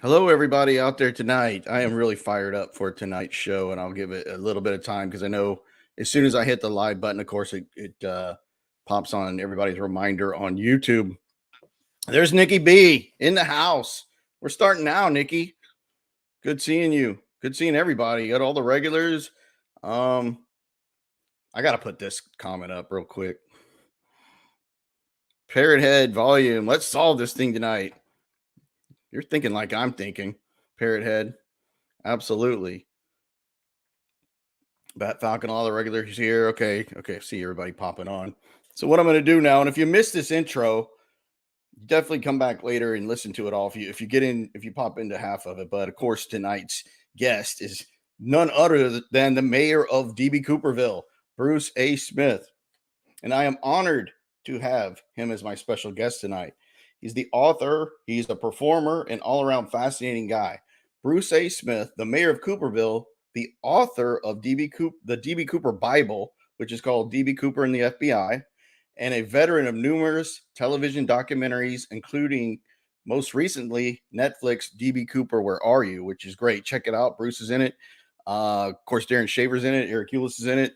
Hello, everybody out there tonight. I am really fired up for tonight's show, and I'll give it a little bit of time because I know as soon as I hit the live button, of course, it pops on everybody's reminder on YouTube. There's Nikki B in the house. We're starting now, Nikki. Good seeing you. Good seeing everybody. You got all the regulars. Um, I got to put this comment up real quick. Parrot Head volume. Let's solve this thing tonight. You're thinking like I'm thinking, Parrot Head. Absolutely. Bat Falcon, all the regulars here. Okay. See everybody popping on. So what I'm going to do now, and if you missed this intro, definitely come back later and listen to it all. If you pop into half of it. But of course, tonight's guest is none other than the mayor of DB Cooperville, Bruce A. Smith, and I am honored to have him as my special guest tonight. He's the author, he's a performer, and all-around fascinating guy. Bruce A. Smith, the mayor of Cooperville, the author of the DB Cooper Bible, which is called DB Cooper and the FBI, and a veteran of numerous television documentaries, including most recently Netflix DB Cooper, Where Are You? Which is great. Check it out. Bruce is in it. Of course, Darren Shaver's in it. Eric Eulis is in it.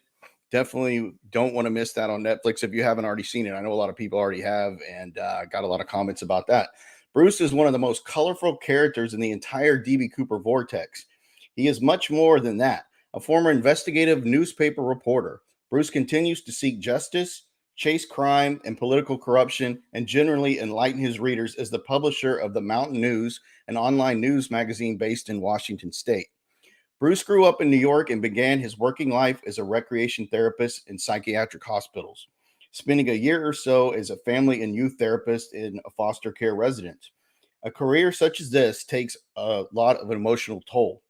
Definitely don't want to miss that on Netflix if you haven't already seen it. I know a lot of people already have, and got a lot of comments about that. Bruce is one of the most colorful characters in the entire DB Cooper vortex. He is much more than that. A former investigative newspaper reporter, Bruce continues to seek justice, chase crime and political corruption, and generally enlighten his readers as the publisher of the Mountain News, an online news magazine based in Washington State. Bruce grew up in New York and began his working life as a recreation therapist in psychiatric hospitals, spending a year or so as a family and youth therapist in a foster care residence. A career such as this takes a lot of an emotional toll,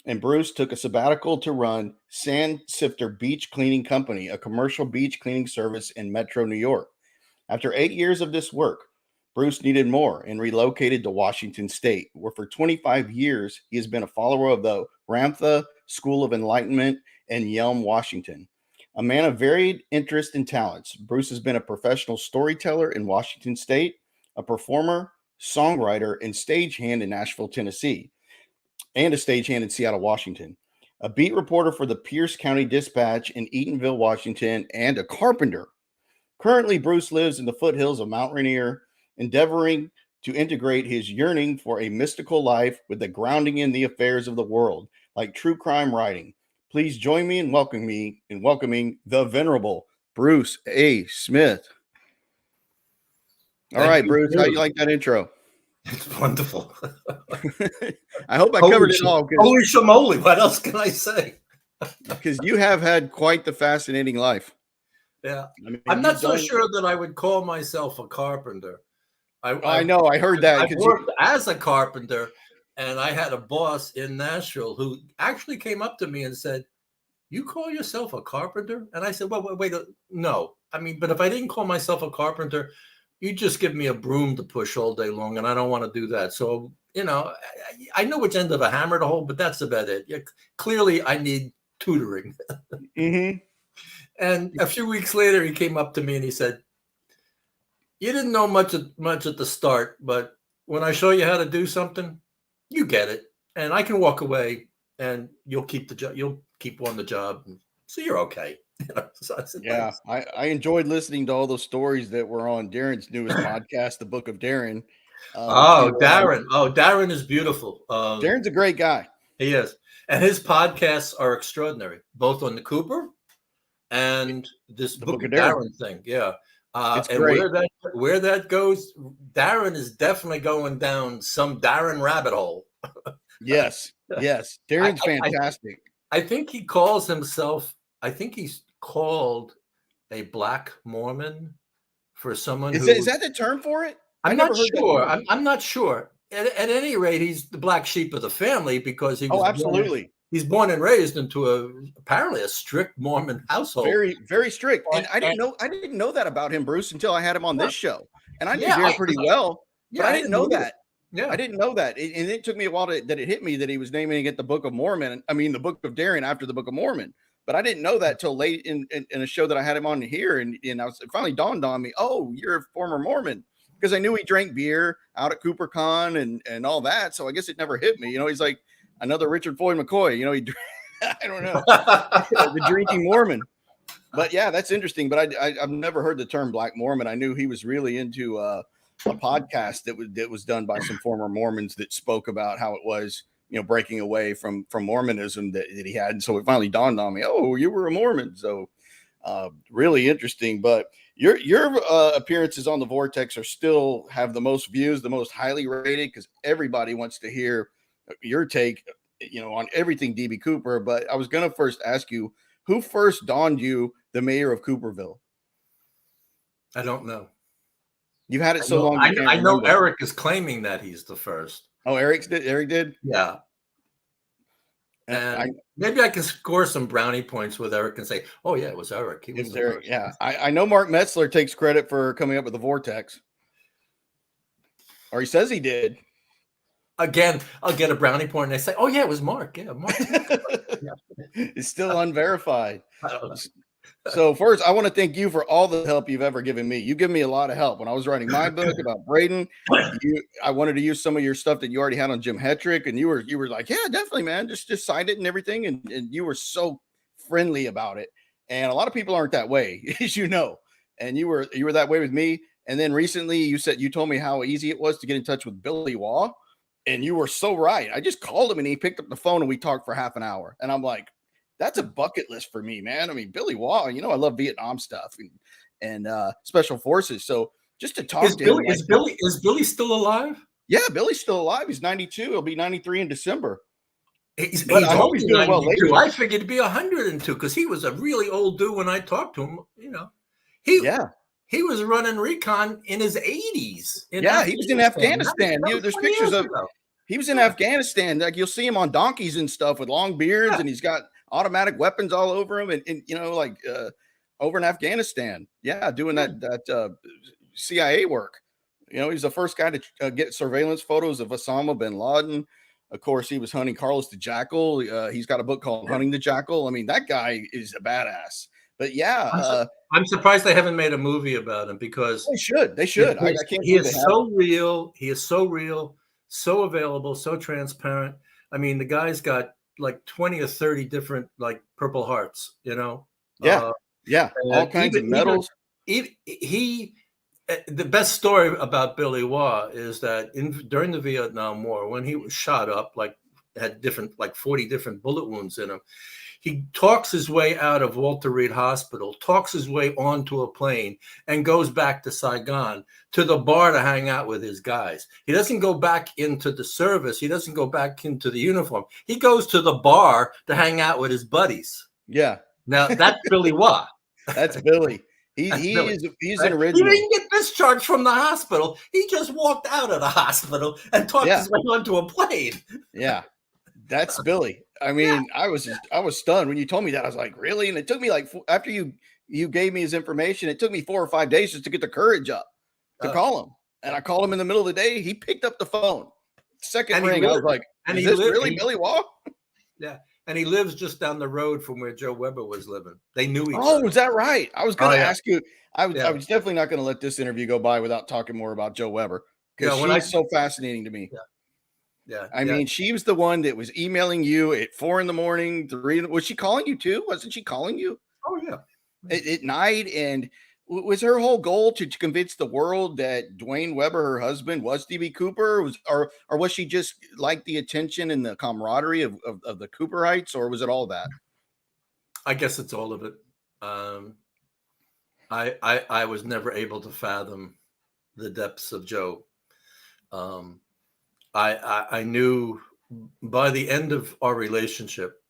and Bruce took a sabbatical to run Sand Sifter Beach Cleaning Company, a commercial beach cleaning service in Metro New York. After 8 years of this work, Bruce needed more and relocated to Washington State, where for 25 years he has been a follower of the Ramtha School of Enlightenment in Yelm, Washington. A man of varied interests and talents, Bruce has been a professional storyteller in Washington State, a performer, songwriter, and stagehand in Nashville, Tennessee, and a stagehand in Seattle, Washington, a beat reporter for the Pierce County Dispatch in Eatonville, Washington, and a carpenter. Currently, Bruce lives in the foothills of Mount Rainier, endeavoring to integrate his yearning for a mystical life with the grounding in the affairs of the world, like true crime writing. Please join me in welcoming the venerable Bruce A. Smith. All Thank right, you, Bruce, how you dude. like that intro? It's wonderful. I hope I Holy, covered it all holy shamoly. What else can I say? because you have had quite the fascinating life. Yeah. I mean, I'm you've not so done. sure that I would call myself a carpenter. Oh, I know. I heard that I've because worked as a carpenter, and I had a boss in Nashville who actually came up to me and said, "You call yourself a carpenter?" And I said, "Well, wait, no. I mean, but if I didn't call myself a carpenter, you just give me a broom to push all day long, and I don't want to do that." So, I know which end of a hammer to hold, but that's about it. Yeah, clearly, I need tutoring. Mm-hmm. And a few weeks later, he came up to me and he said, "You didn't know much at the start, but when I show you how to do something, you get it, and I can walk away, and you'll keep the job. You'll keep on the job, so you're okay." So I said, Yeah, "Thanks." I enjoyed listening to all those stories that were on Darren's newest podcast, The Book of Darren, which you Oh, were on. Darren. Oh, Darren is beautiful. Darren's a great guy. He is, and his podcasts are extraordinary, both on the Cooper and this The Book Book of of Darren. Darren thing. Yeah, It's and great. where that goes, Darren is definitely going down some Darren rabbit hole. Yes, yes. I, Darren's I, fantastic. I think he calls himself. I think he's called a Black Mormon for someone Is who that the term for it? I I'm never not heard that sure. term. I'm not sure. At any rate, he's the black sheep of the family because Oh, absolutely. he's born and raised into apparently a strict Mormon household. Very, very strict. And And I didn't know that about him, Bruce, until I had him on this show. And I knew yeah, Darren pretty well, but yeah, I I didn't didn't know know either. that. I Yeah, didn't know that. And it took me a while that it hit me that he was naming it the Book of Mormon. I mean, the Book of Darren after the Book of Mormon. But I didn't know that till late in a show that I had him on here. And it finally dawned on me, oh, you're a former Mormon. because I knew he drank beer out at CooperCon and all that. So I guess it never hit me. He's like another Richard Floyd McCoy. I don't know, the drinking Mormon. But yeah, that's interesting. But I've never heard the term Black Mormon. I knew he was really into a podcast that was done by some former Mormons that spoke about how it was, breaking away from Mormonism that he had. And so it finally dawned on me, oh, you were a Mormon. So really interesting. But your appearances on the Vortex are still have the most views, the most highly rated, because everybody wants to hear your take, on everything DB Cooper. But I was going to first ask you, who first donned you the mayor of Cooperville? I don't know. You've had it so long. I know Eric is claiming that he's the first. Oh, Eric did? Yeah. And maybe I can score some brownie points with Eric and say, oh, yeah, it was Eric. He was the Eric. first. Yeah. I know Mark Metzler takes credit for coming up with the Vortex. Or he says he did. Again, I'll get a brownie point and they say, oh, yeah, it was Mark. Yeah, Mark. It's still unverified. So first, I want to thank you for all the help you've ever given me. You give me a lot of help. When I was writing my book about Braden, I wanted to use some of your stuff that you already had on Jim Hetrick, and you were like, yeah, definitely, man, just cite it and everything. And you were so friendly about it. And a lot of people aren't that way, as you know. And you were that way with me. And then recently, you told me how easy it was to get in touch with Billy Waugh, and you were so right. I just called him, and he picked up the phone, and we talked for half an hour. And I'm like, that's a bucket list for me, man. I mean, Billy Waugh, I love Vietnam stuff and special forces. So just to talk to him. Is Billy still alive? Yeah, Billy's still alive. He's 92. He'll be 93 in December. He's doing well lately. I figured to be 102 because he was a really old dude when I talked to him. He was running recon in his 80s. He was in Afghanistan. There's pictures of he was in Afghanistan. Like you'll see him on donkeys and stuff with long beards, and he's got automatic weapons all over him, and over in Afghanistan, doing that CIA work. He's the first guy to get surveillance photos of Osama bin Laden. Of course, he was hunting Carlos the Jackal. He's got a book called Hunting the Jackal. I mean, that guy is a badass. But I'm surprised they haven't made a movie about him because they should. I can't. He is so real. He is so real, so available, so transparent. I mean, the guy's got like 20 or 30 different like Purple Hearts, all kinds of medals. The best story about Billy Waugh is that during the Vietnam War, when he was shot up, had 40 different bullet wounds in him, he talks his way out of Walter Reed Hospital, talks his way onto a plane, and goes back to Saigon to the bar to hang out with his guys. He doesn't go back into the service. He doesn't go back into the uniform. He goes to the bar to hang out with his buddies. Yeah. Now, that's Billy Waugh. That's Billy. He's an original. He didn't get discharged from the hospital. He just walked out of the hospital and talked his way onto a plane. Yeah. That's Billy. I mean, I was stunned when you told me that. I was like, really? And it took me after you gave me his information, it took me 4 or 5 days just to get the courage up to call him. And I called him in the middle of the day. He picked up the phone. Second ring, I was like, is this really Billy Waugh? Yeah. And he lives just down the road from where Joe Weber was living. They knew each other. Oh, is that right? I was going to ask you. I was definitely not going to let this interview go by without talking more about Joe Weber because she's so fascinating to me. Yeah. I mean, she was the one that was emailing you at 4 a.m, 3. Was she calling you too? Wasn't she calling you? Oh, yeah. At night. And was her whole goal to convince the world that Dwayne Weber, her husband, was DB Cooper? Or was she just like the attention and the camaraderie of the Cooperites? Or was it all that? I guess it's all of it. I was never able to fathom the depths of Joe. I knew by the end of our relationship,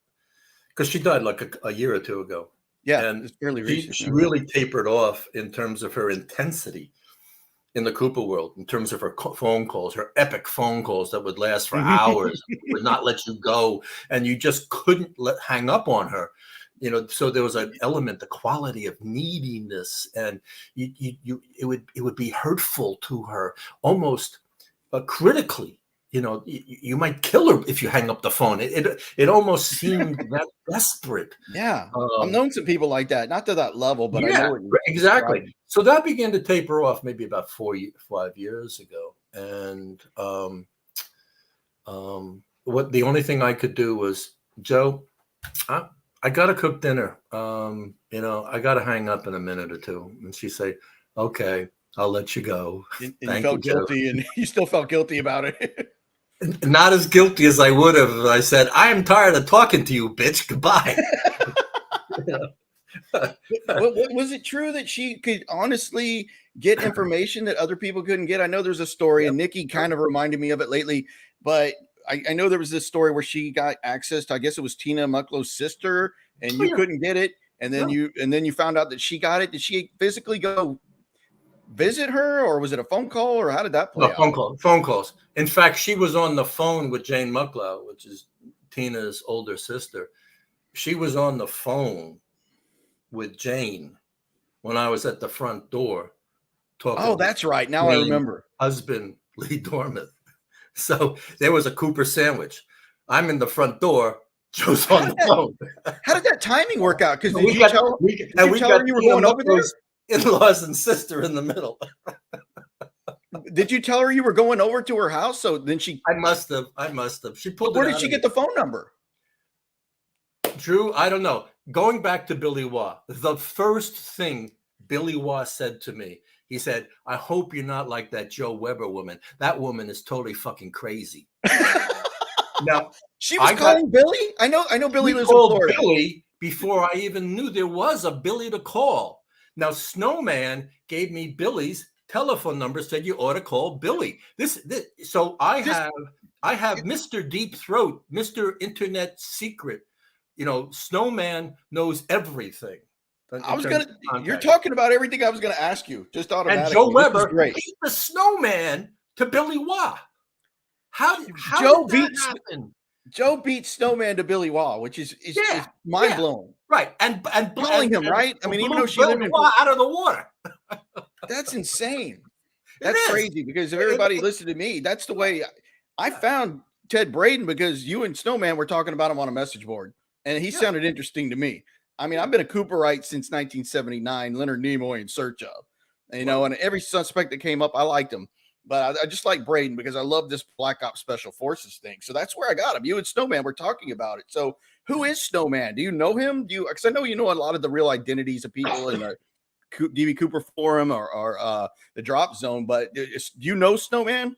because she died like a year or two ago. Yeah, and it's fairly recent. She really tapered off in terms of her intensity in the Cooper world, in terms of her phone calls, her epic phone calls that would last for hours, would not let you go, and you just couldn't hang up on her. So there was an element, the quality of needing this, and it would be hurtful to her, almost critically. you might kill her if you hang up the phone. It almost seemed that desperate. Yeah. I've known some people like that, not to that level, but I know what you're exactly. describing. So that began to taper off maybe about 5 years ago. And what the only thing I could do was, Joe, I got to cook dinner. I got to hang up in a minute or two. And she'd say, okay, I'll let you go. And you felt guilty, and you still felt guilty about it. Not as guilty as I would have if I said, I am tired of talking to you, bitch. Goodbye. Was it true that she could honestly get information that other people couldn't get? I know there's a story, and Nikki kind of reminded me of it lately, but I know there was this story where she got access to, I guess it was Tina Mucklow's sister, and you couldn't get it, and then you found out that she got it. Did she physically go visit her, or was it a phone call, or how did that play out? Phone calls. In fact, she was on the phone with Jane Mucklow, which is Tina's older sister. She was on the phone with Jane when I was at the front door talking. Oh, that's right. Now I remember. Husband Lee Dormith. So there was a Cooper sandwich. I'm in the front door. Joe's on the phone. How did that timing work out? Because did you tell her you were going over there? In-laws and sister in the middle. Did you tell her you were going over to her house? So then I must have. She pulled. Where did she get the phone number? Drew, I don't know. Going back to Billy Waugh, the first thing Billy Waugh said to me, he said, I hope you're not like that Joe Weber woman. That woman is totally fucking crazy. Now, she was calling Billy? I know Billy lives in Florida. Billy before I even knew there was a Billy to call. Now, Snowman gave me Billy's telephone number, said you ought to call Billy. So I have Mr. Deep Throat, Mr. Internet Secret. Snowman knows everything. You're talking about everything I was going to ask you, just automatically. And Joe Weber beat the Snowman to Billy Waugh. How did that happen? Joe beat Snowman to Billy Waugh, which is mind blowing. Right. And blowing him, right? I mean, even though she lived out of the water. That's insane. That's crazy, because if everybody listened to me, that's the way I found Ted Braden, because you and Snowman were talking about him on a message board, and he sounded interesting to me. I mean, I've been a Cooperite since 1979, Leonard Nimoy In Search Of, and every suspect that came up, I liked him. But I just like Braden because I love this Black Ops Special Forces thing. So that's where I got him. You and Snowman were talking about it. So who is Snowman? Do you know him? Because I know you know a lot of the real identities of people in the DB Cooper forum or the Drop Zone. But do you know Snowman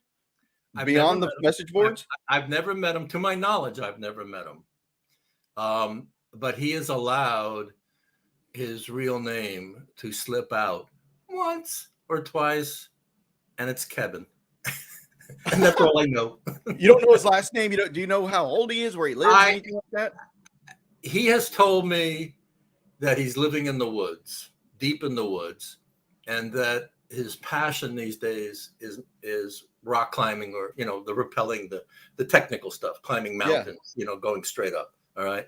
beyond the message boards? I've never met him. To my knowledge, I've never met him. But he has allowed his real name to slip out once or twice. And it's Kevin. And that's all I know. You don't know his last name? Do you know how old he is, where he lives, anything like that? He has told me that he's living in the woods, deep in the woods, and that his passion these days is rock climbing, or the rappelling, the technical stuff, climbing mountains, going straight up. All right.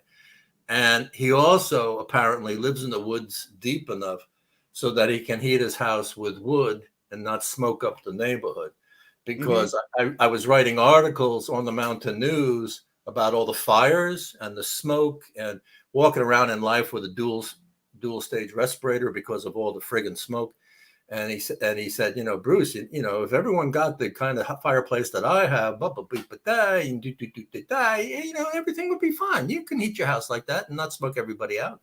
And he also apparently lives in the woods deep enough so that he can heat his house with wood and not smoke up the neighborhood, because I was writing articles on the Mountain News about all the fires and the smoke and walking around in life with a dual stage respirator because of all the friggin' smoke. And he said, Bruce, if everyone got the kind of fireplace that I have, everything would be fine. You can heat your house like that and not smoke everybody out.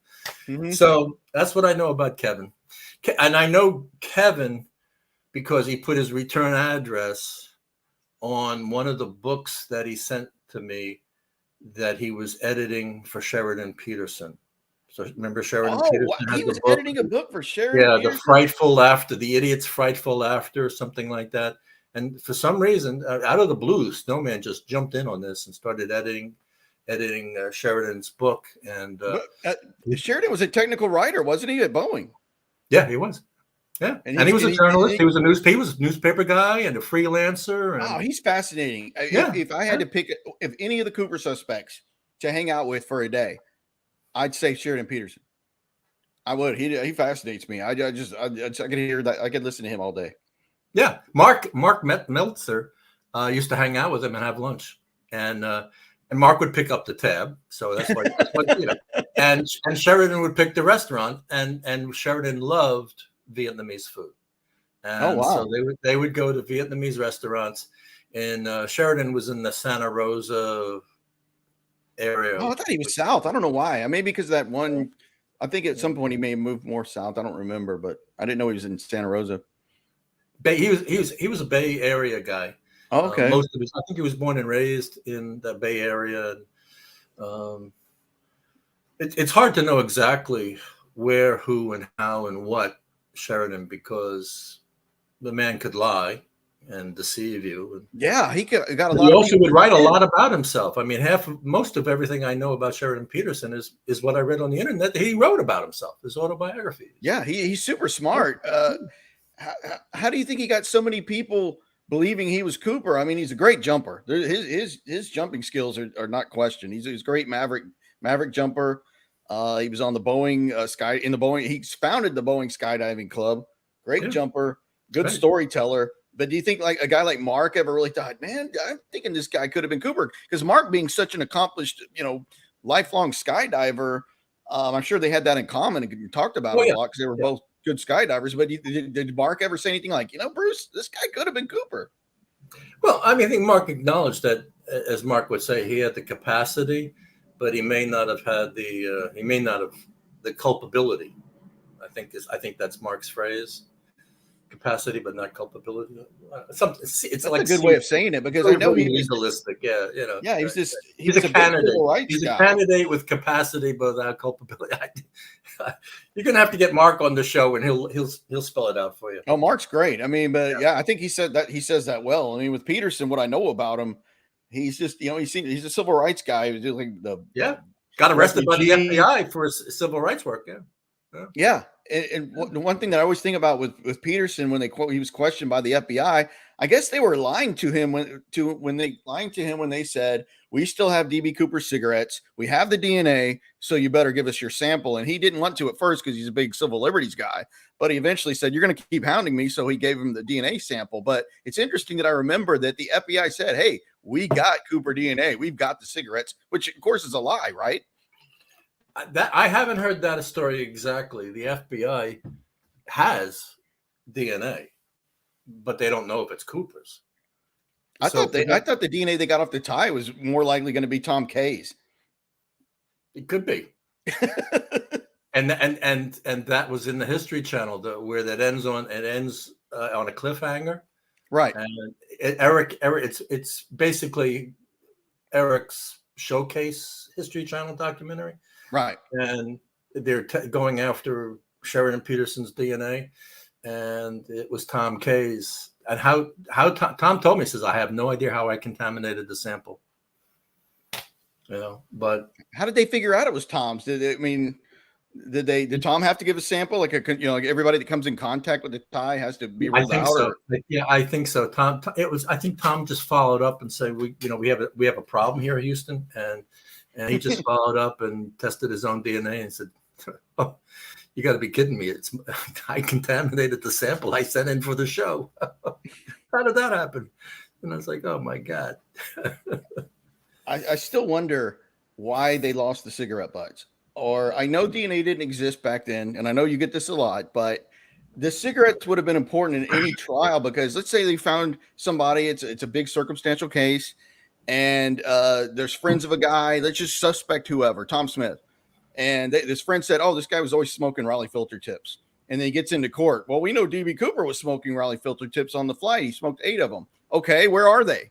So that's what I know about Kevin. And I know Kevin because he put his return address on one of the books that he sent to me that he was editing for Sheridan Peterson. So remember Sheridan Peterson? Wow. He was editing a book for Sheridan Peterson? The Frightful Laughter, the Idiot's Frightful Laughter, something like that. And for some reason, out of the blue, Snowman just jumped in on this and started editing Sheridan's book. And Sheridan was a technical writer, wasn't he, at Boeing? Yeah, he was. Yeah, and he was a journalist. He was a newspaper guy and a freelancer. Wow, he's fascinating. If I had to pick, if any of the Cooper suspects to hang out with for a day, I'd say Sheridan Peterson. I would. He fascinates me. I could hear that. I could listen to him all day. Yeah, Mark Meltzer used to hang out with him and have lunch, and Mark would pick up the tab. So that's why you know. And Sheridan would pick the restaurant, and Sheridan loved Vietnamese food, Oh, and wow. so they would go to Vietnamese restaurants. And Sheridan was in the Santa Rosa area. Oh, I thought he was south. I don't know why. Maybe because that one. I think at some point he may have moved more south. I don't remember, but I didn't know he was in Santa Rosa. He was a Bay Area guy. Oh, okay. Most of his, I think he was born and raised in the Bay Area. It's hard to know exactly where, who, and how, and what Sheridan, because the man could lie and deceive you. Yeah, he got a But lot he of also people would write a in. lot about himself. I mean, most of everything I know about Sheridan Peterson is what I read on the internet that he wrote about himself, his autobiography. Yeah, he's super smart. How do you think he got so many people believing he was Cooper? I mean, he's a great jumper. His jumping skills are not questioned. He's a great maverick jumper. He was on the Boeing He founded the Boeing skydiving club. Great jumper, good storyteller. But do you think like a guy like Mark ever really thought, man, I'm thinking this guy could have been Cooper? Because Mark being such an accomplished, lifelong skydiver, I'm sure they had that in common and talked about it a lot because they were both good skydivers. But did Mark ever say anything like, Bruce, this guy could have been Cooper? Well, I mean, I think Mark acknowledged that, as Mark would say, he had the capacity, but he may not have had the culpability. I think that's Mark's phrase. Capacity, but not culpability. It's like a good way of saying it because I know he was legalistic. Yeah, Yeah, he's a candidate. He's a candidate with capacity, but without culpability. You're gonna have to get Mark on the show, and he'll spell it out for you. Oh, Mark's great. I mean, but yeah, I think he says that well. I mean, with Peterson, what I know about him, he's just he's a civil rights guy. He was doing got arrested by the FBI for his civil rights work. Yeah. And one thing that I always think about with Peterson when he was questioned by the FBI, I guess they were lying to him when they said, we still have DB Cooper cigarettes, we have the DNA, so you better give us your sample. And he didn't want to at first because he's a big civil liberties guy, but he eventually said, you're going to keep hounding me, so he gave him the DNA sample. But it's interesting that I remember that the FBI said, hey, we got Cooper DNA, we've got the cigarettes, which of course is a lie, right? That I haven't heard that story exactly. The FBI has DNA, but they don't know if it's Cooper's. I thought the DNA they got off the tie was more likely going to be Tom K's. It could be. and that was in the History Channel, where that ends on a cliffhanger. Right. And Eric, it's basically Eric's showcase History Channel documentary. Right. And they're going after Sheridan Peterson's DNA, and it was Tom K's. And how Tom told me, he says, I have no idea how I contaminated the sample. But how did they figure out it was Tom's? Did Tom have to give a sample? Like like everybody that comes in contact with the tie has to be ruled out? So. Yeah, I think so. I think Tom just followed up and said, we have a problem here, Houston, and he just followed up and tested his own DNA and said, oh, you got to be kidding me. I contaminated the sample I sent in for the show. How did that happen? And I was like, oh, my God. I still wonder why they lost the cigarette butts. Or I know DNA didn't exist back then, and I know you get this a lot, but the cigarettes would have been important in any trial because let's say they found somebody, it's a big circumstantial case, and there's friends of a guy, let's just suspect whoever, Tom Smith. And this friend said, oh, this guy was always smoking Raleigh filter tips. And then he gets into court. Well, we know DB Cooper was smoking Raleigh filter tips on the flight. He smoked 8 of them. Okay, where are they?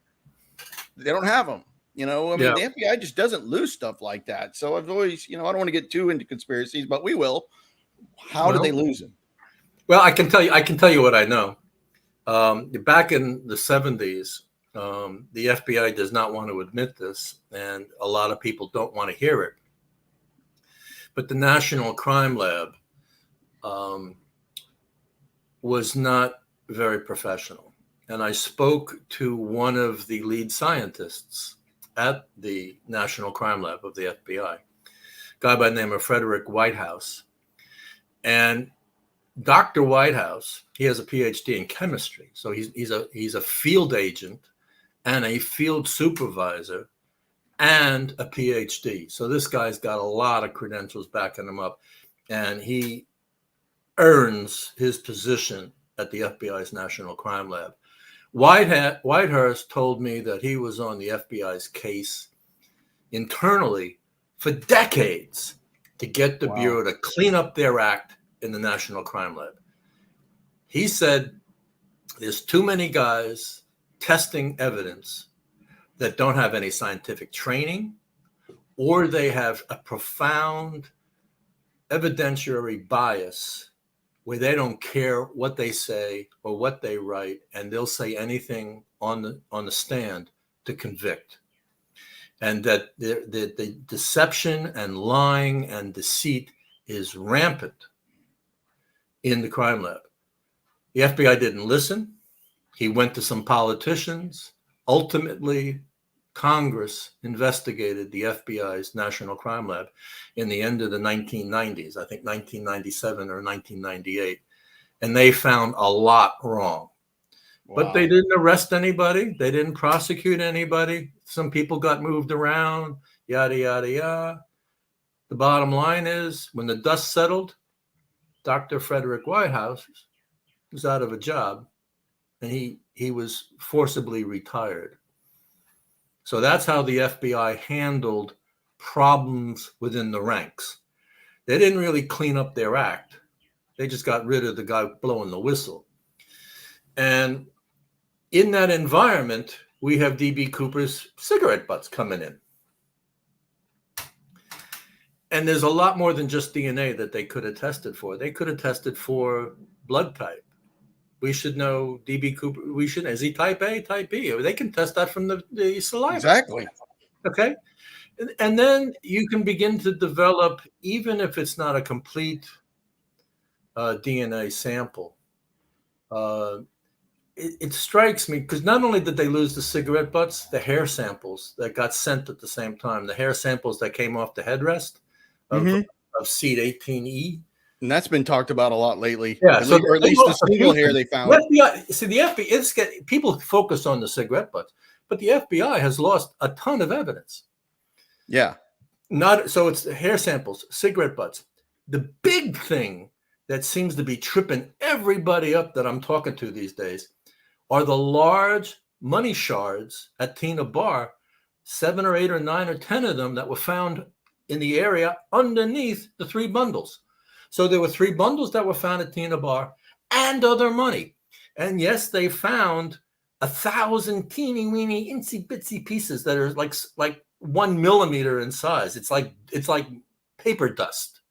They don't have them. The FBI just doesn't lose stuff like that. So I've always, I don't want to get too into conspiracies, but we will. How did they lose him? Well, I can tell you what I know. Back in the 70s, the FBI does not want to admit this, and a lot of people don't want to hear it. But the National Crime Lab was not very professional. And I spoke to one of the lead scientists at the National Crime Lab of the FBI, a guy by the name of Frederick Whitehouse. And Dr. Whitehouse, he has a PhD in chemistry. So he's a field agent and a field supervisor and a PhD. So this guy's got a lot of credentials backing him up, and he earns his position at the FBI's National Crime Lab. Whitehurst told me that he was on the FBI's case internally for decades to get the Bureau to clean up their act in the National Crime Lab. He said there's too many guys testing evidence that don't have any scientific training, or they have a profound evidentiary bias where they don't care what they say or what they write, and they'll say anything on the stand to convict. And that the deception and lying and deceit is rampant in the crime lab. The FBI didn't listen. He went to some politicians. Ultimately, Congress investigated the FBI's National Crime Lab in the end of the 1990s, I think 1997 or 1998, and they found a lot wrong. Wow. But they didn't arrest anybody. They didn't prosecute anybody. Some people got moved around, yada, yada, yada. The bottom line is, when the dust settled, Dr. Frederick Whitehouse was out of a job, and he was forcibly retired. So that's how the FBI handled problems within the ranks. They didn't really clean up their act. They just got rid of the guy blowing the whistle. And in that environment, we have D.B. Cooper's cigarette butts coming in. And there's a lot more than just DNA that they could have tested for. They could have tested for blood type. We should know D.B. Cooper. Is he type A, type B? They can test that from the saliva. Exactly. Okay. And then you can begin to develop, even if it's not a complete DNA sample. It strikes me, because not only did they lose the cigarette butts, the hair samples that got sent at the same time, the hair samples that came off the headrest of seat 18E. And that's been talked about a lot lately. Yeah, so or at least the single hair they found. The FBI, people focus on the cigarette butts, but the FBI has lost a ton of evidence. Yeah. So it's hair samples, cigarette butts. The big thing that seems to be tripping everybody up that I'm talking to these days are the large money shards at Tina Bar, 7 or 8 or 9 or 10 of them that were found in the area underneath the 3 bundles. So there were 3 bundles that were found at Tina Bar and other money. And yes, they found 1,000 teeny weeny insy bitsy pieces that are like 1 millimeter in size. It's like paper dust.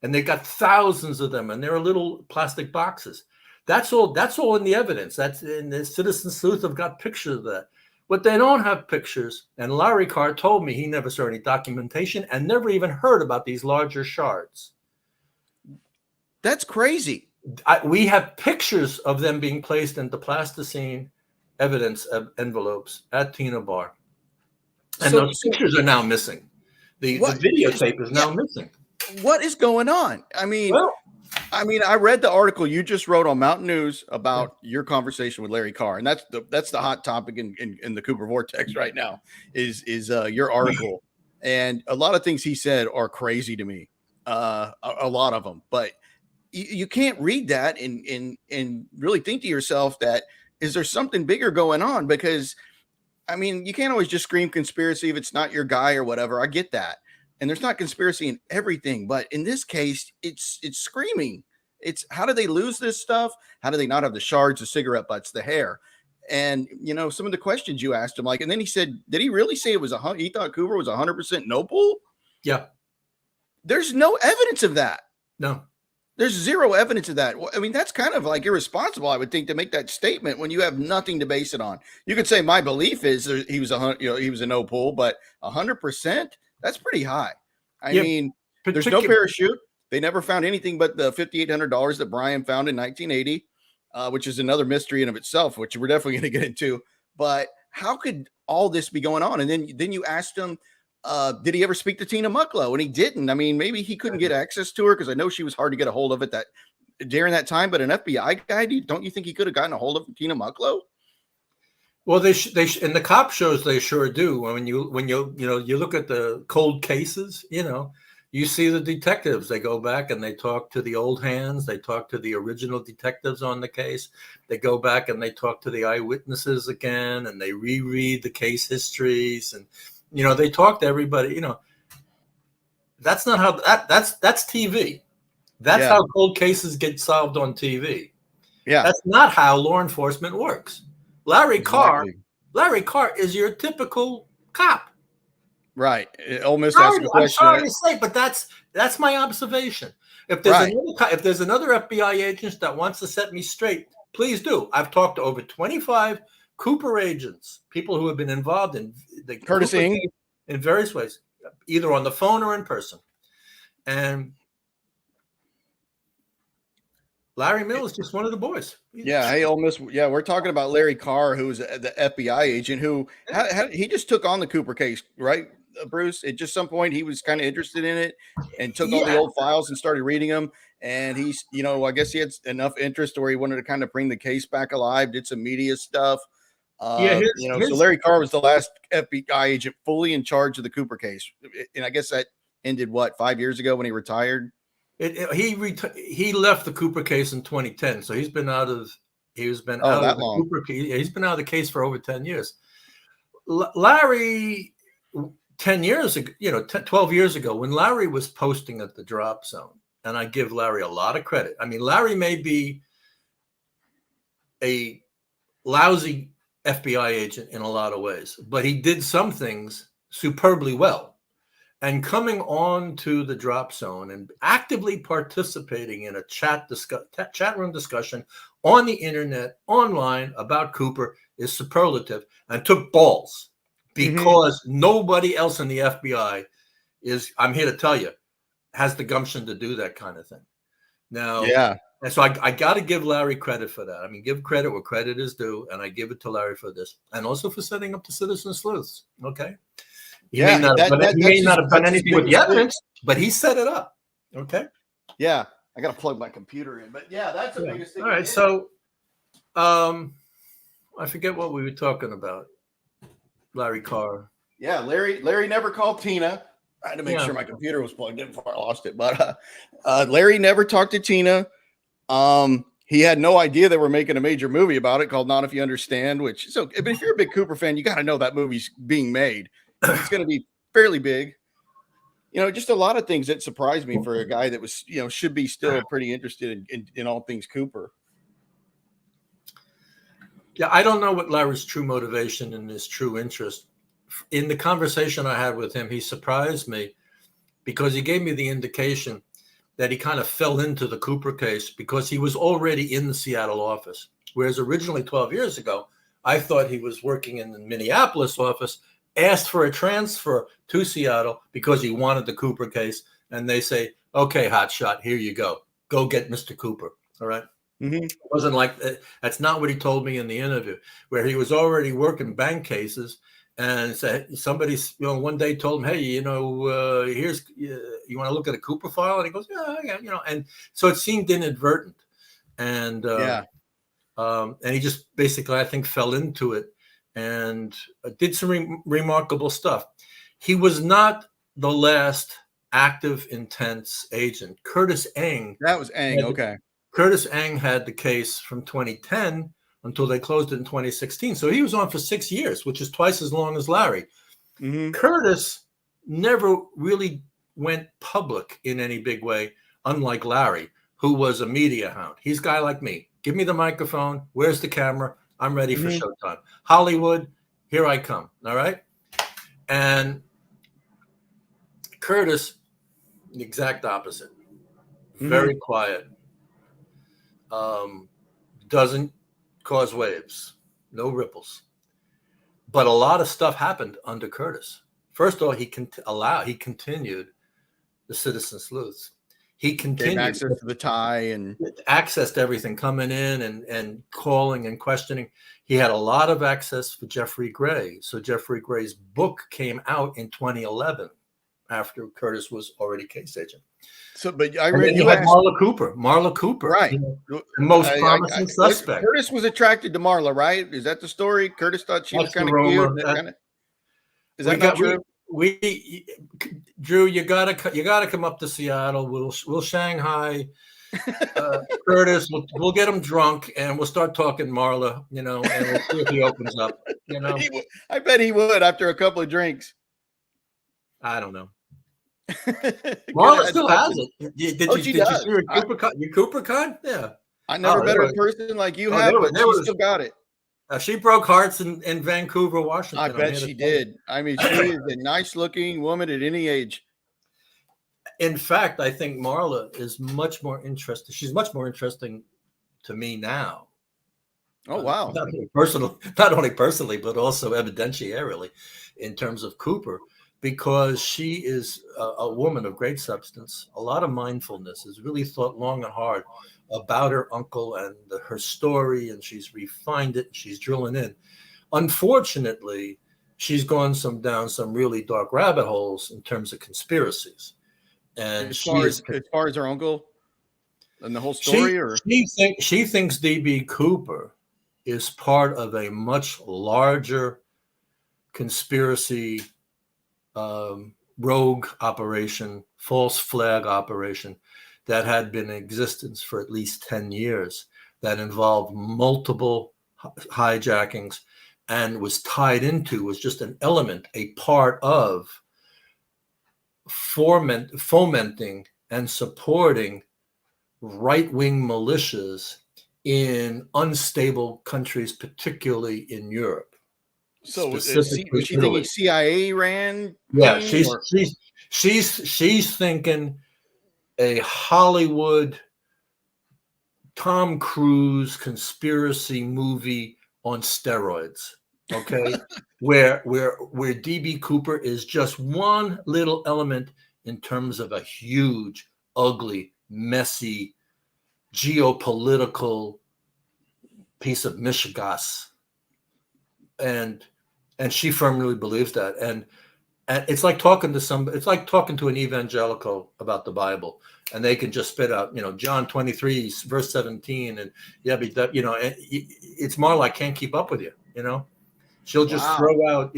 And they got thousands of them, and they're little plastic boxes. That's all in the evidence. That's in the Citizen Sleuth have got pictures of that. But they don't have pictures. And Larry Carr told me he never saw any documentation and never even heard about these larger shards. That's crazy. We have pictures of them being placed into plasticine evidence envelopes at Tina Bar. And those pictures are now missing. The videotape is now missing. What is going on? I mean, I read the article you just wrote on Mountain News about your conversation with Larry Carr, and that's the hot topic in the Cooper Vortex right now is your article. And a lot of things he said are crazy to me, a lot of them. But you can't read that and really think to yourself that is there something bigger going on? Because I mean, you can't always just scream conspiracy if it's not your guy or whatever. I get that. And there's not conspiracy in everything, but in this case, it's screaming. It's how do they lose this stuff? How do they not have the shards, the cigarette butts, the hair? And some of the questions you asked him, and then he said, did he really say it was he thought Cooper was 100% no pool? Yeah. There's no evidence of that. No. There's zero evidence of that. I mean, that's kind of like irresponsible, I would think, to make that statement when you have nothing to base it on. You could say my belief is he was a no pool, but 100%. That's pretty high. I mean, there's no parachute. They never found anything but the $5,800 that Brian found in 1980, which is another mystery in of itself, which we're definitely going to get into. But how could all this be going on? And then you asked him, did he ever speak to Tina Mucklow? And he didn't. I mean, maybe he couldn't get access to her because I know she was hard to get a hold of during that time. But an FBI guy, don't you think he could have gotten a hold of Tina Mucklow? Well, in the cop shows they sure do. When you you look at the cold cases, you see the detectives. They go back and they talk to the old hands. They talk to the original detectives on the case. They go back and they talk to the eyewitnesses again, and they reread the case histories, and they talk to everybody. That's not how that's TV. That's how cold cases get solved on TV. Yeah, that's not how law enforcement works. Larry Carr is your typical cop. Right. Ole Miss asks a question. I'm sorry to say, but that's my observation. If there's another FBI agent that wants to set me straight, please do. I've talked to over 25 Cooper agents, people who have been involved in the Curtis Ng in various ways, either on the phone or in person. And Larry Mill is just one of the boys. Yeah, hey, Ole Miss. Yeah, we're talking about Larry Carr, who was the FBI agent who he just took on the Cooper case, right, Bruce? At just some point, he was kind of interested in it and took all the old files and started reading them. And he's, I guess he had enough interest where he wanted to kind of bring the case back alive, did some media stuff. So Larry Carr was the last FBI agent fully in charge of the Cooper case. And I guess that ended, 5 years ago when he retired? He left the Cooper case in 2010, so he's been out of the Cooper case. He's been out of the case for over 10 years. Larry, 10 years ago, 12 years ago, when Larry was posting at the drop zone, and I give Larry a lot of credit. I mean, Larry may be a lousy FBI agent in a lot of ways, but he did some things superbly well. And coming on to the drop zone and actively participating in a chat room discussion on the internet, online about Cooper is superlative, and took balls because nobody else in the FBI I'm here to tell you, has the gumption to do that kind of thing. Now, and so I got to give Larry credit for that. I mean, give credit where credit is due, and I give it to Larry for this, and also for setting up the citizen sleuths. Okay. He may not have done anything with the evidence, but he set it up. Okay. Yeah. I got to plug my computer in, but that's the biggest thing. All right. So, I forget what we were talking about. Larry Carr. Yeah. Larry never called Tina. I had to make sure my computer was plugged in before I lost it, but Larry never talked to Tina. He had no idea they were making a major movie about it called Not If You Understand, but if you're a big Cooper fan, you got to know that movie's being made. It's going to be fairly big. Just a lot of things that surprised me for a guy that was, should be still pretty interested in all things Cooper. Yeah, I don't know what Larry's true motivation and his true interest. In the conversation I had with him, he surprised me because he gave me the indication that he kind of fell into the Cooper case because he was already in the Seattle office. Whereas originally 12 years ago, I thought he was working in the Minneapolis office, asked for a transfer to Seattle because he wanted the Cooper case. And they say, okay, hotshot, here you go. Go get Mr. Cooper. All right. It wasn't like that's not what he told me in the interview, where he was already working bank cases. And somebody, one day told him, hey, here's, you want to look at a Cooper file? And he goes, yeah. And so it seemed inadvertent. And he just basically, I think, fell into it and did some remarkable stuff. He was not the last active, intense agent. Curtis Ng. That was Ng, okay. Curtis Ng had the case from 2010 until they closed it in 2016. So he was on for 6 years, which is twice as long as Larry. Curtis never really went public in any big way, unlike Larry, who was a media hound. He's a guy like me. Give me the microphone. Where's the camera? I'm ready for showtime. Hollywood, here I come. All right. And Curtis, the exact opposite. Very quiet. Doesn't cause waves, no ripples. But a lot of stuff happened under Curtis. First of all, he continued the citizen sleuths. He continued access to the tie and access to everything coming in and calling and questioning. He had a lot of access for Jeffrey Gray. So Jeffrey Gray's book came out in 2011. after Curtis was already case agent. So, but I And read then you you had asked Marla Cooper, right. you know, the most promising suspect. Curtis was attracted to Marla, right? Is that the story? Curtis thought she was That's the kind of cute. rumor. And that kind of is We that not got true? we Drew, you gotta come up to Seattle. We'll Shanghai Curtis. We'll get him drunk and we'll start talking Marla, you know, and we'll see if he opens up. You know, I bet he would after a couple of drinks. I don't know. Could Marla have had still has something. it. Did Oh, you she did you does. see her at CooperCon? Yeah. I Oh, never met her in person like you have, but there she was still got it. she broke hearts in Vancouver, I Washington. bet she did. I mean, she is a nice looking woman at any age. In fact, I think Marla is much more interesting. She's much more interesting to me now. Oh, wow. Not only personally, but also evidentiarily in terms of Cooper, because she is a woman of great substance, a lot of mindfulness, has really thought long and hard about her uncle and her story, and she's refined it, and she's drilling in. Unfortunately, she's gone down some really dark rabbit holes in terms of conspiracies. And As she far is as her uncle and the whole story, or she thinks DB Cooper is part of a much larger conspiracy, rogue operation, false flag operation that had been in existence for at least 10 years that involved multiple hijackings and was just an element, a part of fomenting and supporting right-wing militias in unstable countries, particularly in Europe. so was Specifically she thinking Italy. CIA ran? Yeah, thing, she's thinking a Hollywood Tom Cruise conspiracy movie on steroids. Okay, where DB Cooper is just one little element in terms of a huge, ugly, messy geopolitical piece of mishigas, and she firmly believes that. And it's like talking to an evangelical about the Bible, and they can just spit out, John 23 verse 17, and it's more like can't keep up with you. She'll just Wow. throw out,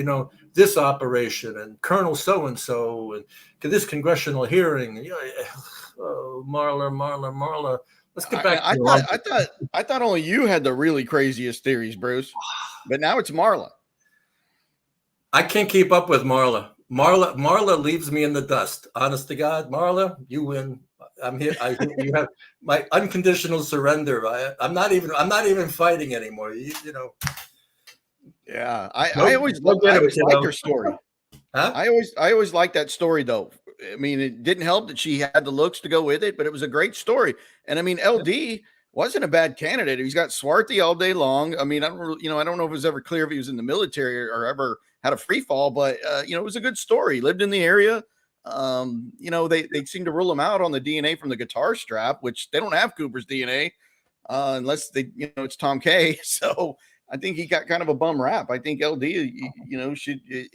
this operation and Colonel so and so and to this congressional hearing. And, oh, Marla. Let's get back. I thought only you had the really craziest theories, Bruce. But now it's Marla. I can't keep up with Marla. Marla leaves me in the dust. Honest to God, Marla, you win. I'm here. You have my unconditional surrender. I'm not even fighting anymore. Yeah, I always liked her story. Huh? I always liked that story though. I mean, it didn't help that she had the looks to go with it, but it was a great story. And I mean, LD wasn't a bad candidate. He's got swarthy all day long. I mean, I don't know if it was ever clear if he was in the military or ever had a free fall, but it was a good story. He lived in the area. They seem to rule him out on the DNA from the guitar strap, which they don't have Cooper's DNA unless it's Tom K. So I think he got kind of a bum rap. I think LD,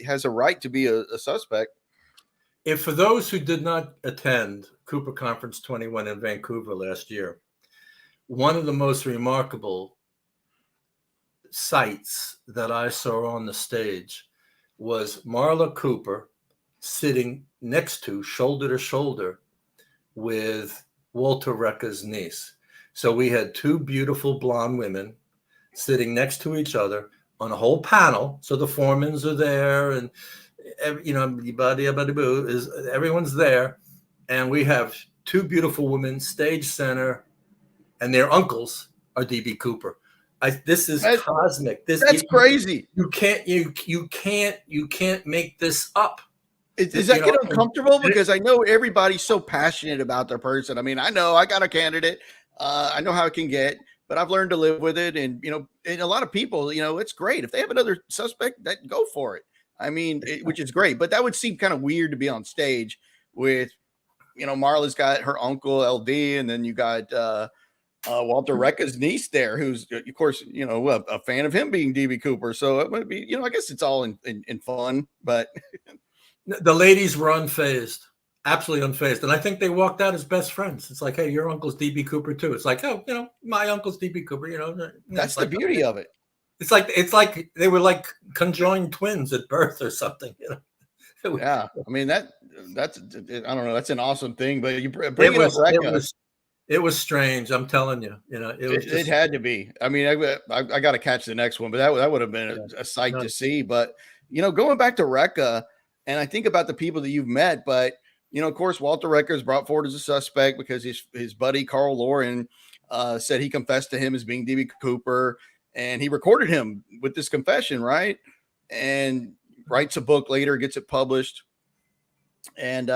has a right to be a suspect. If for those who did not attend Cooper Conference 21 in Vancouver last year, one of the most remarkable sights that I saw on the stage was Marla Cooper sitting next to, shoulder to shoulder, with Walter Recca's niece. So we had two beautiful blonde women sitting next to each other on a whole panel. So the foremans are there, and everyone's there, and we have two beautiful women stage center, and their uncles are DB Cooper. This is cosmic. That's crazy. You can't make this up. Does that get uncomfortable? Because I know everybody's so passionate about their person. I mean, I know I got a candidate. I know how it can get, but I've learned to live with it. And, and a lot of people, it's great. If they have another suspect, that go for it. I mean, which is great. But that would seem kind of weird to be on stage with, Marla's got her uncle LD, and then you got Walter Recca's niece there, who's, of course, a fan of him being DB Cooper. So it might be, I guess it's all in fun, but The ladies were unfazed, absolutely unfazed. And I think they walked out as best friends. It's like, hey, your uncle's DB Cooper too. It's like, oh, my uncle's DB Cooper, That's it's the like, beauty of it. It's like they were like conjoined twins at birth or something, Yeah. I mean, that's, I don't know. That's an awesome thing, but you bring it up, Rekka. It was strange. I'm telling you, it had to be. I mean, I got to catch the next one, but that would have been a sight to see. But, going back to Rekka, and I think about the people that you've met, but, of course, Walter Rekka is brought forward as a suspect because his buddy, Carl Lauren, said he confessed to him as being DB Cooper, and he recorded him with this confession, right? And writes a book later, gets it published. And,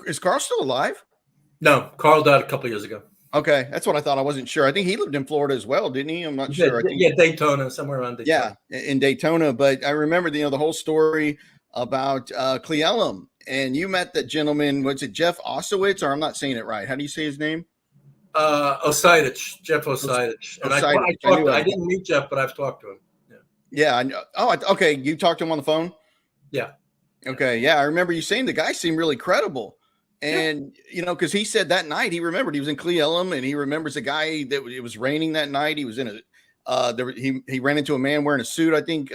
is Carl still alive? No, Carl died a couple of years ago. Okay, that's what I thought. I wasn't sure. I think he lived in Florida as well, didn't he? I'm not sure. I think, Daytona, somewhere around Daytona. Yeah, in Daytona. But I remember the whole story about Cle Elum, and you met that gentleman. Was it Jeff Osowitz, or I'm not saying it right? How do you say his name? Osidich, Jeff Osidich. And I didn't meet Jeff, but I've talked to him. Yeah. I know. Oh, okay. You talked to him on the phone? Yeah. Okay. Yeah, I remember you saying the guy seemed really credible. And, because he said that night he remembered he was in Cle Elum, and he remembers a guy that it was raining that night. He was in he ran into a man wearing a suit. I think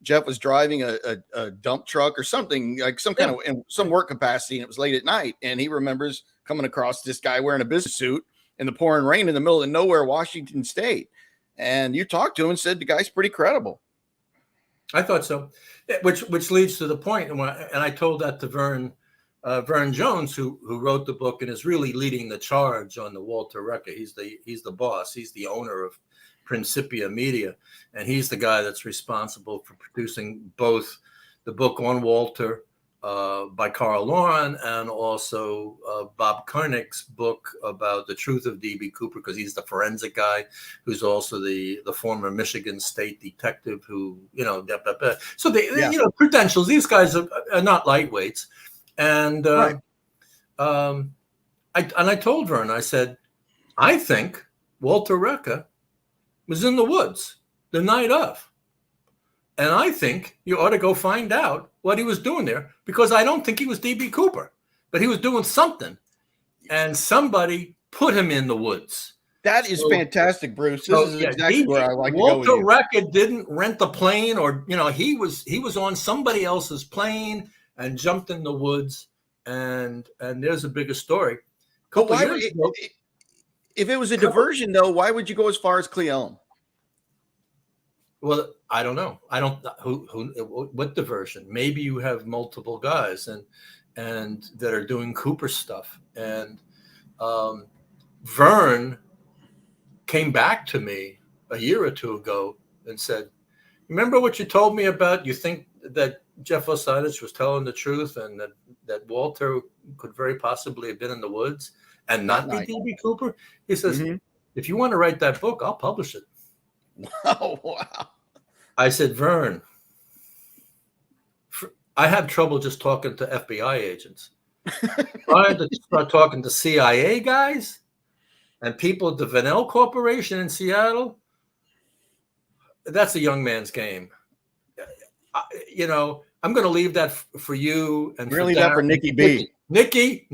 Jeff was driving a dump truck or something, like some kind of in some work capacity, and it was late at night. And he remembers coming across this guy wearing a business suit in the pouring rain in the middle of nowhere, Washington State. And you talked to him and said the guy's pretty credible. I thought so, which leads to the point. And I told that to Vern Jones, who wrote the book and is really leading the charge on the Walter Rekka. He's the boss. He's the owner of Principia Media, and he's the guy that's responsible for producing both the book on Walter by Carl Lauren and also Bob Koenig's book about the truth of DB Cooper, because he's the forensic guy who's also the former Michigan State detective who, so they credentials. These guys are not lightweights. And I told Vern, I said, I think Walter Rekka was in the woods the night of. And I think you ought to go find out what he was doing there, because I don't think he was DB Cooper, but he was doing something. And somebody put him in the woods. That is fantastic, Bruce. This is exactly where I like to go with you. Walter Rekka didn't rent the plane, or, he was on somebody else's plane and jumped in the woods, and there's a bigger story. But why if it was a diversion, though, why would you go as far as Cle Elum? Well, I don't know. I don't what diversion? Maybe you have multiple guys and that are doing Cooper stuff. And Vern came back to me a year or two ago and said, "Remember what you told me about? You think that Jeff Osidich was telling the truth, and that Walter could very possibly have been in the woods and not be DB Cooper?" He says, "If you want to write that book, I'll publish it." Oh, wow. I said, Vern, I have trouble just talking to FBI agents. Trying to start talking to CIA guys and people at the Vanell Corporation in Seattle, that's a young man's game. I'm going to leave that for you. And we're going to leave that for Nikki B. Nikki,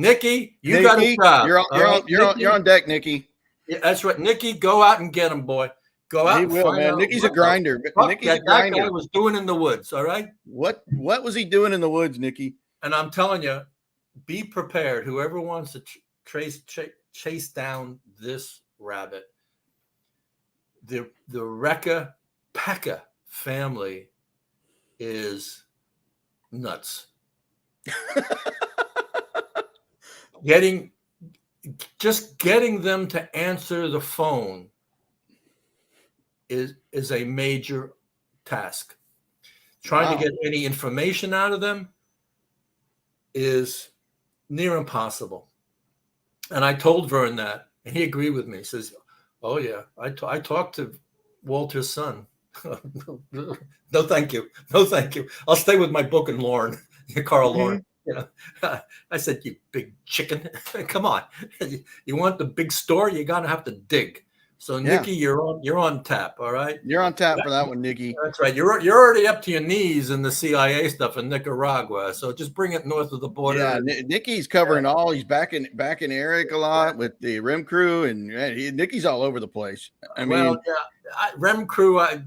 you got a job. You're on deck, Nikki. Yeah, that's right. Nikki, go out and get him, boy. Go out. He will, man. Nikki's a grinder. Nikki's a grinder. That guy was doing in the woods, all right? What was he doing in the woods, Nikki? And I'm telling you, be prepared. Whoever wants to chase down this rabbit, the Rekka Pekka family is nuts. Getting them to answer the phone is a major task. Trying to get any information out of them is near impossible. And I told Vern that, and he agreed with me. He says, "Oh yeah, I talked to Walter's son." No, thank you. I'll stay with my book and Lauren, Carl Lauren. I said, "You big chicken, come on! You want the big story? You're gonna have to dig." So Yeah. Nikki, you're on tap. All right. You're on tap for that one, Nikki. That's right. You're already up to your knees in the CIA stuff in Nicaragua. So just bring it north of the border. Yeah, Nikki's covering all. He's backing Eric a lot with the Rim Crew, and Nikki's all over the place. I mean, Rem Crew. I'm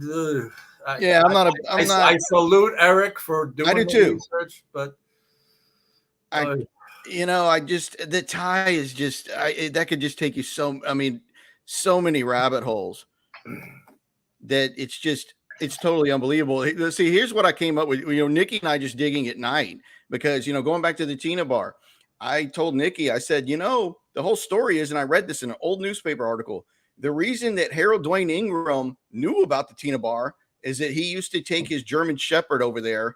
I salute Eric for doing I do the too. research, but the tie is just that could just take you so many rabbit holes that it's totally unbelievable. See, here's what I came up with. Nikki and I just digging at night because going back to the Tina bar, I told Nikki, I said, the whole story is, and I read this in an old newspaper article. The reason that Harold Dwayne Ingram knew about the Tina bar is that he used to take his German Shepherd over there,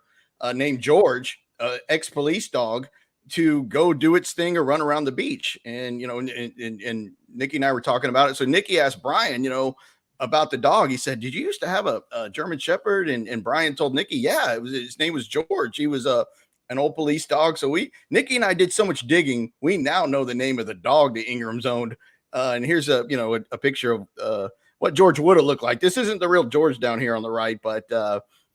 named George, ex-police dog, to go do its thing or run around the beach. And, and Nikki and I were talking about it. So Nikki asked Brian, about the dog. He said, did you used to have a German Shepherd? And Brian told Nikki, yeah, his name was George. He was an old police dog. So Nikki and I did so much digging. We now know the name of the dog that Ingrams owned. And here's a picture of what George would have looked like. This isn't the real George down here on the right, but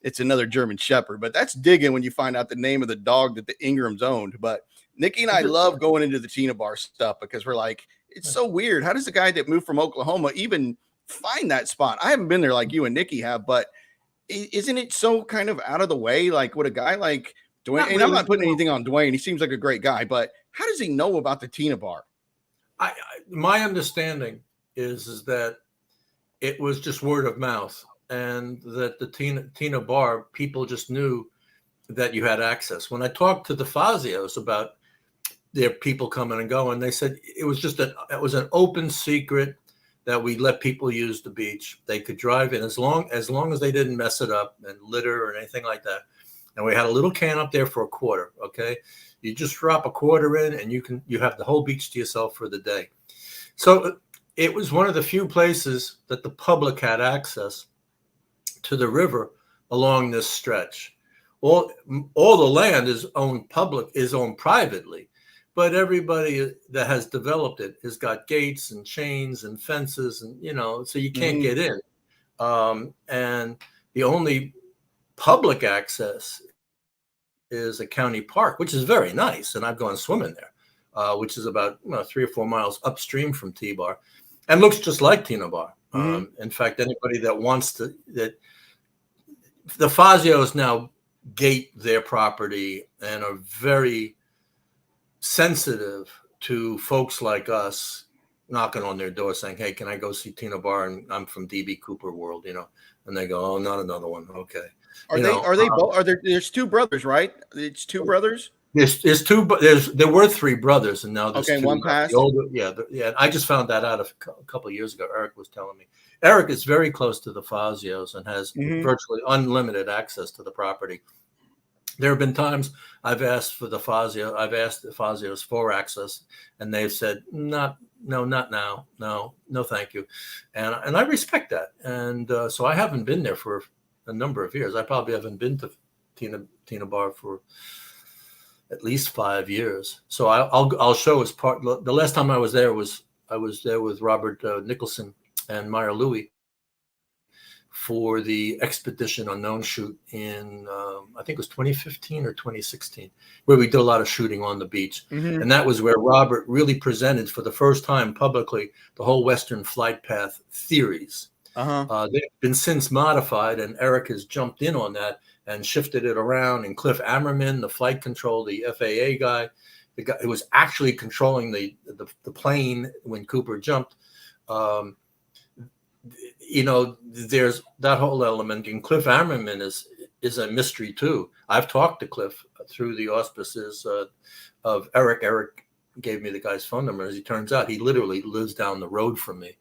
it's another German Shepherd. But that's digging when you find out the name of the dog that the Ingrams owned. But Nikki and I love going into the Tina bar stuff because we're like, it's so weird. How does the guy that moved from Oklahoma even find that spot? I haven't been there like you and Nikki have, but isn't it so kind of out of the way? Like, would a guy like Dwayne, and I'm not putting anything on Dwayne, he seems like a great guy, but how does he know about the Tina bar? My understanding is that it was just word of mouth, and that the Tina bar, people just knew that you had access. When I talked to the Fazios about their people coming and going, they said it was an open secret that we let people use the beach. They could drive in as long as they didn't mess it up and litter or anything like that. And we had a little can up there for $0.25. Okay, you just drop $0.25 in, and you have the whole beach to yourself for the day. So it was one of the few places that the public had access to the river along this stretch. All the land is owned privately. But everybody that has developed it has got gates and chains and fences, and so you can't get in. And the only public access is a county park, which is very nice, and I've gone swimming there, which is about 3 or 4 miles upstream from T-Bar, and looks just like Tina Bar. In fact, anybody that wants to, that the Fazios now gate their property and are very sensitive to folks like us knocking on their door saying, hey, can I go see Tina Bar? And I'm from DB Cooper world, and they go, oh, not another one. Okay. There's two brothers, right? It's two brothers. There were 3 brothers, and now there's 2. One passed. The older, yeah. I just found that out a couple of years ago. Eric was telling me. Eric is very close to the Fazios and has virtually unlimited access to the property. There have been times I've asked the Fazios for access, and they've said, no, not now. No, thank you. And I respect that. And so I haven't been there for a number of years. I probably haven't been to Tina Bar for at least 5 years. So I'll show as part. The last time I was there with Robert Nicholson and Meyer Louie for the Expedition Unknown shoot in, I think it was 2015 or 2016, where we did a lot of shooting on the beach. And that was where Robert really presented for the first time publicly the whole Western flight path theories. They've been since modified, and Eric has jumped in on that and shifted it around. And Cliff Ammerman, the flight control, the FAA guy, the guy who was actually controlling the plane when Cooper jumped, there's that whole element. And Cliff Ammerman is a mystery too. I've talked to Cliff through the auspices of Eric. Eric gave me the guy's phone number. As it turns out, he literally lives down the road from me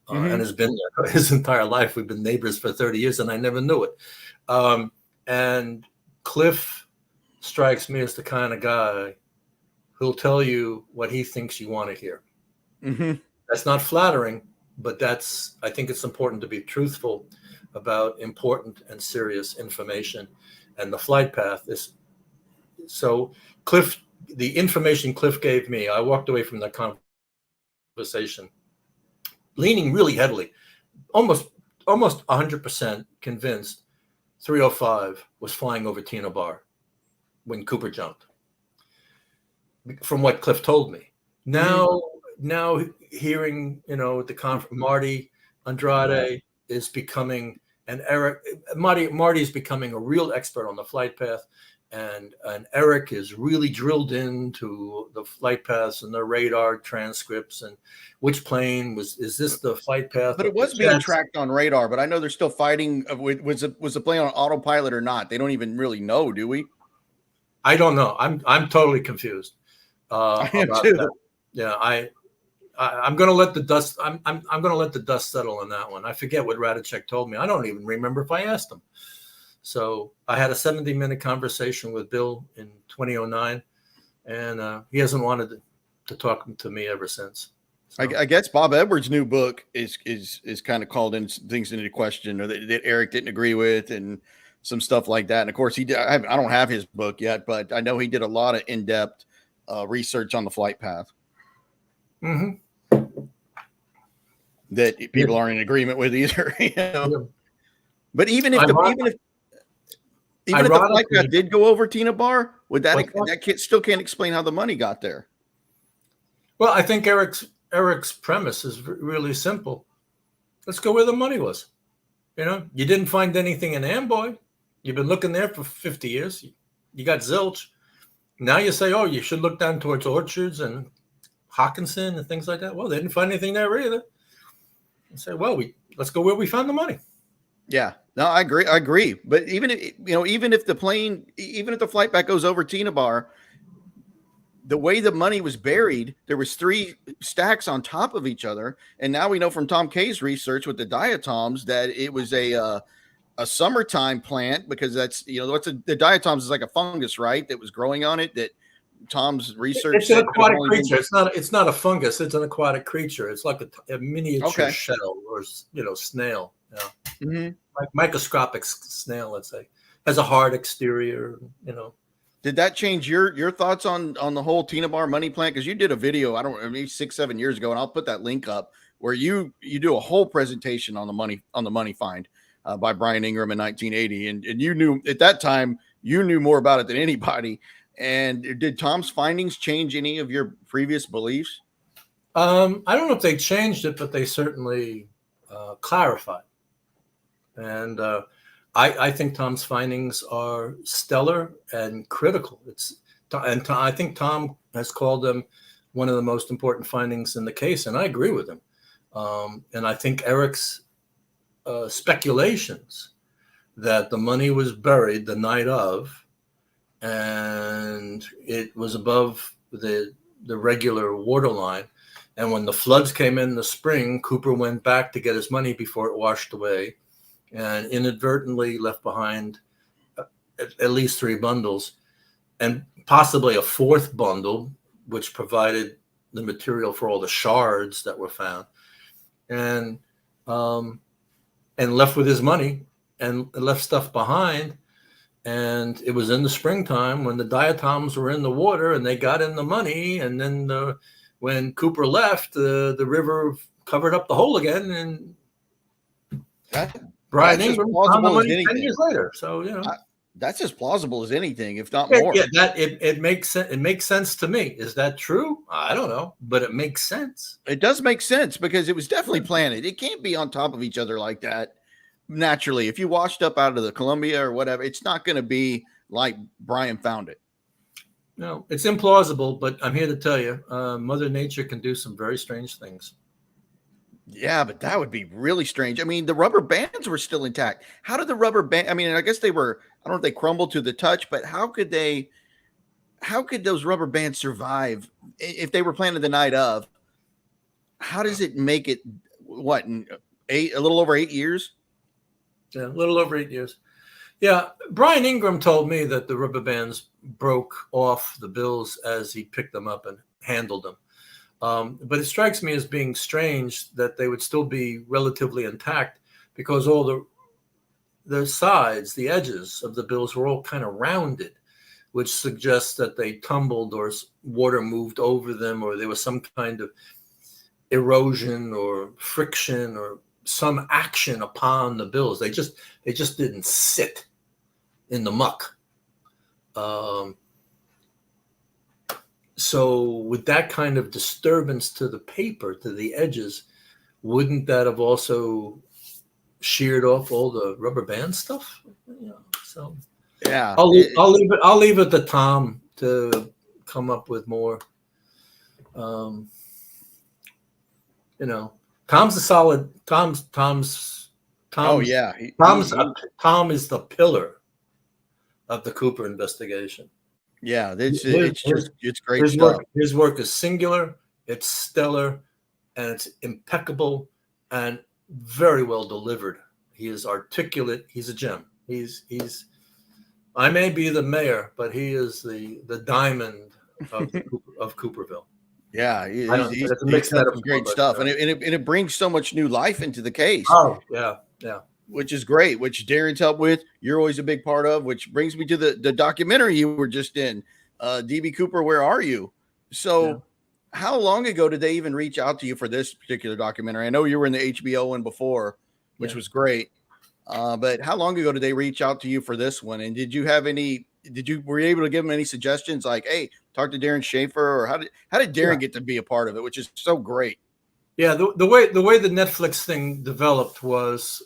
and has been there his entire life. We've been neighbors for 30 years, and I never knew it. And Cliff strikes me as the kind of guy who'll tell you what he thinks you want to hear. That's not flattering, but I think it's important to be truthful about important and serious information. And the flight path is, so Cliff, the information Cliff gave me, I walked away from that conversation leaning really heavily, almost 100% convinced 305 was flying over Tina Bar when Cooper jumped, from what Cliff told me. Now hearing, the Marty Andrade is becoming, and Marty is becoming a real expert on the flight path, and Eric is really drilled into the flight paths and the radar transcripts and which plane is this the flight path? But it was being tracked on radar. But I know they're still fighting. Was the plane on autopilot or not? They don't even really know, do we? I don't know. I'm totally confused. I am too. That. Yeah, I'm going to let the dust. I'm going to let the dust settle on that one. I forget what Radicek told me. I don't even remember if I asked him. So I had a 70-minute conversation with Bill in 2009, and he hasn't wanted to talk to me ever since. So. I guess Bob Edwards' new book is kind of called in things into question, or that Eric didn't agree with, and some stuff like that. And of course, he did. I don't have his book yet, but I know he did a lot of in-depth research on the flight path. Mm-hmm. That people aren't in agreement with either. Yeah. But even if the flight path did go over Tina Bar, would that kid still can't explain how the money got there? Well, I think Eric's premise is really simple. Let's go where the money was. You didn't find anything in Amboy. You've been looking there for 50 years. You got zilch. Now you say, oh, you should look down towards Orchards and Hawkinson and things like that. Well, they didn't find anything there either. You say, well, let's go where we found the money. Yeah, no, I agree. But even if the flight back goes over Tina Bar, the way the money was buried, there was 3 stacks on top of each other. And now we know from Tom Kay's research with the diatoms that it was a summertime plant, because that's, the diatoms is like a fungus, right? That was growing on it, that Tom's research. It's an aquatic creature. It's not a fungus. It's an aquatic creature. It's like a miniature shell or, snail. Yeah. Mm-hmm. Like microscopic snail, let's say, has a hard exterior, Did that change your thoughts on the whole Tina Bar money plant? Because you did a video, maybe 6-7 years ago, and I'll put that link up, where you do a whole presentation on the money find by Brian Ingram in 1980, and you knew at that time more about it than anybody. And did Tom's findings change any of your previous beliefs? I don't know if they changed it, but they certainly clarified. And I think Tom's findings are stellar and critical. I think Tom has called them one of the most important findings in the case, and I agree with him. And I think Eric's speculations that the money was buried the night of, and it was above the regular water line. And when the floods came in the spring, Cooper went back to get his money before it washed away, and inadvertently left behind at least 3 bundles, and possibly a 4th bundle, which provided the material for all the shards that were found, and left with his money and left stuff behind. And it was in the springtime when the diatoms were in the water and they got in the money. And then when Cooper left, the river covered up the hole again. And Brian Ingram found the money 10 years later. So, that's as plausible as anything, if not more. Yeah, it makes sense. It makes sense to me. Is that true? I don't know, but it makes sense. It does make sense, because it was definitely planted. It can't be on top of each other like that naturally. If you washed up out of the Columbia or whatever, it's not going to be like Brian found it. No, it's implausible, but I'm here to tell you, Mother Nature can do some very strange things. Yeah, but that would be really strange. I mean, the rubber bands were still intact. How did the rubber band? I mean, I guess they were, I don't know if they crumbled to the touch, but how could those rubber bands survive if they were planted the night of? How does it make it, a little over 8 years? Yeah, a little over 8 years. Yeah, Brian Ingram told me that the rubber bands broke off the bills as he picked them up and handled them. But it strikes me as being strange that they would still be relatively intact, because all the sides, the edges of the bills were all kind of rounded, which suggests that they tumbled or water moved over them, or there was some kind of erosion or friction or some action upon the bills. They just didn't sit in the muck. So with that kind of disturbance to the paper, to the edges, wouldn't that have also sheared off all the rubber band stuff? So Yeah, I'll leave it to Tom to come up with more. Tom's a solid. oh yeah, Tom is the pillar of the Cooper investigation. yeah. It's great His stuff. His work is singular. It's stellar, and it's impeccable and very well delivered. He is articulate. He's a gem. He's. I may be the mayor, but he is the diamond of Cooperville. Yeah, he's done some great stuff, and it brings so much new life into the case. Oh yeah, yeah. Which is great, which Darren's helped with. You're always a big part of, which brings me to the documentary you were just in, DB Cooper, Where Are You? So how long ago did they even reach out to you for this particular documentary? I know you were in the HBO one before, which was great. But how long ago did they reach out to you for this one? And were you able to give them any suggestions like, hey, talk to Darren Schaefer, or how did Darren get to be a part of it, which is so great? Yeah, the way the Netflix thing developed was,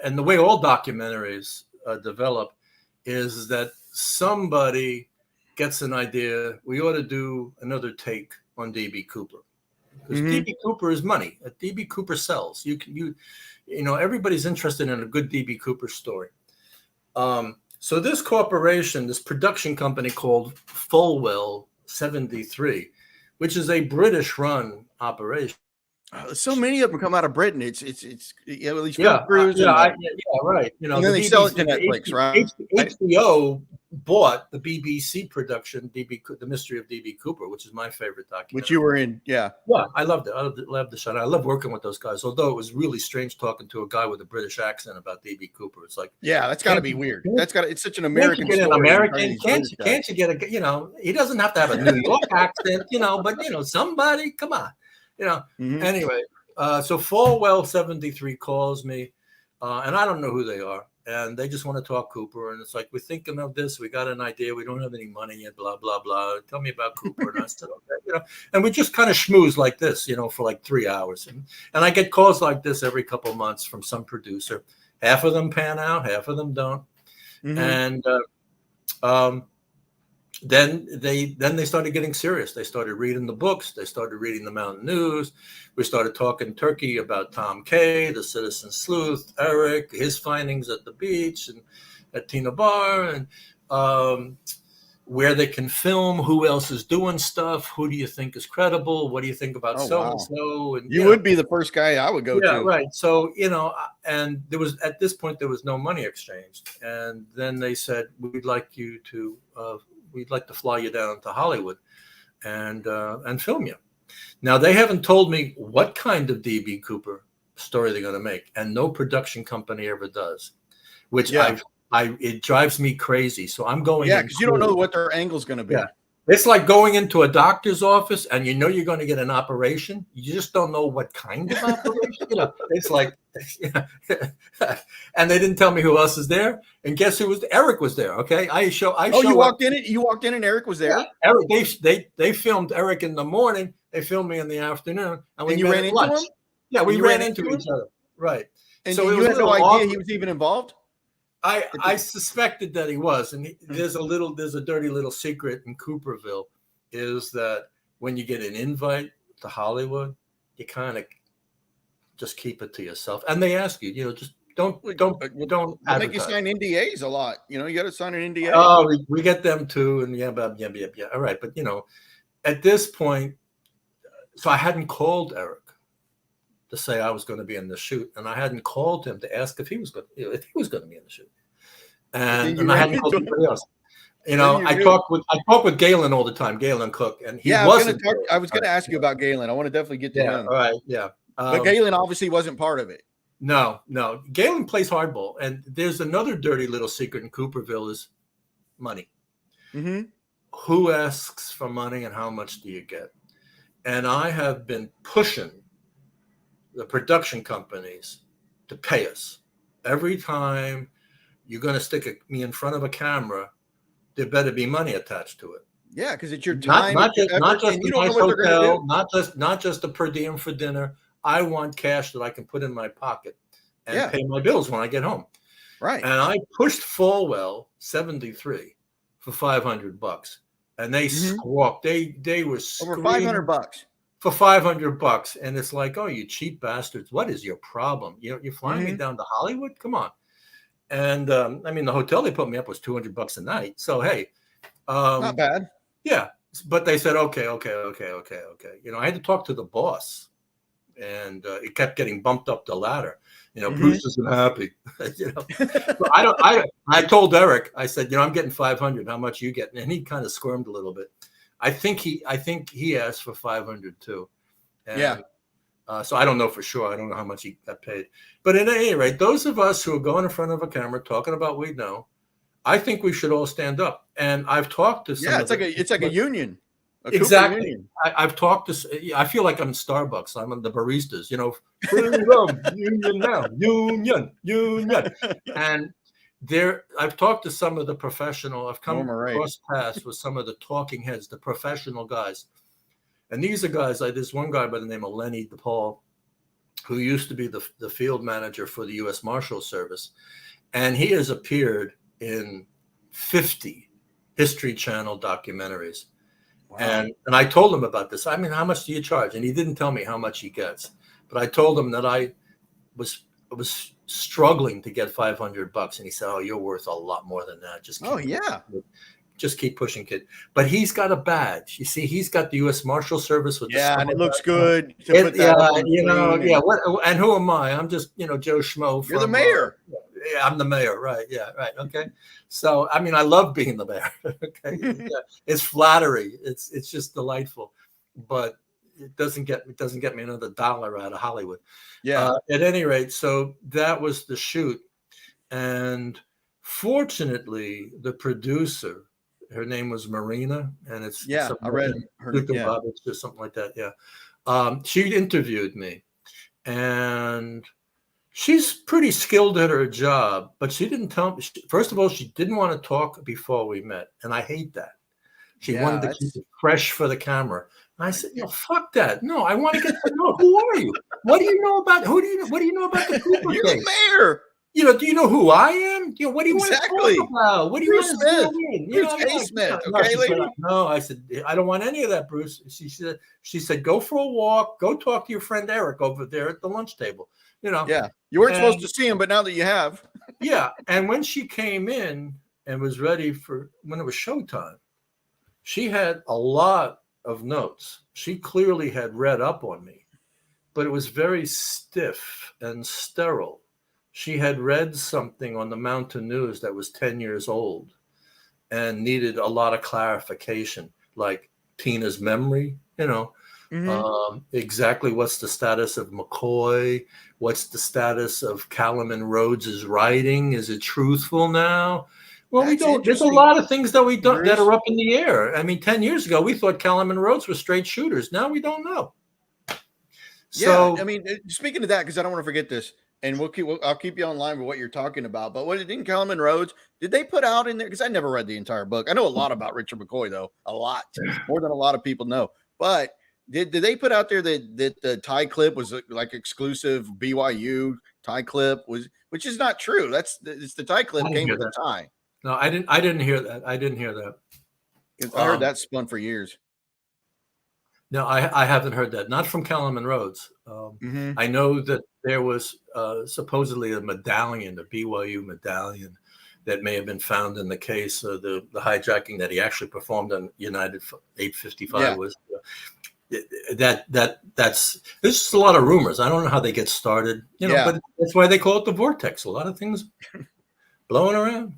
and the way all documentaries develop, is that somebody gets an idea. We ought to do another take on DB Cooper, because DB Cooper is money. DB Cooper sells. Everybody's interested in a good DB Cooper story. So this corporation, this production company called Fulwell 73, which is a British-run operation. So many of them come out of Britain. It's at least right. right. And then they sell it to Netflix, right? HBO bought the BBC production, The Mystery of DB Cooper, which is my favorite documentary. Which you were in, yeah. Yeah, I loved it. I loved the show. I love working with those guys. Although it was really strange talking to a guy with a British accent about DB Cooper. It's like, yeah, that's got to be weird. It's such an American story. Can't you get a? He doesn't have to have a New York accent, but somebody, come on. Anyway, so Falwell 73 calls me, and I don't know who they are, and they just want to talk Cooper, and it's like, we're thinking of this, we got an idea, we don't have any money yet, blah blah blah. Tell me about Cooper, and I said, okay, and we just kind of schmooze like this, for like 3 hours, and I get calls like this every couple of months from some producer. Half of them pan out, half of them don't, and then they started getting serious. They started reading the books. They started reading the Mountain News. We started talking turkey about Tom Kay, the citizen sleuth, Eric, his findings at the beach and at Tina Bar, and where they can film, who else is doing stuff, who do you think is credible, what do you think about so-and-so? And you would be the first guy I would go to. Yeah, right. So, and there was, at this point, there was no money exchanged. And then they said, we'd like to fly you down to Hollywood and film you. Now, they haven't told me what kind of DB Cooper story they're going to make, and no production company ever does, which it drives me crazy. So I'm going. Yeah, because you don't know what their angle's going to be. Yeah. It's like going into a doctor's office and you're going to get an operation. You just don't know what kind of operation. It's like, and they didn't tell me who else is there. And guess who was? Eric was there. Okay, you walked in. You walked in, and Eric was there. Yeah, Eric. They filmed Eric in the morning. They filmed me in the afternoon, and you ran into him. Yeah, we ran into each other. Right. And so you had no idea he was even involved. I suspected that he was, and there's a dirty little secret in Cooperville, is that when you get an invite to Hollywood, you kind of just keep it to yourself, and they ask you, just don't. They make you sign NDAs a lot. You got to sign an NDA. Oh, we get them too, and yeah. All right, but at this point, so I hadn't called Eric to say I was going to be in the shoot, and I hadn't called him to ask if he was going to be in the shoot, and I hadn't called anybody else. I talk with Galen all the time, Galen Cook, and he wasn't. I was going to ask you about Galen. I want to definitely get to him. All right, yeah. But Galen obviously wasn't part of it. No. Galen plays hardball, and there's another dirty little secret in Cooperville is money. Mm-hmm. Who asks for money, and how much do you get? And I have been pushing the production companies to pay us. Every time you're going to stick me in front of a camera, there better be money attached to it. Yeah, because it's your time, not just and you don't know what they're going to do. Not just a per diem for dinner. I want cash that I can put in my pocket and pay my bills when I get home. Right. And I pushed Falwell 73 for $500, and they squawked. They were over $500 for $500, and it's like, oh, you cheap bastards! What is your problem? You're flying me down to Hollywood? Come on! And I mean, the hotel they put me up was $200 a night. So hey, not bad. Yeah, but they said okay. You know, I had to talk to the boss, and it kept getting bumped up the ladder. You know, Bruce isn't happy. You know, so I told Eric, I said, you know, I'm getting 500. How much you getting? And he kind of squirmed a little bit. I think he asked for 500 too. And, so I don't know for sure. I don't know how much he got paid. But at any rate, those of us who are going in front of a camera talking about we know, I think we should all stand up. And I've talked to some. Yeah, it's like a union. Exactly. Union. I've talked to. I feel like I'm Starbucks. I'm on the baristas. You know, freedom, union now, union. And I've talked to some of the professional. I've come across paths with some of the talking heads, the professional guys. And these are guys. There's one guy by the name of Lenny DePaul, who used to be the field manager for the U.S. Marshal Service, and he has appeared in 50 History Channel documentaries. Wow. And I told him about this. I mean, how much do you charge? And he didn't tell me how much he gets. But I told him that I was struggling to get $500, and he said, "Oh, you're worth a lot more than that. Just keep pushing, kid." But he's got a badge. You see, he's got the U.S. Marshal Service with and it looks good. And who am I? I'm just Joe Schmo. You're the mayor. Yeah, I'm the mayor, right? Yeah, right. Okay. So, I mean, I love being the mayor. Okay, it's flattery. It's just delightful, but it doesn't get me another dollar out of Hollywood. Yeah. At any rate, so that was the shoot, and fortunately, the producer, her name was Marina, and it's I read her. Or something like that. Yeah, she interviewed me, and she's pretty skilled at her job, but she didn't tell me. First of all, she didn't want to talk before we met, and I hate that. She wanted to keep it fresh for the camera. And I said, fuck that. No, I want to get to know. Who are you? What do you know about? What do you know about the Cooper You're case? the mayor. Do you know who I am? What do you want to talk about? What do you Bruce want Smith. to Bruce A. Smith. Okay, lady. No, I said, I don't want any of that, Bruce. She said, go for a walk. Go talk to your friend Eric over there at the lunch table. Yeah, you weren't supposed to see him, but now that you have. Yeah, and when she came in and was ready for when it was showtime, she had a lot of notes. She clearly had read up on me, but it was very stiff and sterile. She had read something on the Mountain News that was 10 years old and needed a lot of clarification, like Tina's memory, exactly what's the status of McCoy, what's the status of Callum Rhodes's writing, is it truthful now? Well, we don't. There's a lot of things that we don't that are up in the air. I mean, 10 years ago, we thought Callum and Rhodes were straight shooters. Now we don't know. So, I mean, speaking of that, because I don't want to forget this, and I'll keep you online with what you're talking about. But didn't Callum and Rhodes, did they put out in there? Because I never read the entire book. I know a lot about Richard McCoy, though, a lot more than a lot of people know. But did they put out there that the tie clip was like exclusive BYU tie clip which is not true. It's the tie clip came with the tie. No, I didn't hear that. I heard that spun for years. No, I haven't heard that. Not from Callum and Rhodes. I know that there was supposedly a medallion, a BYU medallion, that may have been found in the case of the hijacking that he actually performed on United 855. Yeah. Was that's there's just a lot of rumors. I don't know how they get started, but that's why they call it the vortex. A lot of things blowing around,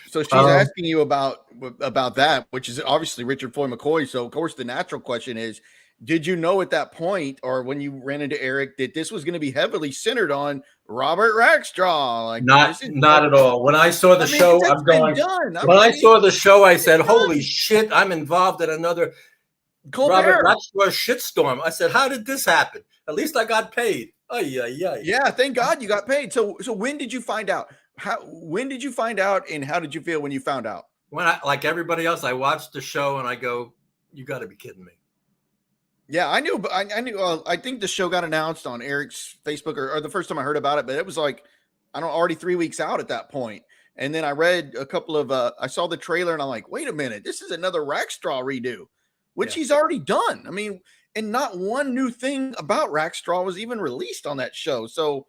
So she's asking you about that, which is obviously Richard Floyd McCoy. So of course the natural question is, did you know at that point, or when you ran into Eric, that this was going to be heavily centered on Robert Rackstraw? Like, not at all. When I saw the show, I'm going. When I saw the show, I said, "Holy shit! I'm involved in another Robert Rackstraw shitstorm." I said, "How did this happen?" At least I got paid. Yeah, thank God you got paid. So when did you find out? When did you find out, and how did you feel when you found out? When like everybody else, I watched the show and I go, "You got to be kidding me." Yeah, I knew, but I knew. I think the show got announced on Eric's Facebook, or the first time I heard about it, but it was like, I don't know, already 3 weeks out at that point. And then I read a couple of, I saw the trailer and I'm like, wait a minute, this is another Rackstraw redo, which he's already done. I mean, and not one new thing about Rackstraw was even released on that show. So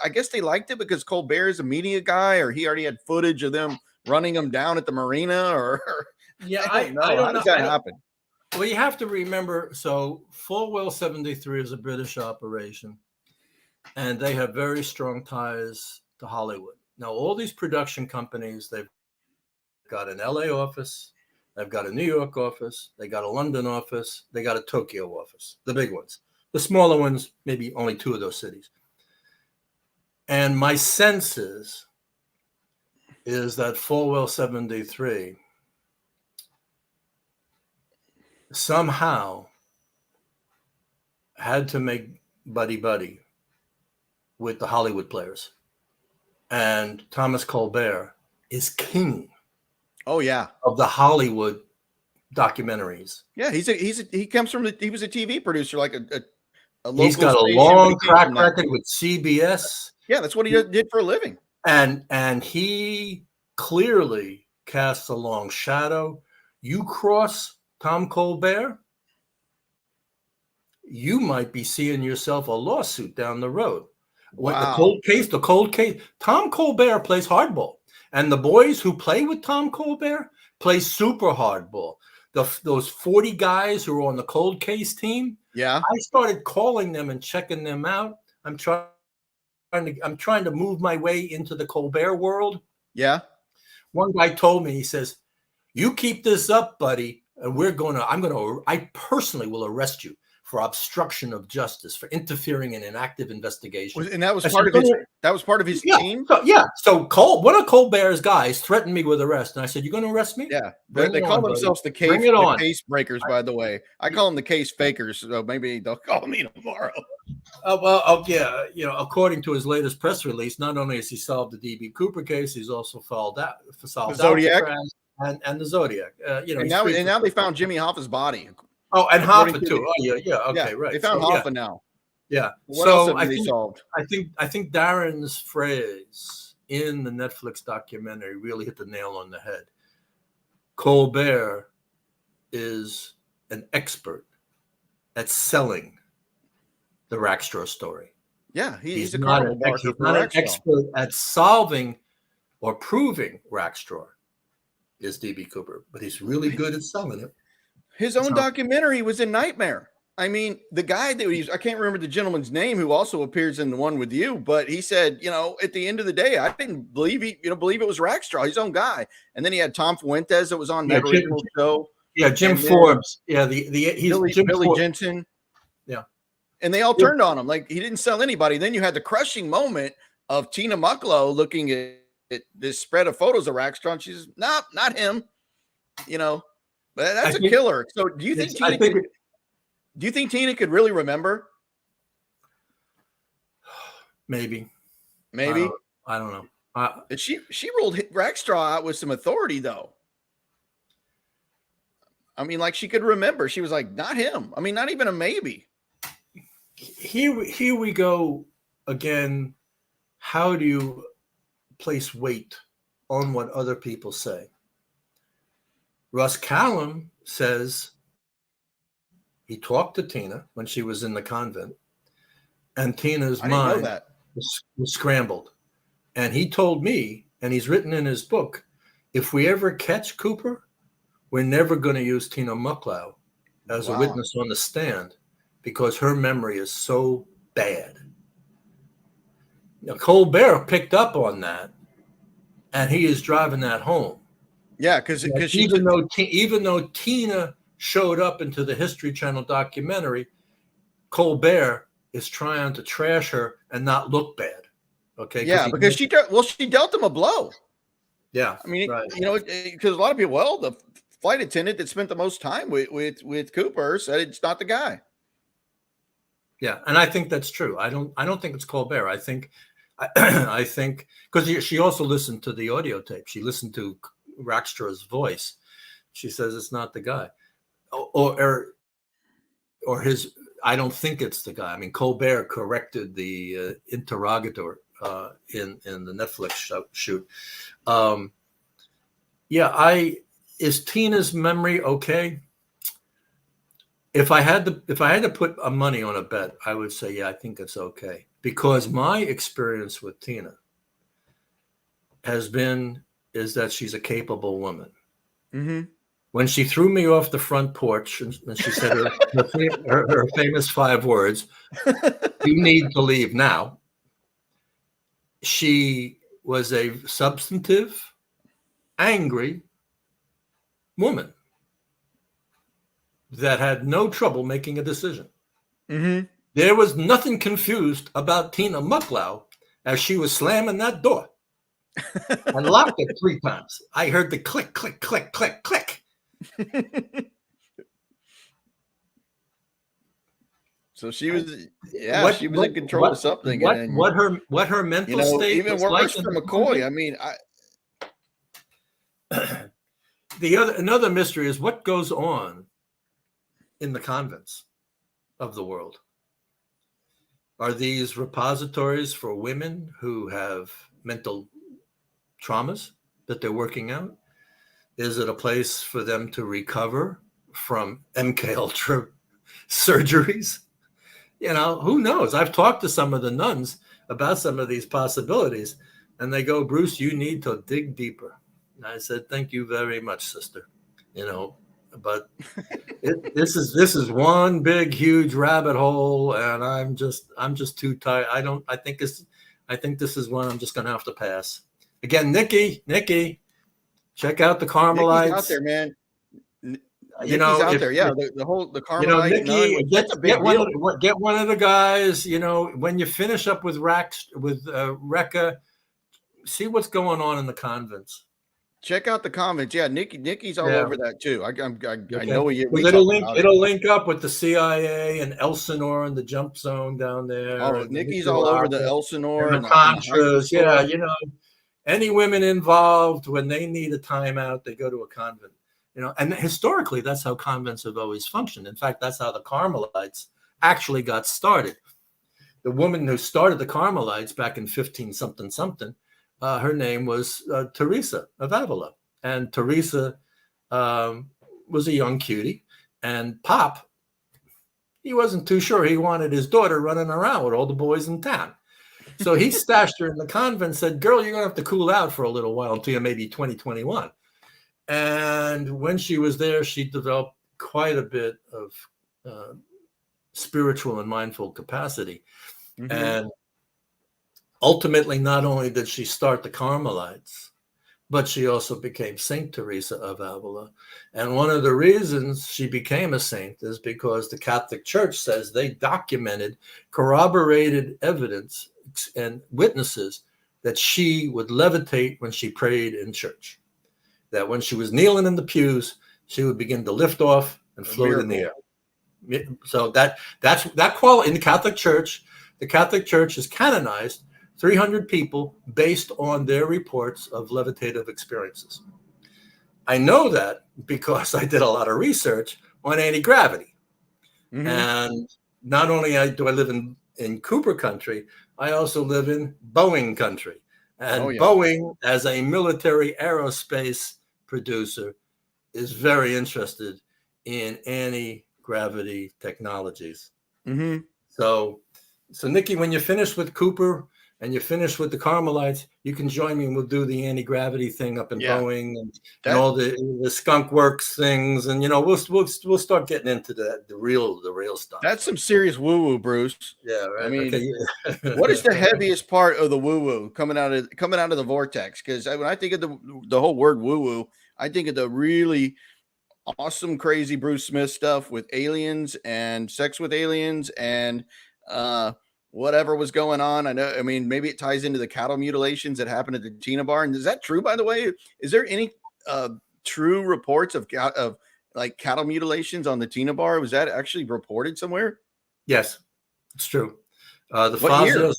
I guess they liked it because Colbert is a media guy, or he already had footage of them running him down at the marina, or I don't know. How does that happen? Well, you have to remember, so Falwell 73 is a British operation, and they have very strong ties to Hollywood. Now, all these production companies, they've got an LA office, they've got a New York office, they got a London office, they got a Tokyo office, the big ones. The smaller ones, maybe only 2 of those cities. And my sense is that Falwell 73 somehow had to make buddy with the Hollywood players. And Thomas Colbert is king. Oh yeah, of the Hollywood documentaries. Yeah, he comes from he was a TV producer, like a local. He's got a long track record with CBS. Yeah, that's what he did for a living. And he clearly casts a long shadow. You cross Tom Colbert, you might be seeing yourself a lawsuit down the road. Wow. The cold case. Tom Colbert plays hardball. And the boys who play with Tom Colbert play super hardball. Those 40 guys who are on the cold case team. Yeah. I started calling them and checking them out. I'm trying to move my way into the Colbert world. Yeah. One guy told me, he says, "You keep this up, buddy, and I personally will arrest you for obstruction of justice, for interfering in an active investigation." And that was part of his team? So one of Colbert's guys threatened me with arrest. And I said, "You're going to arrest me?" Yeah. They call themselves the case breakers, by the way. I call them the case fakers, so maybe they'll call me tomorrow. According to his latest press release, not only has he solved the D.B. Cooper case, he's also solved Zodiac and the Zodiac. And now they found Jimmy Hoffa's body. Oh, and Hoffa too. Okay, right. They found Hoffa now. Yeah. What else have they solved? I think Darren's phrase in the Netflix documentary really hit the nail on the head. Colbert is an expert at selling the Rackstraw story. Yeah, he's not an expert at solving or proving Rackstraw is D.B. Cooper, but he's really good at selling it. His own documentary was a nightmare. I mean, the guy I can't remember the gentleman's name who also appears in the one with you, but he said, at the end of the day, I didn't believe believe it was Rackstraw, his own guy. And then he had Tom Fuentes that was on that original show. Yeah, Jim Forbes. Yeah, he's Billy Jensen. Yeah. And they all turned on him. Like, he didn't sell anybody. Then you had the crushing moment of Tina Mucklow looking at this spread of photos of Rackstraw, and she's not him. That's a killer. So do you think Tina could really remember? Maybe. I don't know. She ruled Rackstraw out with some authority, though. I mean, like, she could remember. She was like, not him. I mean, not even a maybe. Here we go again. How do you place weight on what other people say? Russ Callum says he talked to Tina when she was in the convent, and Tina's mind was scrambled. And he told me, and he's written in his book, if we ever catch Cooper, we're never going to use Tina Mucklow as a witness on the stand because her memory is so bad. Now, Colbert picked up on that, and he is driving that home. Yeah, because even though Tina showed up into the History Channel documentary, Colbert is trying to trash her and not look bad. Okay. Yeah, because she dealt him a blow. Yeah. I mean, because a lot of people, the flight attendant that spent the most time with Cooper said it's not the guy. Yeah, and I think that's true. I don't think it's Colbert. I think I think because she also listened to the audio tape. She listened to Rackstra's voice. She says it's not the guy, or his. I don't think it's the guy. I mean, Colbert corrected the interrogator in the Netflix shoot. Yeah, is Tina's memory okay? If I had to put a money on a bet, I would say, yeah, I think it's okay, because my experience with Tina is that she's a capable woman. Mm-hmm. When she threw me off the front porch and she said her famous 5 words, "You need to leave now," she was a substantive, angry woman that had no trouble making a decision. Mm-hmm. There was nothing confused about Tina Mucklow as she was slamming that door. I locked it 3 times. I heard the click, click, click, click, click. So she was, yeah, she was in control of something. What her mental state even was worse like for McCoy. I mean, another mystery is what goes on in the convents of the world. Are these repositories for women who have mental traumas that they're working out? Is it a place for them to recover from MK Ultra surgeries? Who knows? I've talked to some of the nuns about some of these possibilities, and they go, "Bruce, you need to dig deeper." And I said, "Thank you very much, sister." But this is one big, huge rabbit hole, and I'm just too tired. I think this is one I'm just going to have to pass. Again, Nikki, check out the Carmelites. Nikki's out there, man. Nikki's out there. Yeah, the Carmelite Nikki, nun. That's a big deal. Get one of the guys. When you finish up with Rekka, see what's going on in the convents. Check out the comments. Yeah, Nikki's all over that too. I know it'll link up with the CIA and Elsinore and the jump zone down there. Oh, Nikki's all over the Elsinore and the Contras. Yeah, any women involved, when they need a timeout, they go to a convent. And historically, that's how convents have always functioned. In fact, that's how the Carmelites actually got started. The woman who started the Carmelites back in 15 something, her name was Teresa of Avila. And Teresa was a young cutie. And Pop, he wasn't too sure he wanted his daughter running around with all the boys in town. So he stashed her in the convent and said, "Girl, you're going to have to cool out for a little while until you're maybe 2021. And when she was there, she developed quite a bit of spiritual and mindful capacity. Mm-hmm. And ultimately, not only did she start the Carmelites, but she also became Saint Teresa of Avila. And one of the reasons she became a saint is because the Catholic Church says they documented, corroborated evidence and witnesses that she would levitate when she prayed in church. That when she was kneeling in the pews, she would begin to lift off and float in the air. So that's quality in the Catholic Church. The Catholic Church has canonized 300 people based on their reports of levitative experiences. I know that because I did a lot of research on anti-gravity. Mm-hmm. And not only do I live in Cooper country, I also live in Boeing country. And Boeing, as a military aerospace producer, is very interested in anti-gravity technologies. Mm-hmm. So Nikki, when you're finished with Cooper and you're finished with the Carmelites, you can join me and we'll do the anti-gravity thing up in Boeing and all the skunk works things. And, we'll start getting into the real stuff. That's some serious woo-woo, Bruce. Yeah. Right. I mean, what is the heaviest part of the woo-woo coming out of the vortex? Because when I think of the whole word woo-woo, I think of the really awesome, crazy Bruce Smith stuff with aliens and sex with aliens and whatever was going on. I mean, maybe it ties into the cattle mutilations that happened at the Tina bar. And is that true, by the way? Is there any true reports of like cattle mutilations on the Tina bar? Was that actually reported somewhere? Yes. It's true. What year?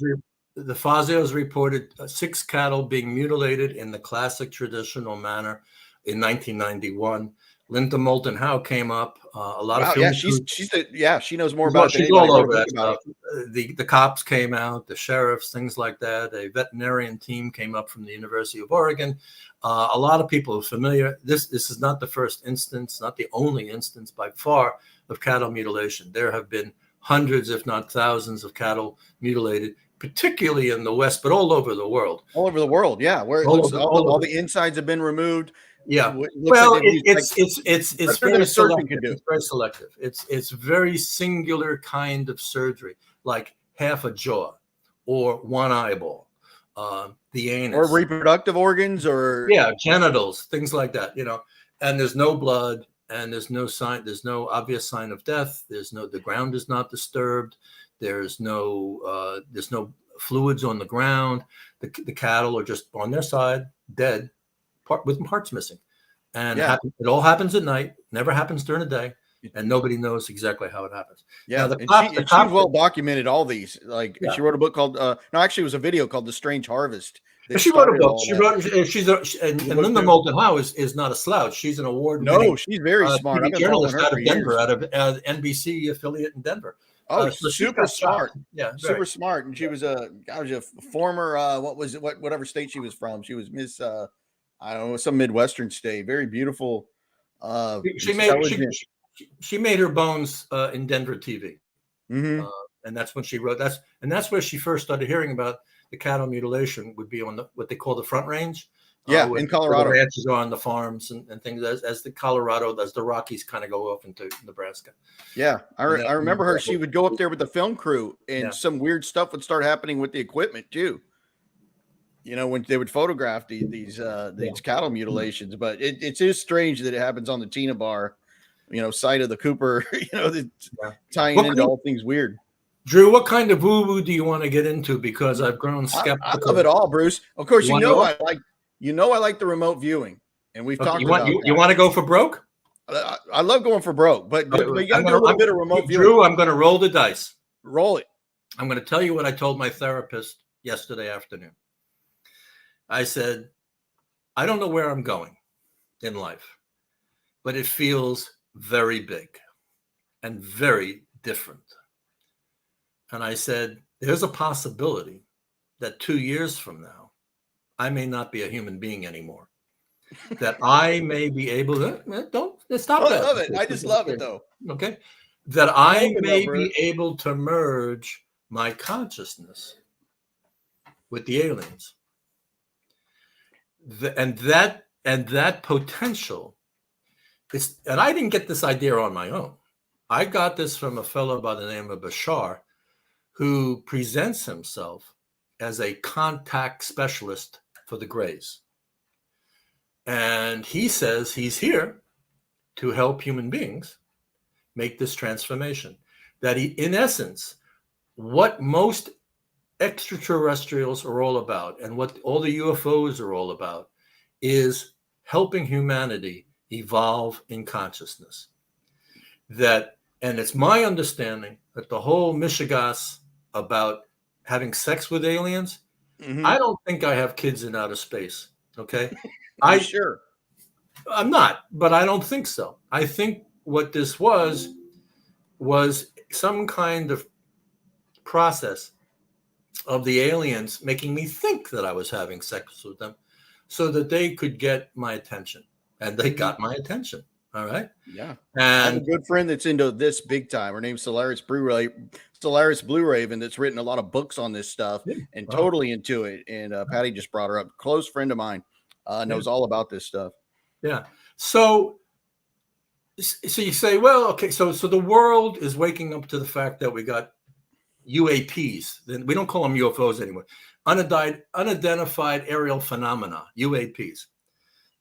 The Fazios reported 6 cattle being mutilated in the classic traditional manner in 1991. Linda Moulton Howe came up. A lot of Wow, yeah, film crews. she knows more about it than She's anybody all wrote a over book that about stuff. The cops came out, the sheriffs, things like that. A veterinarian team came up from the University of Oregon. A lot of people are familiar. This is not the first instance, not the only instance by far of cattle mutilation. There have been hundreds, if not thousands, of cattle mutilated, particularly in the West, but all over the world. all over the world. Yeah, where it All looks over, all all over. the insides have been removed. Yeah. It looks like Well, they've used like it's better than very a surgeon selective. can do. It's very selective. It's very singular kind of surgery, like half a jaw or one eyeball, the anus, Or reproductive organs, or yeah, genitals, things like that. And there's no blood, and there's no sign. There's no obvious sign of death. The ground is not disturbed. There's no fluids on the ground. The cattle are just on their side, dead, with parts missing. And yeah, it all happens at night, never happens during the day, and nobody knows exactly how it happens. yeah. Now, And she's well documented all these. Like, yeah. she wrote a book called no, actually, it was a video called "The Strange Harvest." That She wrote a started book. all She that. wrote, and The book Linda too. Moulton Howe is not a slouch. She's an award-winning No, she's very smart. TV I've been following journalist her out for of Denver, years. out of NBC affiliate in Denver. Oh, So she's super got smart. chops. Yeah, very. Super smart. And she was a former what was it, whatever state she was from. She was Miss I don't know, some Midwestern state. Very beautiful, She made intelligent. she made her bones in Denver TV. Mm-hmm. And that's when she wrote that's where she first started hearing about the cattle mutilation. Would be on what they call the Front Range, Yeah, where in Colorado. the ranches are on the farms and things as the Rockies kind of go off into Nebraska. Yeah, I remember her. She would go up there with the film crew, and some weird stuff would start happening with the equipment too. When they would photograph these cattle mutilations. But it is strange that it happens on the Tina Bar, site of the Cooper, tying into all things weird. Drew, what kind of woo-woo do you want to get into? Because I've grown skeptical. I love it all, Bruce. Of course, I like the remote viewing, and we've talked about you want to go for broke? I love going for broke, but you got to do a little bit of remote viewing. Drew, I'm going to roll the dice. Roll it. I'm going to tell you what I told my therapist yesterday afternoon. I said, I don't know where I'm going in life, but it feels very big and very different. And I said, there's a possibility that 2 years from now, I may not be a human being anymore. That I may be able to, don't stop that. I love it. I just love it though. Okay. That I may be able to merge my consciousness with the aliens. And that potential is, and I didn't get this idea on my own. I got this from a fellow by the name of Bashar, who presents himself as a contact specialist for the Greys. And he says he's here to help human beings make this transformation. That in essence, what most extraterrestrials are all about and what all the UFOs are all about is helping humanity evolve in consciousness. And it's my understanding that the whole mishigas about having sex with aliens, I don't think I have kids in outer space. Okay. Sure. I'm not, but I don't think so. I think what this was some kind of process of the aliens making me think that I was having sex with them so that they could get my attention. And they got my attention. All right. Yeah. And I have a good friend that's into this big time. Her name's Solaris Blue Raven, that's written a lot of books on this stuff and totally into it. And Patty just brought her up. Close friend of mine knows all about this stuff. Yeah. So you say, well, okay, so the world is waking up to the fact that we got UAPs. Then we don't call them UFOs anymore. Unidentified aerial phenomena, UAPs,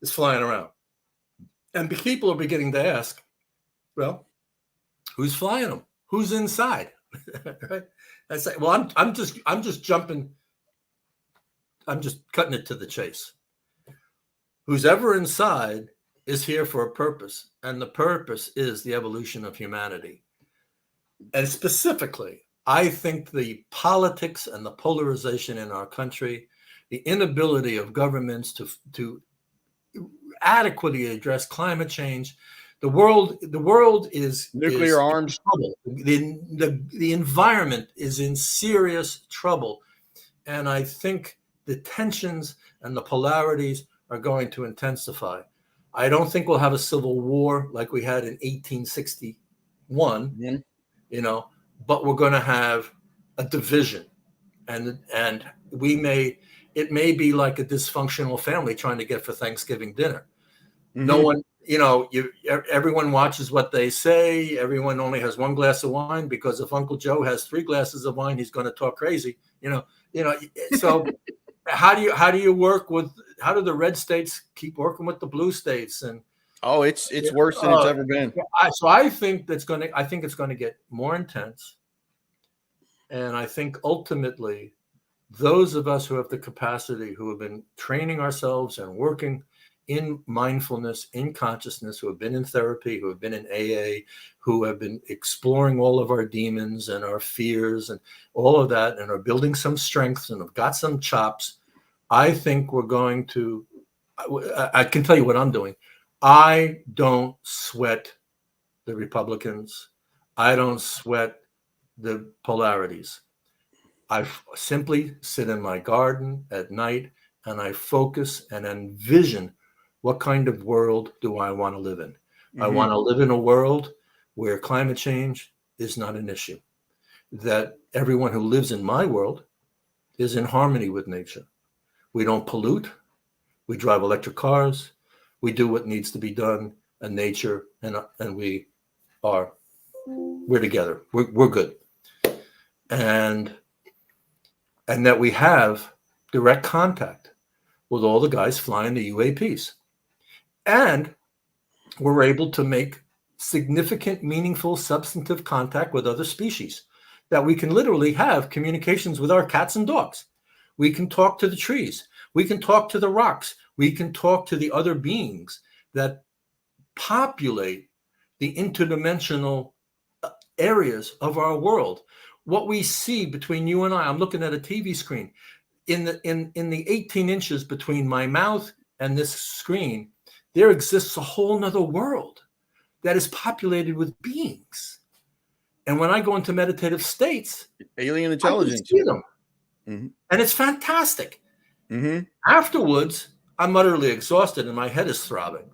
is flying around. And people are beginning to ask, well, who's flying them? Who's inside? Right? I say, well, I'm just jumping. I'm just cutting it to the chase. Who's ever inside is here for a purpose, and the purpose is the evolution of humanity. And specifically, I think the politics and the polarization in our country, the inability of governments to adequately address climate change, the world is Nuclear in arms. trouble. The environment is in serious trouble, and I think the tensions and the polarities are going to intensify. I don't think we'll have a civil war like we had in 1861, Mhm. but we're going to have a division, and it may be like a dysfunctional family trying to get for Thanksgiving dinner. No Mhm. one, everyone watches what they say. Everyone only has one glass of wine, because if Uncle Joe has 3 glasses of wine, he's going to talk crazy. So how do you work with? How do the red states keep working with the blue states? And Oh, it's worse than it's ever been. I think it's going to get more intense. And I think ultimately, those of us who have the capacity, who have been training ourselves and working in mindfulness, in consciousness, who have been in therapy, who have been in AA, who have been exploring all of our demons and our fears and all of that, and are building some strengths and have got some chops, I think we're going to, I can tell you what I'm doing. I don't sweat the Republicans. I don't sweat the polarities. I simply sit in my garden at night and I focus and envision, what kind of world do I want to live in? I want to live in a world where climate change is not an issue, that everyone who lives in my world is in harmony with nature. We don't pollute. We drive electric cars. We do what needs to be done in nature, and we're together. We're good. And that we have direct contact with all the guys flying the UAPs. And we're able to make significant, meaningful, substantive contact with other species, that we can literally have communications with our cats and dogs. We can talk to the trees. We can talk to the rocks. We can talk to the other beings that populate the interdimensional areas of our world. What we see between you and I'm looking at a TV screen. In the 18 inches between my mouth and this screen, there exists a whole nother world that is populated with beings. And when I go into meditative states, Alien I can intelligence. see them. Mhm. And it's fantastic. Mhm. Afterwards, I'm utterly exhausted and my head is throbbing.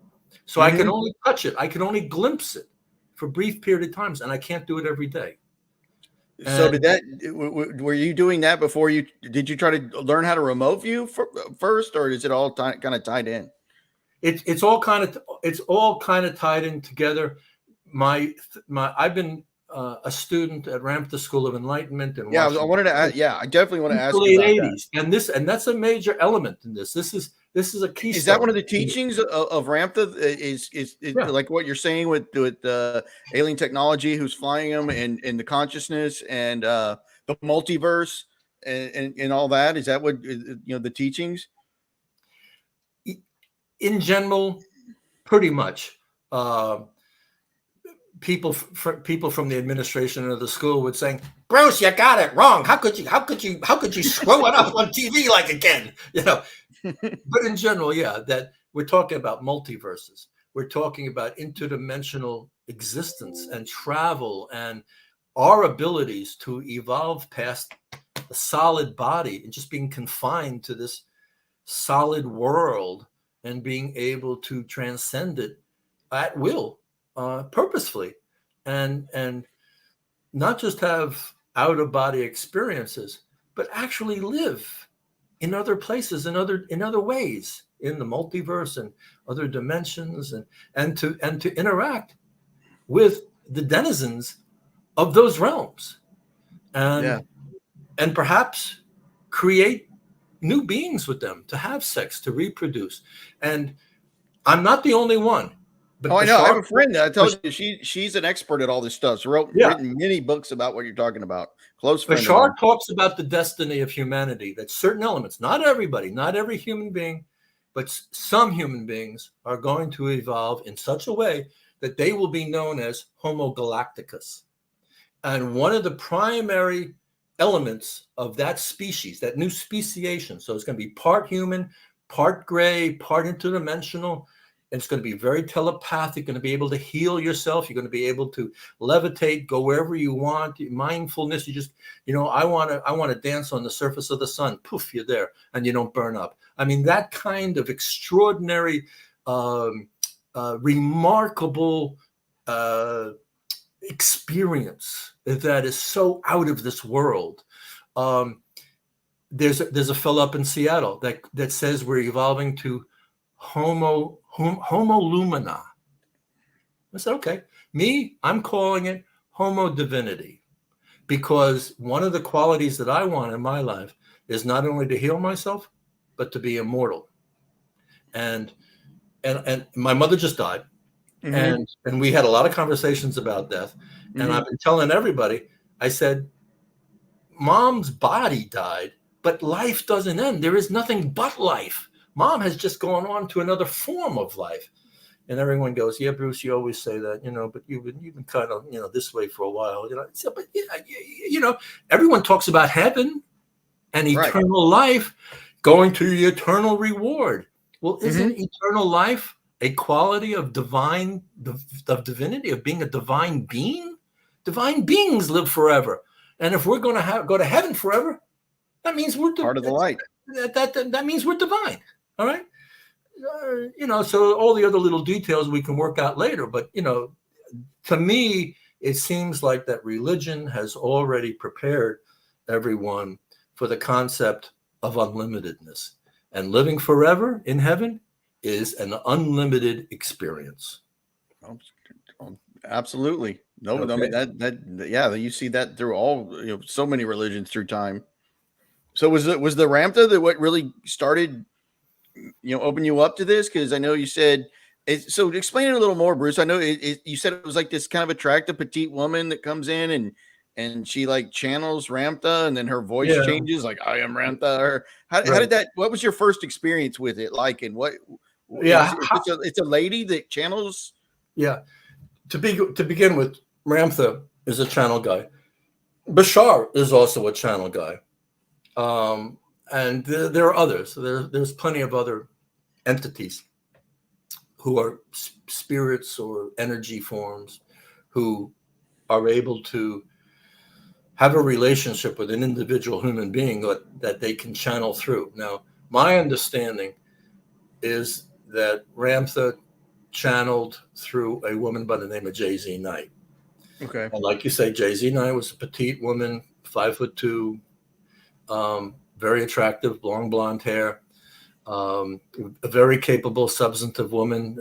So I can only touch it. I can only glimpse it for brief period of times, and I can't do it every day. So And were you doing that before did you try to learn how to remote view first, or is it all kind of tied in? it's all kind of tied in together. I've been a student at Ramtha School of Enlightenment in Yeah, I Washington wanted to I definitely want to since the ask you late about that. 80s, and that's a major element in this. This is a Is that keystone. one of the teachings of Ramtha? Is Yeah. like what you're saying with alien technology, who's flying them, and the consciousness and the multiverse and all that? Is that what the teachings? In general, pretty much. People from the administration of the school would say, "Bruce, you got it wrong. How could you screw it up on TV like again?" But in general, yeah, that we're talking about multiverses. We're talking about interdimensional existence and travel, and our abilities to evolve past the solid body and just being confined to this solid world, and being able to transcend it at will, purposefully, and not just have out of body experiences, but actually live in other places, in other ways, in the multiverse and other dimensions, and to interact with the denizens of those realms, Yeah. and perhaps create new beings with them, to have sex, to reproduce. And I'm not the only one, Oh, but I know. I have a friend that I told you she's an expert at all this stuff. She's yeah, written many books about what you're talking about. Close friend of Bashar mine. talks about the destiny of humanity, that certain elements, not everybody, not every human being, but some human beings are going to evolve in such a way that they will be known as Homo galacticus. And one of the primary elements of that species, that new speciation, so it's going to be part human, part gray, part interdimensional. And it's going to be very telepathic, going to be able to heal yourself. You're going to be able to levitate, go wherever you want. Mindfulness, you just, I want to dance on the surface of the sun. Poof, you're there, and you don't burn up. I mean, that kind of extraordinary, remarkable experience that is so out of this world. There's a fellow up in Seattle that says we're evolving to Homo Lumina. I said, okay. I'm calling it Homo Divinity, because one of the qualities that I want in my life is not only to heal myself, but to be immortal. And my mother just died. Mm-hmm. And we had a lot of conversations about death. Mm-hmm. And I've been telling everybody, I said, Mom's body died, but life doesn't end. There is nothing but life. Mom has just gone on to another form of life. And everyone goes, yeah, Bruce, you always say that, but you've been kind of, this way for a while, So, but everyone talks about heaven and eternal life, going to the eternal reward. Well, isn't eternal life a quality of divinity, of being a divine being? Divine beings live forever. And if we're going to go to heaven forever, that means we're part of the light. That means we're divine. All right. So all the other little details we can work out later. But, to me, it seems like that religion has already prepared everyone for the concept of unlimitedness, and living forever in heaven is an unlimited experience. Absolutely. No, okay. I mean, you see that through all, so many religions through time. So was the Ramtha that what really started, open you up to this? Because I know you said so explain it a little more, Bruce. I know you said it was like this kind of attractive petite woman that comes in and she like channels Ramtha, and then her voice changes like, I am Ramtha. Or how did that, what was your first experience with it like, and what? Yeah, it's a lady that channels. Yeah. To begin with, Ramtha is a channel guy. Bashar is also a channel guy. And there are others. There's plenty of other entities who are spirits or energy forms who are able to have a relationship with an individual human being that they can channel through. Now, my understanding is that Ramtha channeled through a woman by the name of Jay-Z Knight. Okay. And like you say, Jay-Z Knight was a petite woman, 5'2", very attractive, long blonde hair, a very capable, substantive woman,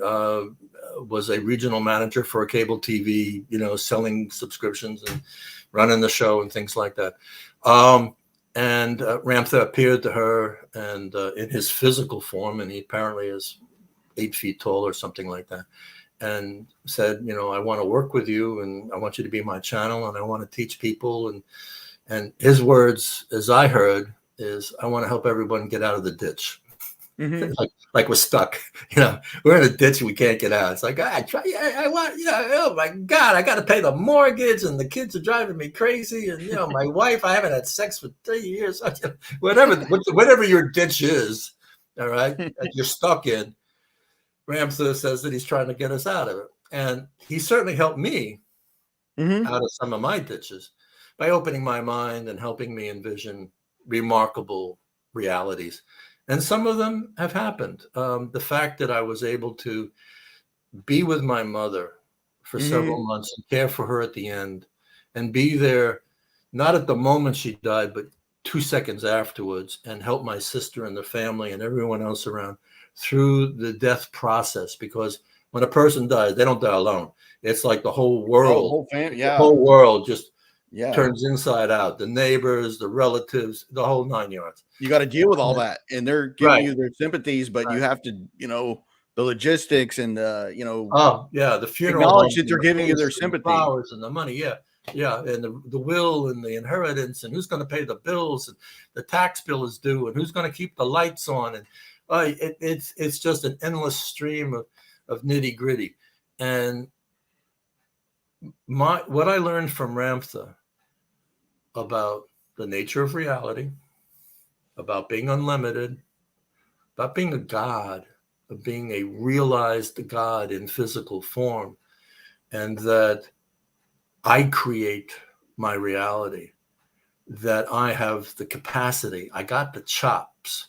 was a regional manager for a cable TV, selling subscriptions and running the show and things like that. And Ramtha appeared to her and in his physical form, and he apparently is 8 feet tall or something like that, and said, I want to work with you, and I want you to be my channel, and I want to teach people. And his words, as I heard, is, I want to help everyone get out of the ditch. Mm-hmm. like we're stuck, we're in a ditch and we can't get out. It's like, oh my God, I got to pay the mortgage and the kids are driving me crazy. And, my wife, I haven't had sex for 3 years, whatever your ditch is. All right. That you're stuck in. Ramtha says that he's trying to get us out of it. And he certainly helped me out of some of my ditches by opening my mind and helping me envision remarkable realities. And some of them have happened. The fact that I was able to be with my mother for several months and care for her at the end, and be there, not at the moment she died, but 2 seconds afterwards, and help my sister and the family and everyone else around through the death process. Because when a person dies, they don't die alone. It's like the whole world, the whole world just turns inside out. The neighbors, the relatives, the whole 9 yards. You got to deal with all that, and they're giving you their sympathies, but you have to, the logistics and the funeral, acknowledge that they're giving you their sympathy, the flowers and the money, and the will and the inheritance, and who's going to pay the bills, and the tax bill is due, and who's going to keep the lights on, and it's just an endless stream of nitty gritty. And what I learned from Ramtha about the nature of reality, about being unlimited, about being a God, of being a realized God in physical form, and that I create my reality, that I have the capacity, I got the chops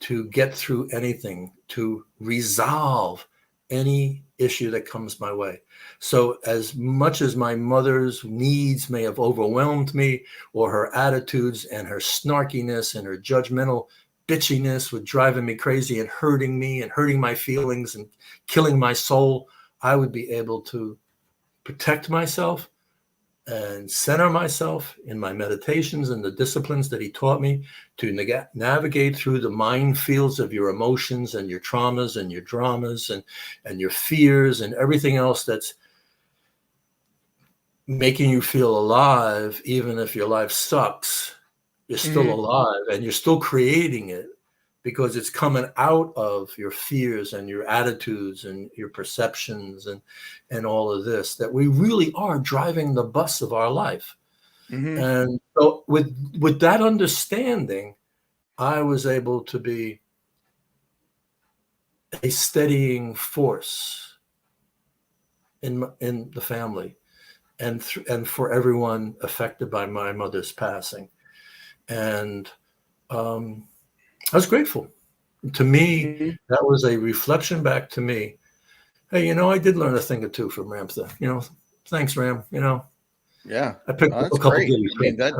to get through anything, to resolve any issue that comes my way. So as much as my mother's needs may have overwhelmed me, or her attitudes and her snarkiness and her judgmental bitchiness were driving me crazy and hurting my feelings and killing my soul, I would be able to protect myself and center myself in my meditations and the disciplines that he taught me to navigate through the minefields of your emotions and your traumas and your dramas and your fears and everything else that's making you feel alive. Even if your life sucks, you're still alive and you're still creating it, because it's coming out of your fears and your attitudes and your perceptions and all of this, that we really are driving the bus of our life. And so with that understanding, I was able to be a steadying force in the family and for everyone affected by my mother's passing. And I was grateful. To me, that was a reflection back to me. Hey, I did learn a thing or two from Ramtha. Thanks, Ram. Yeah. I picked up That's a couple great. guinea I mean, pigs.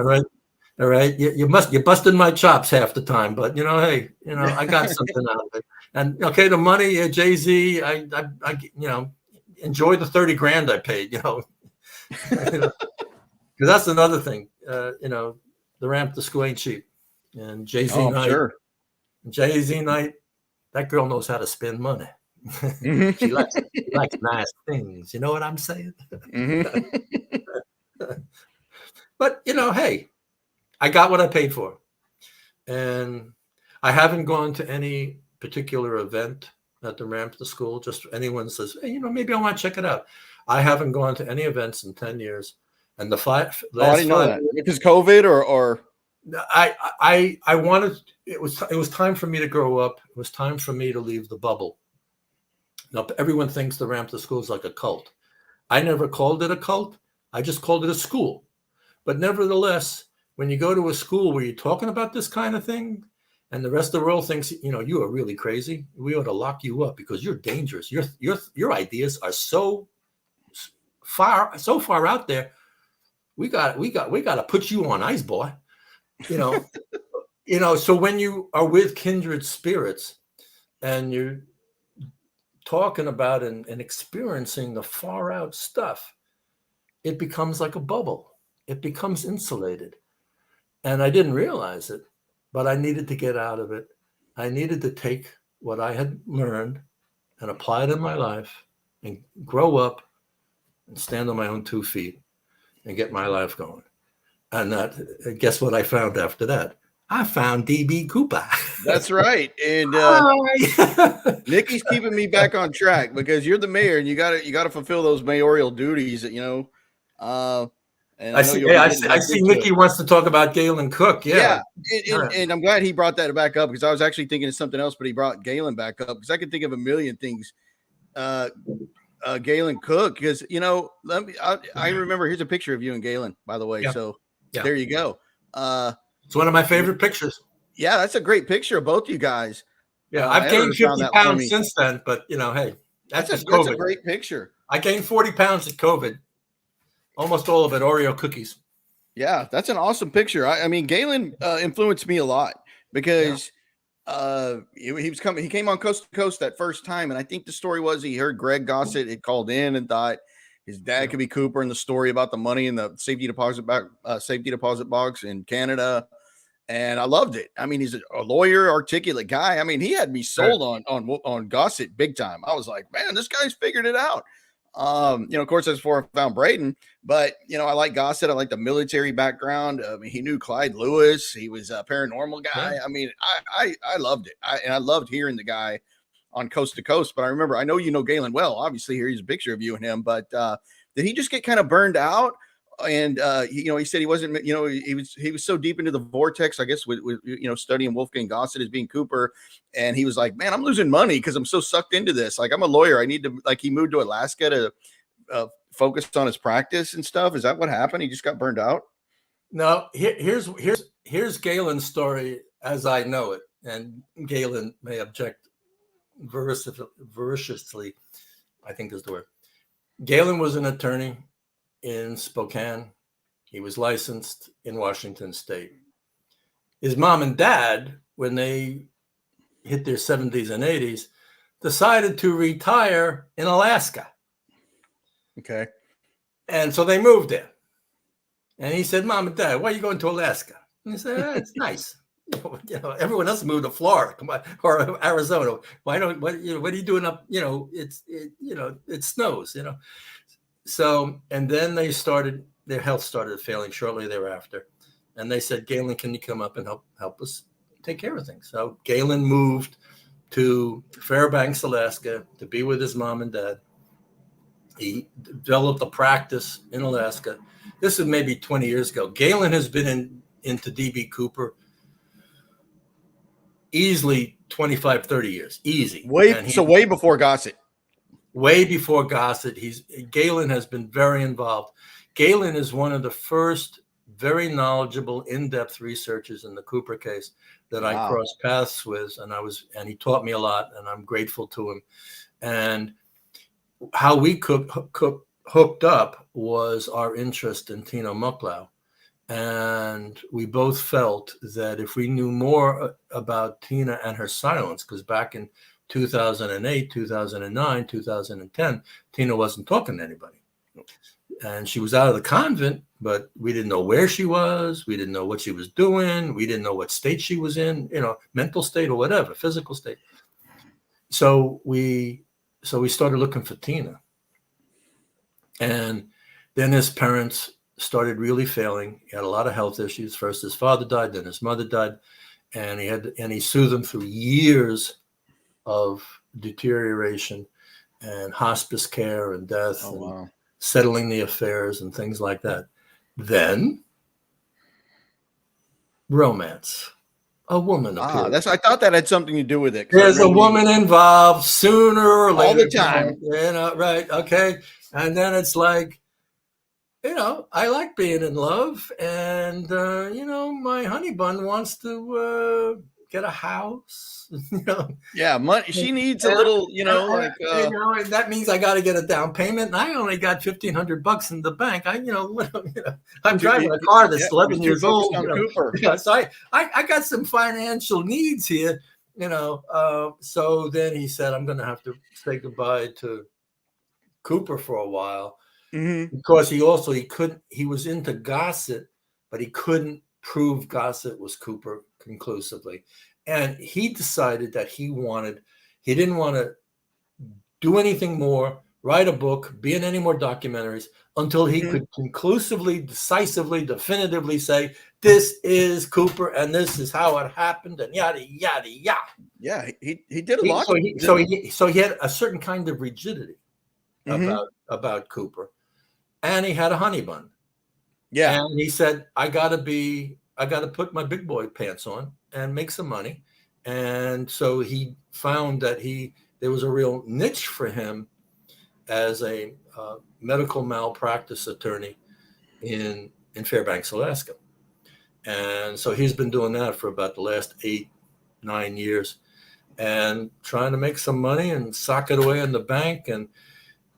All right. You busted my chops half the time, but hey, I got something out of it. And okay, the money, Jay-Z, I enjoy the 30 grand I paid. Because that's another thing. The Ramtha school ain't cheap, and Jay-Z I'm night. sure. Jay-Z night, that girl knows how to spend money. She likes nice things. You know what I'm saying? But hey, I got what I paid for. And I haven't gone to any particular event at the Ramtha school. Just anyone says, hey, maybe I want to check it out. I haven't gone to any events in 10 years. And the I didn't know that. Because COVID or I wanted, it was time for me to grow up. It was time for me to leave the bubble. Now, everyone thinks the Ramtha school is like a cult. I never called it a cult. I just called it a school. But nevertheless, when you go to a school where you're talking about this kind of thing, and the rest of the world thinks, you are really crazy, we ought to lock you up because you're dangerous. Your ideas are so far out there. We got to put you on ice, boy. So when you are with kindred spirits and you're talking about and experiencing the far out stuff, it becomes like a bubble. It becomes insulated. And I didn't realize it, but I needed to get out of it. I needed to take what I had learned and apply it in my life and grow up and stand on my own 2 feet and get my life going. And guess what I found after that? I found DB Cooper. That's right. And Nikki's keeping me back on track because you're the mayor and you gotta fulfill those mayoral duties that and I see Nikki wants to talk about Galen Cook. Yeah. And I'm glad he brought that back up because I was actually thinking of something else, but he brought Galen back up because I could think of a million things. Galen Cook, because I remember, here's a picture of you and Galen, by the way. Yeah. So there you go. It's one of my favorite pictures. Yeah, that's a great picture of both you guys. Yeah, I've gained 50 pounds since then, but hey, that's a great picture. I gained 40 pounds at COVID. Almost all of it Oreo cookies. Yeah, that's an awesome picture. I mean, Galen influenced me a lot because he came on Coast to Coast that first time, and I think the story was he heard Greg Gossett had called in and thought his dad could be Cooper, and the story about the money in the safety deposit box in Canada. And I loved it. I mean, he's a lawyer, articulate guy. I mean, he had me sold on Gossett big time. I was like, man, this guy's figured it out. Of course, that's before I found Braden, but I like Gossett. I like the military background. I mean, he knew Clyde Lewis. He was a paranormal guy. Yeah. I mean, I loved it. I loved hearing the guy on Coast to Coast, but I know you know Galen well. Obviously, here's a picture of you and him. But did he just get kind of burned out? And he said he wasn't. He was so deep into the vortex, I guess, with studying Wolfgang Gossett as being Cooper, and he was like, "Man, I'm losing money because I'm so sucked into this. Like, I'm a lawyer. I need to like." He moved to Alaska to focus on his practice and stuff. Is that what happened? He just got burned out. No, here's Galen's story as I know it, and Galen may object voraciously, I think is the word. Galen was an attorney in Spokane. He was licensed in Washington State. His mom and dad, when they hit their 70s and 80s, decided to retire in Alaska. Okay. And so they moved there. And he said, Mom and Dad, why are you going to Alaska? And he said, it's nice. Everyone else moved to Florida, come on, or Arizona. What are you doing up? It snows, So, and then their health started failing shortly thereafter. And they said, Galen, can you come up and help us take care of things? So Galen moved to Fairbanks, Alaska to be with his mom and dad. He developed a practice in Alaska. This is maybe 20 years ago. Galen has been into D.B. Cooper easily 25, 30 years. Easy. Way before Gossett. Way before Gossett. Galen has been very involved. Galen is one of the first very knowledgeable, in-depth researchers in the Cooper case that I crossed paths with, and he taught me a lot, and I'm grateful to him. And how we hooked up was our interest in Tina Mucklow. And we both felt that if we knew more about Tina and her silence, because back in 2008, 2009, 2010, Tina wasn't talking to anybody. And she was out of the convent, but we didn't know where she was. We didn't know what she was doing. We didn't know what state she was in, mental state or whatever, physical state. So we started looking for Tina. And then his parents started really failing. He had a lot of health issues. First his father died, then his mother died. And he soothed them through years of deterioration and hospice care and death and settling the affairs and things like that. Then romance. A woman appeared. I thought that had something to do with it. There's a woman involved sooner or later. All the time. Right. Okay. And then it's like, I like being in love. And, my honey bun wants to get a house. Yeah, money. She needs a little, and that means I got to get a down payment. And I only got $1,500 in the bank. I'm driving a car that's 11 years old. So I got some financial needs here. So then he said, I'm going to have to say goodbye to Cooper for a while, because he was into Gossett, but he couldn't prove Gossett was Cooper conclusively. And he decided that he didn't want to do anything more, write a book, be in any more documentaries until he could conclusively, decisively, definitively say, this is Cooper and this is how it happened and yada, yada, yada. Yeah, he did a lot. So he had a certain kind of rigidity about Cooper, and he had a honey bun. Yeah. And he said, I got to put my big boy pants on and make some money. And so he found that there was a real niche for him as a medical malpractice attorney in Fairbanks, Alaska. And so he's been doing that for about the last 8-9 years and trying to make some money and sock it away in the bank. And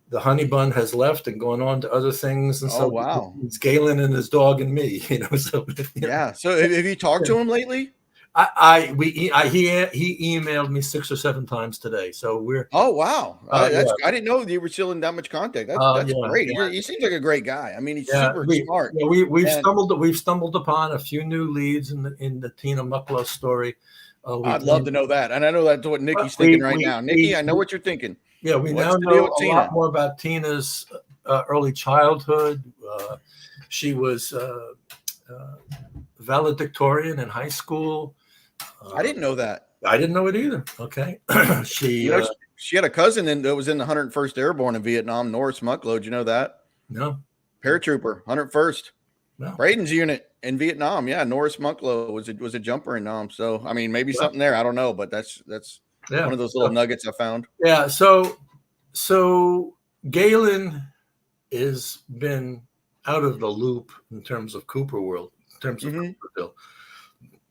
the honey bun has left and gone on to other things. And so it's Galen and his dog and me, So have you talked to him lately? He emailed me 6 or 7 times today. So we're. Oh, wow. I didn't know you were still in that much contact. That's great. Yeah. He seems like a great guy. I mean, he's super smart. Yeah, we've stumbled upon a few new leads in the Tina Mucklow story. I'd love to know that. And I know that's what Nikki's thinking right now. Nikki, I know what you're thinking. Yeah, we now know a lot more about Tina's early childhood. She was valedictorian in high school. I didn't know that. I didn't know it either. Okay. You know, she had a cousin that was in the 101st Airborne in Vietnam, Norris Mucklow. You know that? No. Paratrooper, 101st. No. Braden's unit in Vietnam. Yeah, Norris Mucklow was a jumper in Nam. So I mean, maybe something there. I don't know, but that's one of those little nuggets I found. Yeah. So Galen has been out of the loop in terms of Cooper world, in terms of Cooperville.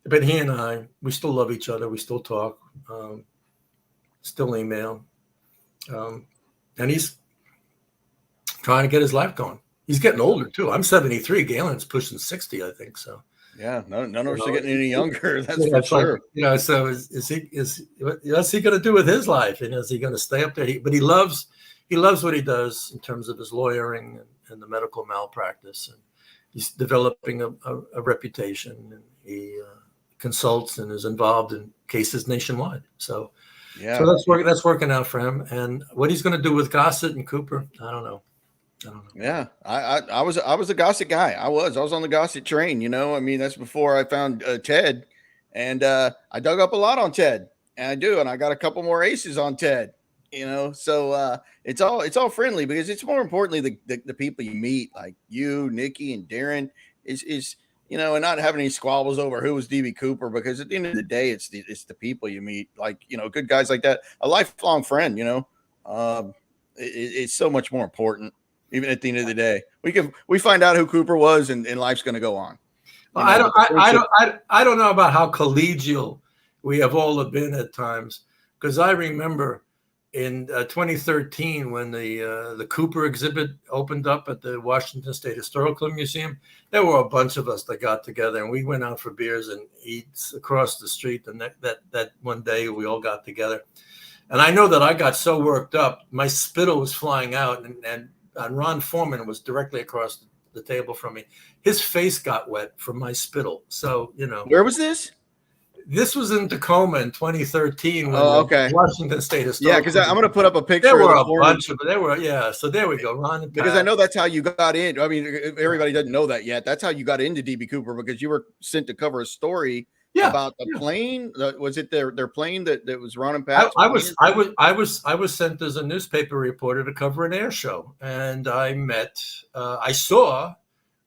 But he and I, we still love each other. We still talk, still email. And he's trying to get his life going. He's getting older too. I'm 73. Galen's pushing 60, I think. So yeah, none of us are getting any younger. That's for sure. Like, so what's he going to do with his life? And is he going to stay up there? But he loves what he does in terms of his lawyering and the medical malpractice. And he's developing a reputation. And he consults and is involved in cases nationwide. So yeah, so that's working out for him. And what he's going to do with Gossett and Cooper, I don't know. Yeah, I was a Gossett guy. I was on the Gossett train. You know, I mean, that's before I found Ted, and I dug up a lot on Ted, and I got a couple more aces on Ted. You know, so it's all friendly, because it's more importantly the people you meet, like you, Nikki, and Darren, is you know, and not having any squabbles over who was DB Cooper, because at the end of the day, it's the people you meet, like, you know, good guys like that, a lifelong friend. You know, it's so much more important. Even at the end of the day, we find out who Cooper was, and life's going to go on. Well, I don't know about how collegial we have all been at times, because I remember in 2013 when the Cooper exhibit opened up at the Washington State Historical Museum, there were a bunch of us that got together and we went out for beers and eats across the street. And that one day we all got together, and I know that I got so worked up, my spittle was flying out, and Ron Foreman was directly across the table from me. His face got wet from my spittle. So, you know. Where was this? This was in Tacoma in 2013 when Washington State Historical. Yeah, because I'm going to put up a picture. There were a bunch of them. Yeah. So there we go, Ron and Pat. Because I know that's how you got in. I mean, everybody doesn't know that yet. That's how you got into DB Cooper, because you were sent to cover a story about the plane. Was it their plane that was Ron and Pat? I was sent as a newspaper reporter to cover an air show, and I saw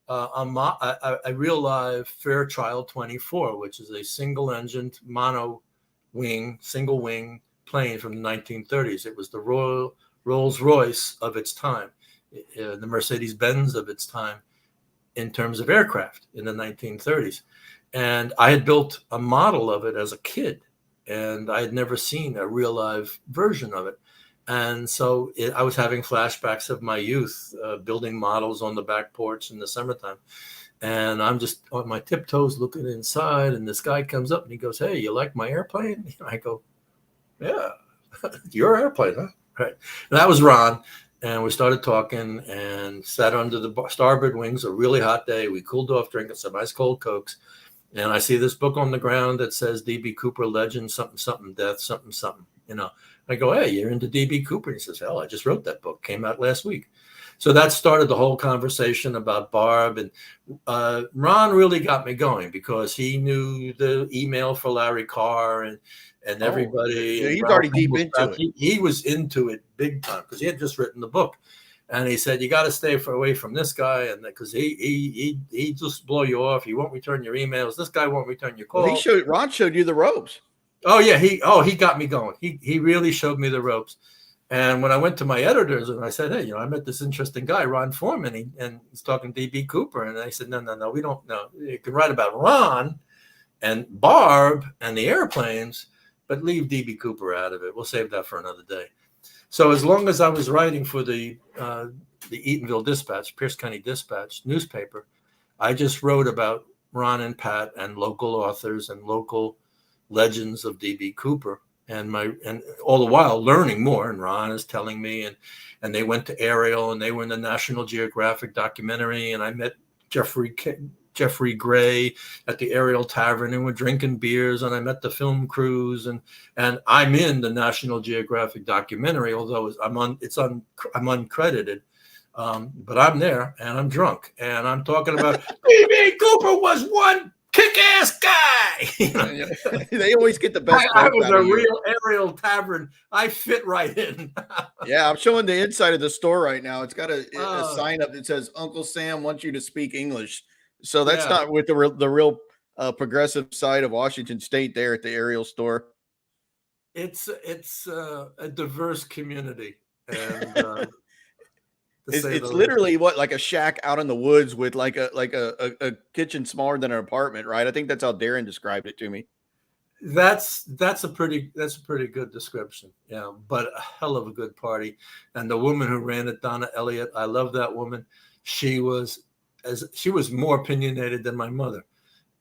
a real live Fairchild 24, which is a single-engined single wing plane from the 1930s. It was the Rolls Royce of its time, the Mercedes-Benz of its time in terms of aircraft in the 1930s. And I had built a model of it as a kid, and I had never seen a real live version of it. And so I was having flashbacks of my youth, building models on the back porch in the summertime. And I'm just on my tiptoes looking inside, and this guy comes up and he goes, "Hey, you like my airplane?" I go, "Yeah, your airplane, huh?" Right. And that was Ron. And we started talking and sat under the starboard wings, a really hot day. We cooled off, drinking some ice cold Cokes. And I see this book on the ground that says DB Cooper Legend, something, something, death, something, something. You know, I go, "Hey, you're into DB Cooper?" And he says, "Hell, I just wrote that book. Came out last week." So that started the whole conversation about Barb. And Ron really got me going, because he knew the email for Larry Carr and everybody. Yeah, he's already deep into it. He was into it big time, because he had just written the book. And he said, "You got to stay away from this guy, and because he just blow you off. He won't return your emails. This guy won't return your calls." Well, Ron showed you the ropes. Oh yeah, he got me going. He really showed me the ropes. And when I went to my editors and I said, "Hey, you know, I met this interesting guy, Ron Foreman, and he's talking DB Cooper," and they said, "No, we don't know. You can write about Ron and Barb and the airplanes, but leave DB Cooper out of it. We'll save that for another day." So as long as I was writing for the Eatonville Dispatch, Pierce County Dispatch newspaper, I just wrote about Ron and Pat and local authors and local legends of DB Cooper, and all the while learning more. And Ron is telling me, and they went to Ariel, and they were in the National Geographic documentary, and I met Jeffrey Gray at the Ariel Tavern, and we're drinking beers, and I met the film crews, and I'm in the National Geographic documentary, although I'm uncredited, but I'm there, and I'm drunk, and I'm talking about DB Cooper was one kick-ass guy. You know? Yeah. They always get the best I quotes was out a of you. real aerial tavern. I fit right in. Yeah, I'm showing the inside of the store right now. It's got a Oh, sign up that says Uncle Sam wants you to speak English. So that's yeah. not with the real progressive side of Washington State there at the aerial store. It's a diverse community, and to It's say the it's least. literally what, like a shack out in the woods with like a kitchen smaller than an apartment, right? I think that's how Darren described it to me. That's a pretty good description. Yeah, but a hell of a good party. And the woman who ran it, Donna Elliott, I love that woman. She was she was more opinionated than my mother,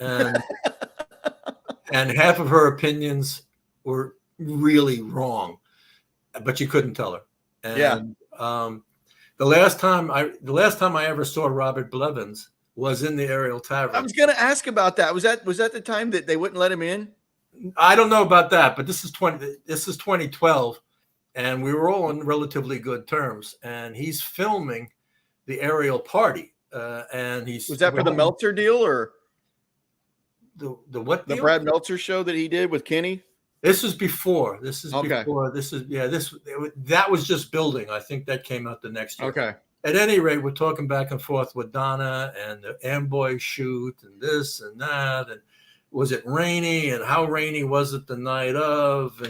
and half of her opinions were really wrong, but you couldn't tell her. Yeah, And the last time I ever saw Robert Blevins was in the Ariel I Tavern. was gonna ask about that. Was that the time that they wouldn't let him in? I don't know about that, but this is 2012, and we were all on relatively good terms. And he's filming the Ariel party, and Was that for the Meltzer deal or the what the deal? Brad Meltzer show that he did with Kenny? This is before. This is Okay. before. This is that was just building. I think that came out the next year. Okay. At any rate, we're talking back and forth with Donna and the Amboy shoot and this and that, and was it rainy and how rainy was it the night of,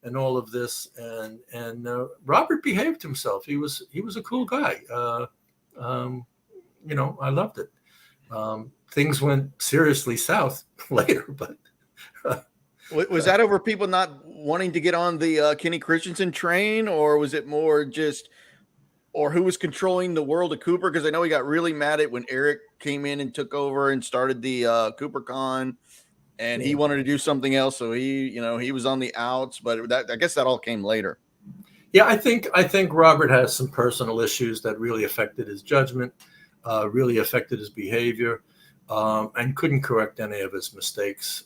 and all of this, and Robert behaved himself. He was a cool guy. I loved it. Things went seriously south later, but Was that over people not wanting to get on the Kenny Christensen train, or was it more just, or who was controlling the world of Cooper? Because I know he got really mad at when Eric came in and took over and started the CooperCon, and he wanted to do something else. So he was on the outs, but I guess that all came later. yeah, I think Robert has some personal issues that really affected his judgment, really affected his behavior, and couldn't correct any of his mistakes.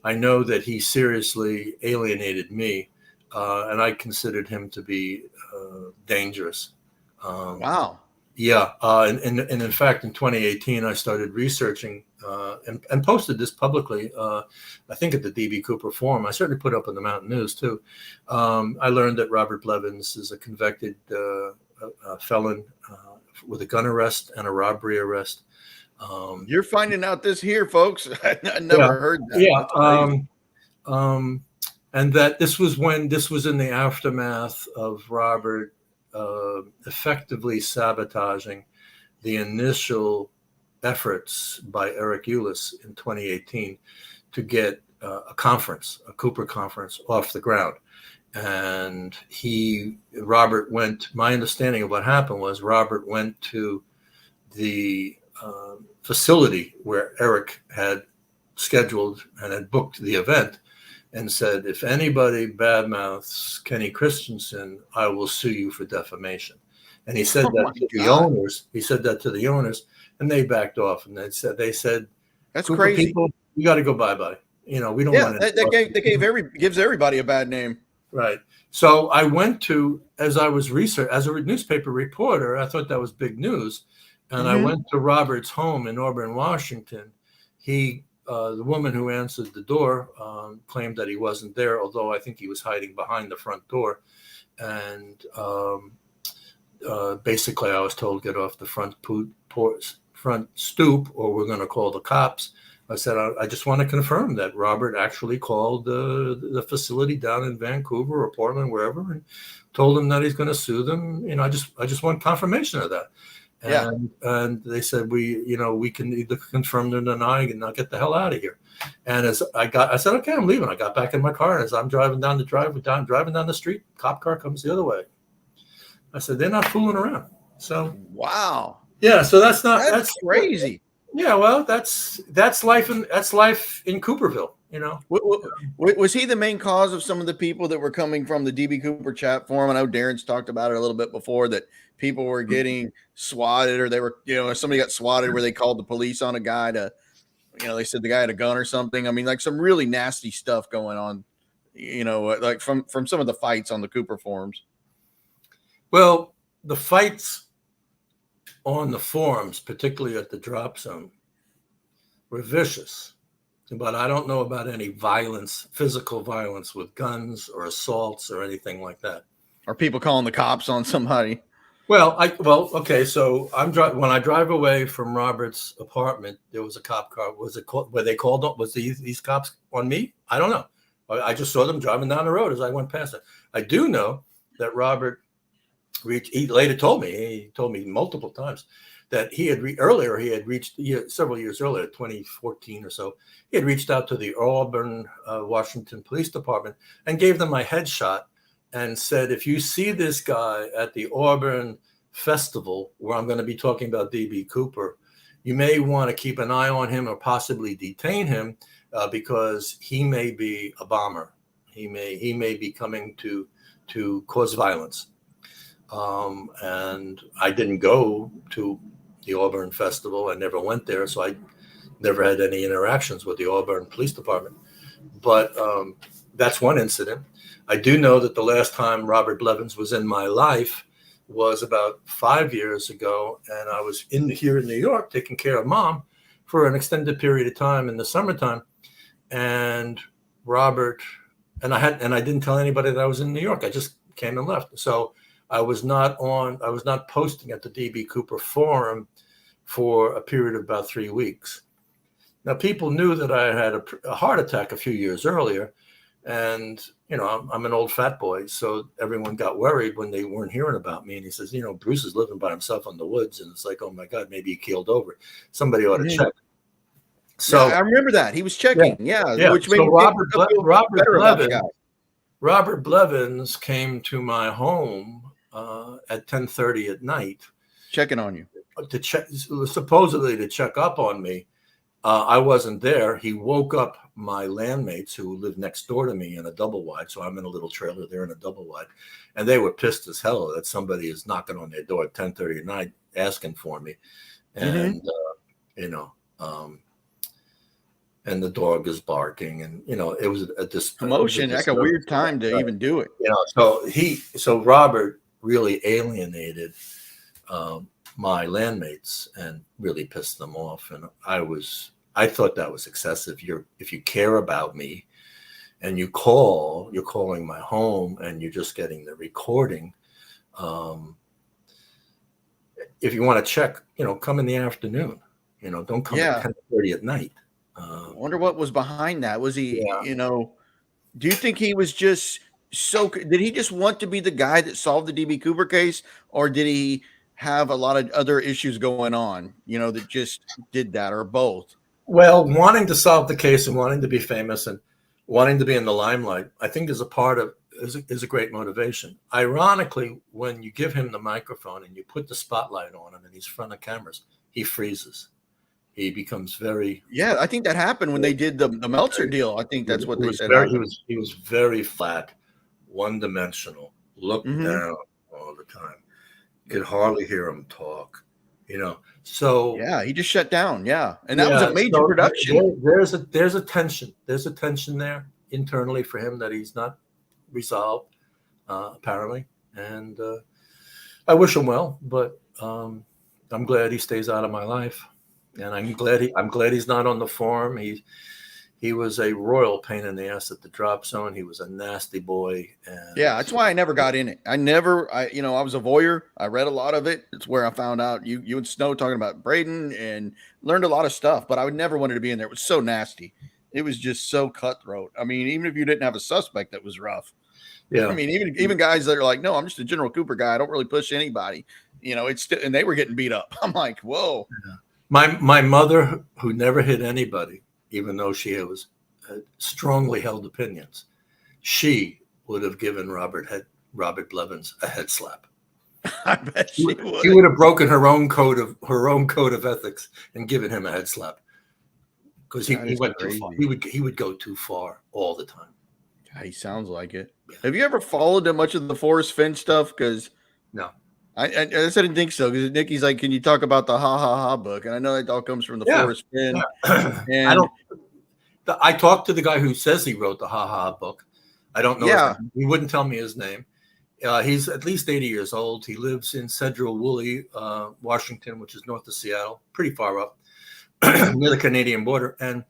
I know that he seriously alienated me, and I considered him to be dangerous. Wow. Yeah, and in fact, in 2018, I started researching and posted this publicly. I think at the DB Cooper Forum. I certainly put up in the Mountain News too. I learned that Robert Blevins is a convicted felon with a gun arrest and a robbery arrest. You're finding out this here, folks. I never heard that. Yeah. And that this was in the aftermath of Robert effectively sabotaging the initial efforts by Eric Eulis in 2018 to get a Cooper conference off the ground. And my understanding of what happened was Robert went to the facility where Eric had scheduled and had booked the event and said, if anybody badmouths Kenny Christensen, I will sue you for defamation. And he said that to the owners. He said that to the owners, and they backed off. And they said, that's crazy. People, you got to go bye-bye. We don't want to. That gives everybody a bad name. Right. So I went to, as I was as a newspaper reporter, I thought that was big news. And I went to Robert's home in Auburn, Washington. The woman who answered the door claimed that he wasn't there, although I think he was hiding behind the front door. And basically, I was told, get off the front stoop, or we're going to call the cops. I said, I just want to confirm that Robert actually called the facility down in Vancouver or Portland, wherever, and told them that he's going to sue them. I just want confirmation of that. Yeah. And they said, we can either confirm or deny, and I'll get the hell out of here. And I said, okay, I'm leaving. I got back in my car, and as I'm driving down the street, cop car comes the other way. I said, they're not fooling around. So wow. Yeah, so that's crazy. Yeah, well, that's life in Cooperville. Was he the main cause of some of the people that were coming from the DB Cooper chat forum? I know Darren's talked about it a little bit before, that people were getting swatted, or they were, somebody got swatted where they called the police on a guy to, they said the guy had a gun or something. I mean, like some really nasty stuff going on, like from some of the fights on the Cooper forums. Well, the fights on the forums, particularly at the drop zone, were vicious, but I don't know about any violence, physical violence with guns or assaults or anything like that. Are people calling the cops on somebody? Well, okay. So when I drive away from Robert's apartment, there was a cop car. Was it called? Were they called up? Was these cops on me? I don't know. I just saw them driving down the road as I went past it. I do know that Robert he later told me. He told me multiple times that he had reached several years earlier, 2014 or so. He had reached out to the Auburn, Washington Police Department and gave them my headshot and said, if you see this guy at the Auburn Festival, where I'm going to be talking about DB Cooper, you may want to keep an eye on him or possibly detain him because he may be a bomber. He may be coming to cause violence. And I didn't go to the Auburn Festival. I never went there, so I never had any interactions with the Auburn Police Department. But that's one incident. I do know that the last time Robert Blevins was in my life was about 5 years ago, and I was here in New York taking care of Mom for an extended period of time in the summertime. And Robert and I didn't tell anybody that I was in New York. I just came and left. So I was not posting at the DB Cooper Forum for a period of about 3 weeks. Now, people knew that I had a heart attack a few years earlier. And, I'm an old fat boy. So everyone got worried when they weren't hearing about me. And he says, Bruce is living by himself in the woods. And it's like, oh, my God, maybe he keeled over. Somebody ought to check. So yeah, I remember that. He was checking. Yeah. Which so made Robert Blevins came to my home at 10:30 at night. Checking on you. Supposedly to check up on me. I wasn't there. He woke up my landmates who lived next door to me in a double wide. So I'm in a little trailer there in a double wide. And they were pissed as hell that somebody is knocking on their door at 10:30 at night asking for me. And, and the dog is barking. And, it was this commotion, like a weird time to even do it. So Robert really alienated my landmates and really pissed them off. And I thought that was excessive. If you care about me and you're calling my home and you're just getting the recording. If you want to check, come in the afternoon, don't come at 10:30 at night. I wonder what was behind that. Was he, do you think he was just did he just want to be the guy that solved the DB Cooper case, or did he have a lot of other issues going on, that just did that, or both? Well, wanting to solve the case and wanting to be famous and wanting to be in the limelight, I think is a great motivation. Ironically, when you give him the microphone and you put the spotlight on him and he's in front of cameras, he freezes. He becomes very... Yeah, I think that happened when they did the Meltzer deal. I think that's what they said. He was very flat, one-dimensional, looked down all the time. You could hardly hear him talk, So yeah, he just shut down. Yeah, and that was a major production. There's a tension. There's a tension there internally for him that he's not resolved, apparently. And I wish him well, but I'm glad he stays out of my life, and I'm glad he's not on the forum. He was a royal pain in the ass at the drop zone. He was a nasty boy. And yeah, that's why I never got in it. I was a voyeur. I read a lot of it. It's where I found out you and Snow talking about Braden and learned a lot of stuff, but I would never wanted to be in there. It was so nasty. It was just so cutthroat. I mean, even if you didn't have a suspect, that was rough. Yeah. I mean, even guys that are like, no, I'm just a General Cooper guy. I don't really push anybody. It's still, and they were getting beat up. I'm like, whoa. Yeah. My mother, who never hit anybody, even though she was strongly held opinions, she would have given Robert Blevins a head slap. I bet she would. She would have broken her own code of ethics and given him a head slap because he went too far. He would go too far all the time. Yeah, he sounds like it. Yeah. Have you ever followed much of the Forrest Finn stuff? Because no. I didn't think so, because Nikki's like, can you talk about the Ha Ha Ha book? And I know that all comes from the Forrest Finn. Yeah. And I talked to the guy who says he wrote the Ha Ha book. I don't know. Yeah. He wouldn't tell me his name. He's at least 80 years old. He lives in Cedro Woolley, Washington, which is north of Seattle, pretty far up. near the Canadian border, and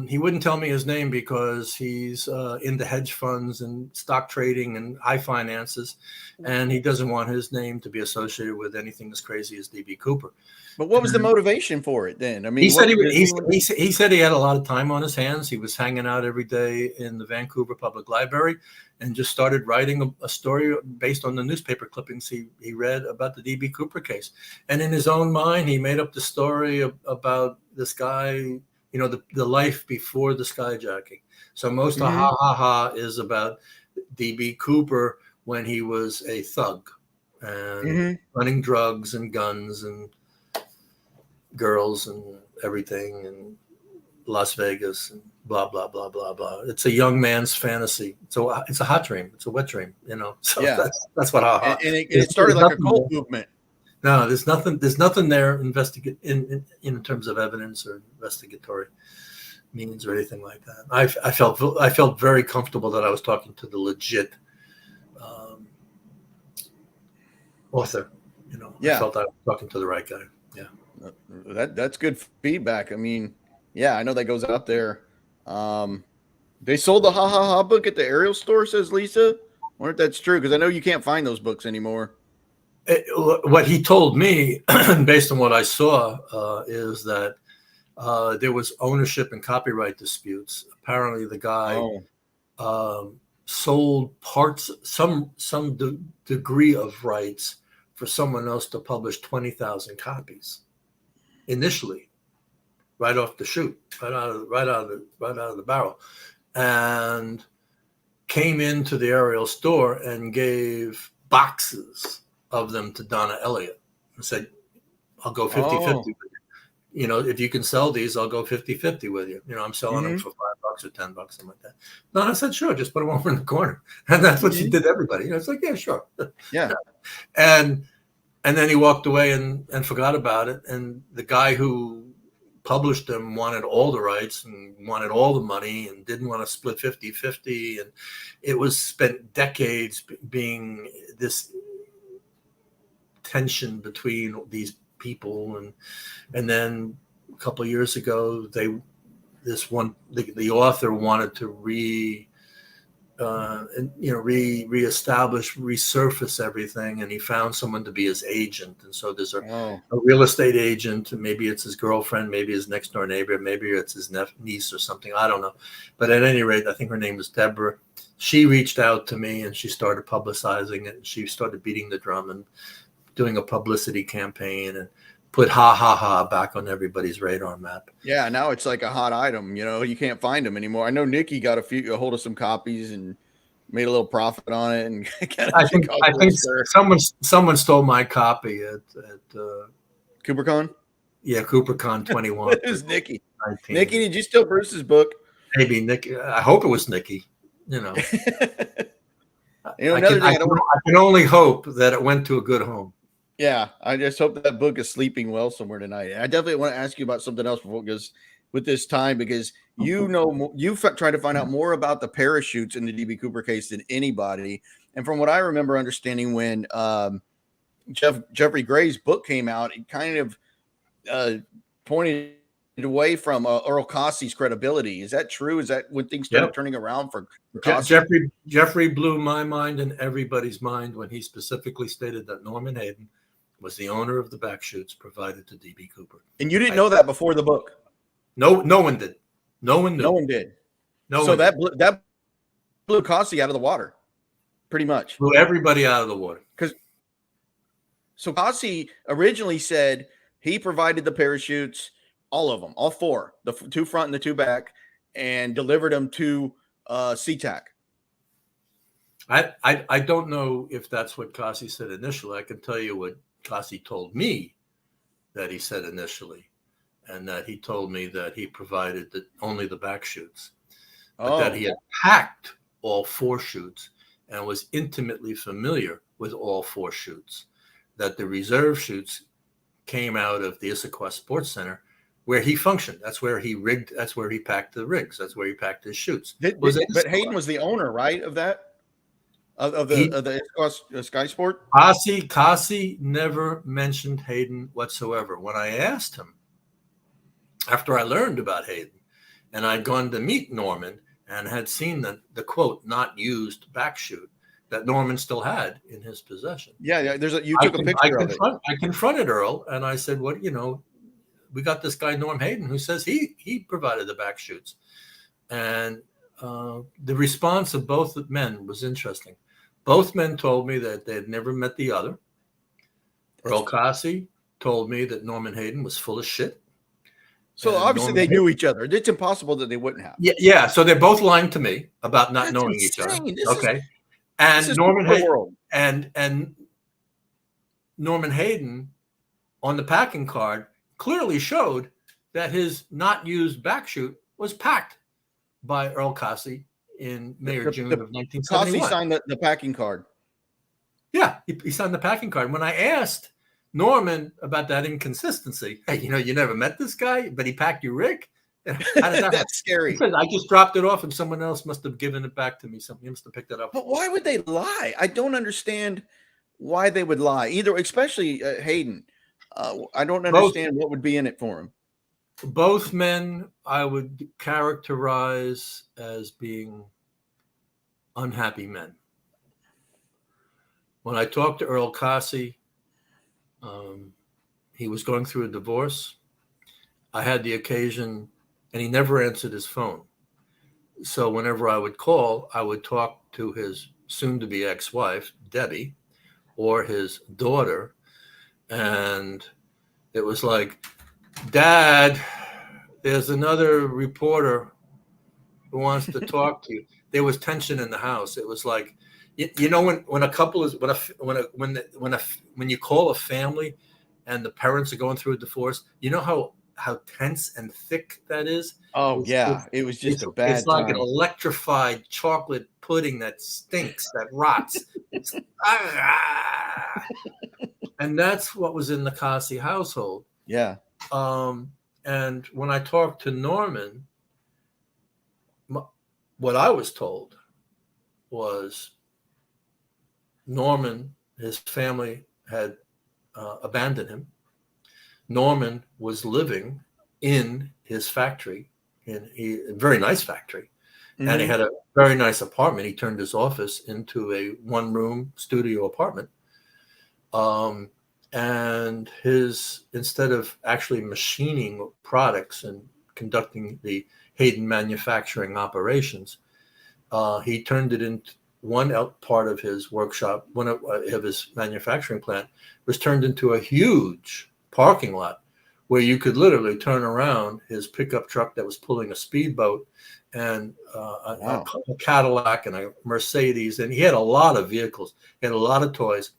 he wouldn't tell me his name because he's into hedge funds and stock trading and high finances, and he doesn't want his name to be associated with anything as crazy as DB Cooper. But what was the motivation for it then? I mean, He said he said he had a lot of time on his hands. He was hanging out every day in the Vancouver Public Library and just started writing a story based on the newspaper clippings he read about the DB Cooper case. And in his own mind, he made up the story about this guy, you know, the life before the skyjacking. So most of Ha Ha Ha is about DB Cooper when he was a thug and running drugs and guns and girls and everything and Las Vegas and blah blah blah blah blah. It's a young man's fantasy. So it's a hot dream. It's a wet dream, you know. So yeah, that's what Ha Ha. And it started like a cult movement. No, there's nothing there in terms of evidence or investigatory means or anything like that. I felt very comfortable that I was talking to the legit author. You know, I felt I was talking to the right guy. Yeah. That's good feedback. I mean, yeah, I know that goes out there. They sold the Ha Ha Ha book at the Ariel store, says Lisa. I wonder if that's true, because I know you can't find those books anymore. What he told me, based on what I saw, is that there was ownership and copyright disputes. Apparently, the guy sold parts, some degree of rights for someone else to publish 20,000 copies initially, right off the chute, right out of the barrel, and came into the Ariel store and gave boxes of them to Donna Elliott and said, I'll go 50-50 with you. You know, if you can sell these, I'll go 50-50 with you. You know, I'm selling them for $5 or $10, something like that. Donna said, sure, just put them over in the corner. And that's what she did to everybody. You know, it's like, yeah, sure. Yeah. And then he walked away and forgot about it. And the guy who published them wanted all the rights and wanted all the money and didn't want to split 50-50. And it was spent decades being this tension between these people. And then a couple of years ago, the author wanted to reestablish, resurface everything, and he found someone to be his agent. And so there's a real estate agent, maybe it's his girlfriend, maybe his next door neighbor, maybe it's his niece or something, I don't know. But at any rate, I think her name was Deborah. She reached out to me and she started publicizing it, and she started beating the drum and doing a publicity campaign and put Ha Ha Ha back on everybody's radar map. Yeah, now it's like a hot item. You know, you can't find them anymore. I know Nikki got a hold of some copies and made a little profit on it. And I think someone stole my copy at CooperCon. Yeah, CooperCon 21. It was Nikki. 19. Nikki, did you steal Bruce's book? Maybe Nikki. I hope it was Nikki. You know. I can only hope that it went to a good home. Yeah, I just hope that book is sleeping well somewhere tonight. I definitely want to ask you about something else before, because with this time, because you've tried to find out more about the parachutes in the DB Cooper case than anybody. And from what I remember understanding, when Jeffrey Gray's book came out, it kind of pointed away from Earl Cossey's credibility. Is that true? Is that when things started turning around for Cossey? Jeffrey blew my mind and everybody's mind when he specifically stated that Norman Hayden was the owner of the back chutes provided to DB Cooper. And you didn't know that before the book? No one did. No one knew. No one did. That blew Cossey out of the water, pretty much. Blew everybody out of the water. So Cossey originally said he provided the parachutes, all of them, all four, the two front and the two back, and delivered them to SeaTac. I don't know if that's what Cossey said initially. I can tell you what Cossey told me that he said initially, and that he told me that he provided only the back chutes, but that he had packed all four chutes and was intimately familiar with all four chutes, that the reserve chutes came out of the Issaquah Sports Center, where he functioned. That's where he rigged. That's where he packed the rigs. That's where he packed his chutes. But Hayden was the owner, right, of that? Of the Sky Sport? Cossey never mentioned Hayden whatsoever. When I asked him after I learned about Hayden, and I'd gone to meet Norman and had seen the quote, not used back shoot that Norman still had in his possession. Yeah. You took a picture of it. I confronted Earl and I said, "What, we got this guy Norm Hayden who says he provided the back shoots," and the response of both men was interesting. Both men told me that they had never met the other. Earl Cassie told me that Norman Hayden was full of shit. So obviously they knew each other. It's impossible that they wouldn't have. Yeah. So they're both lying to me about not knowing each other. Okay. And Norman Hayden and Norman Hayden on the packing card clearly showed that his not used back shoot was packed by Earl Cassie in May or June of 1971. Cassie signed the packing card. Yeah, he signed the packing card. When I asked Norman about that inconsistency, hey, you never met this guy, but he packed your rig? How did that That's scary. He said, I just dropped it off and someone else must have given it back to me. Somebody must have picked it up. But why would they lie? I don't understand why they would lie, especially Hayden. I don't understand what would be in it for him. Both men I would characterize as being unhappy men. When I talked to Earl Cassie, he was going through a divorce. I had the occasion, and he never answered his phone. So whenever I would call, I would talk to his soon-to-be ex-wife, Debbie, or his daughter, and it was like, Dad, there's another reporter who wants to talk to you. There was tension in the house. It was like, when a couple is when you call a family and the parents are going through a divorce, you know how tense and thick that is. Oh yeah, it was just a bad. It's like an electrified chocolate pudding that stinks, that rots. And that's what was in the Cassie household. Yeah. And when I talked to Norman, what I was told was Norman, his family had abandoned him. Norman was living in his factory, in a very nice factory, and he had a very nice apartment. He turned his office into a one-room studio apartment. And instead of actually machining products and conducting the Hayden manufacturing operations, he turned it into one part of his workshop, one of his manufacturing plant was turned into a huge parking lot where you could literally turn around his pickup truck that was pulling a speedboat and a Cadillac and a Mercedes. And he had a lot of vehicles. He had a lot of toys.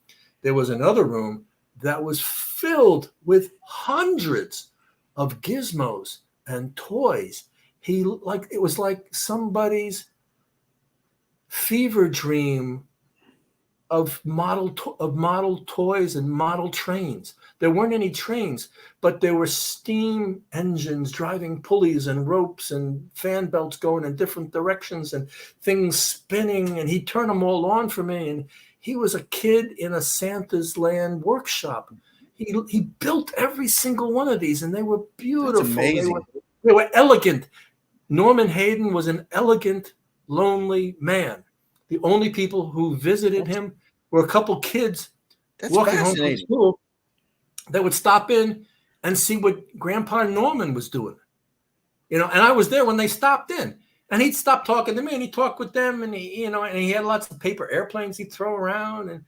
There was another room that was filled with hundreds of gizmos and toys. It was like somebody's fever dream of model toys and model trains. There weren't any trains, but there were steam engines driving pulleys and ropes and fan belts going in different directions and things spinning. And he'd turn them all on for me. And he was a kid in a Santa's Land workshop. He built every single one of these, and they were beautiful. That's amazing. They were elegant. Norman Hayden was an elegant, lonely man. The only people who visited him were a couple kids walking home from school that would stop in and see what Grandpa Norman was doing. And I was there when they stopped in. And he'd stop talking to me and he'd talk with them, and he had lots of paper airplanes he'd throw around, and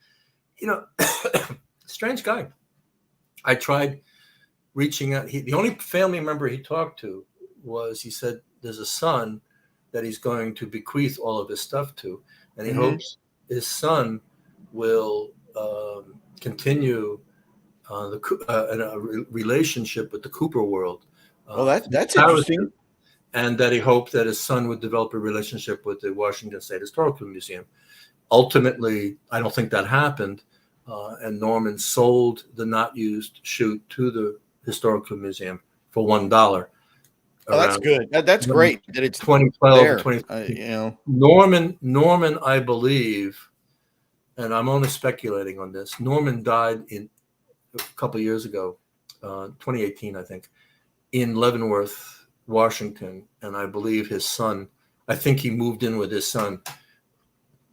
strange guy. I tried reaching out. The only family member he talked to was, he said, there's a son that he's going to bequeath all of his stuff to, and he hopes his son will continue a relationship with the Cooper world. Well, that's interesting. And that he hoped that his son would develop a relationship with the Washington State Historical Museum. Ultimately, I don't think that happened. And Norman sold the not used chute to the Historical Museum for $1. Oh, that's good. That's great. That it's 2012. Norman, I believe, and I'm only speculating on this. Norman died a couple of years ago, 2018, I think. in Leavenworth, Washington, and I believe his son, I think he moved in with his son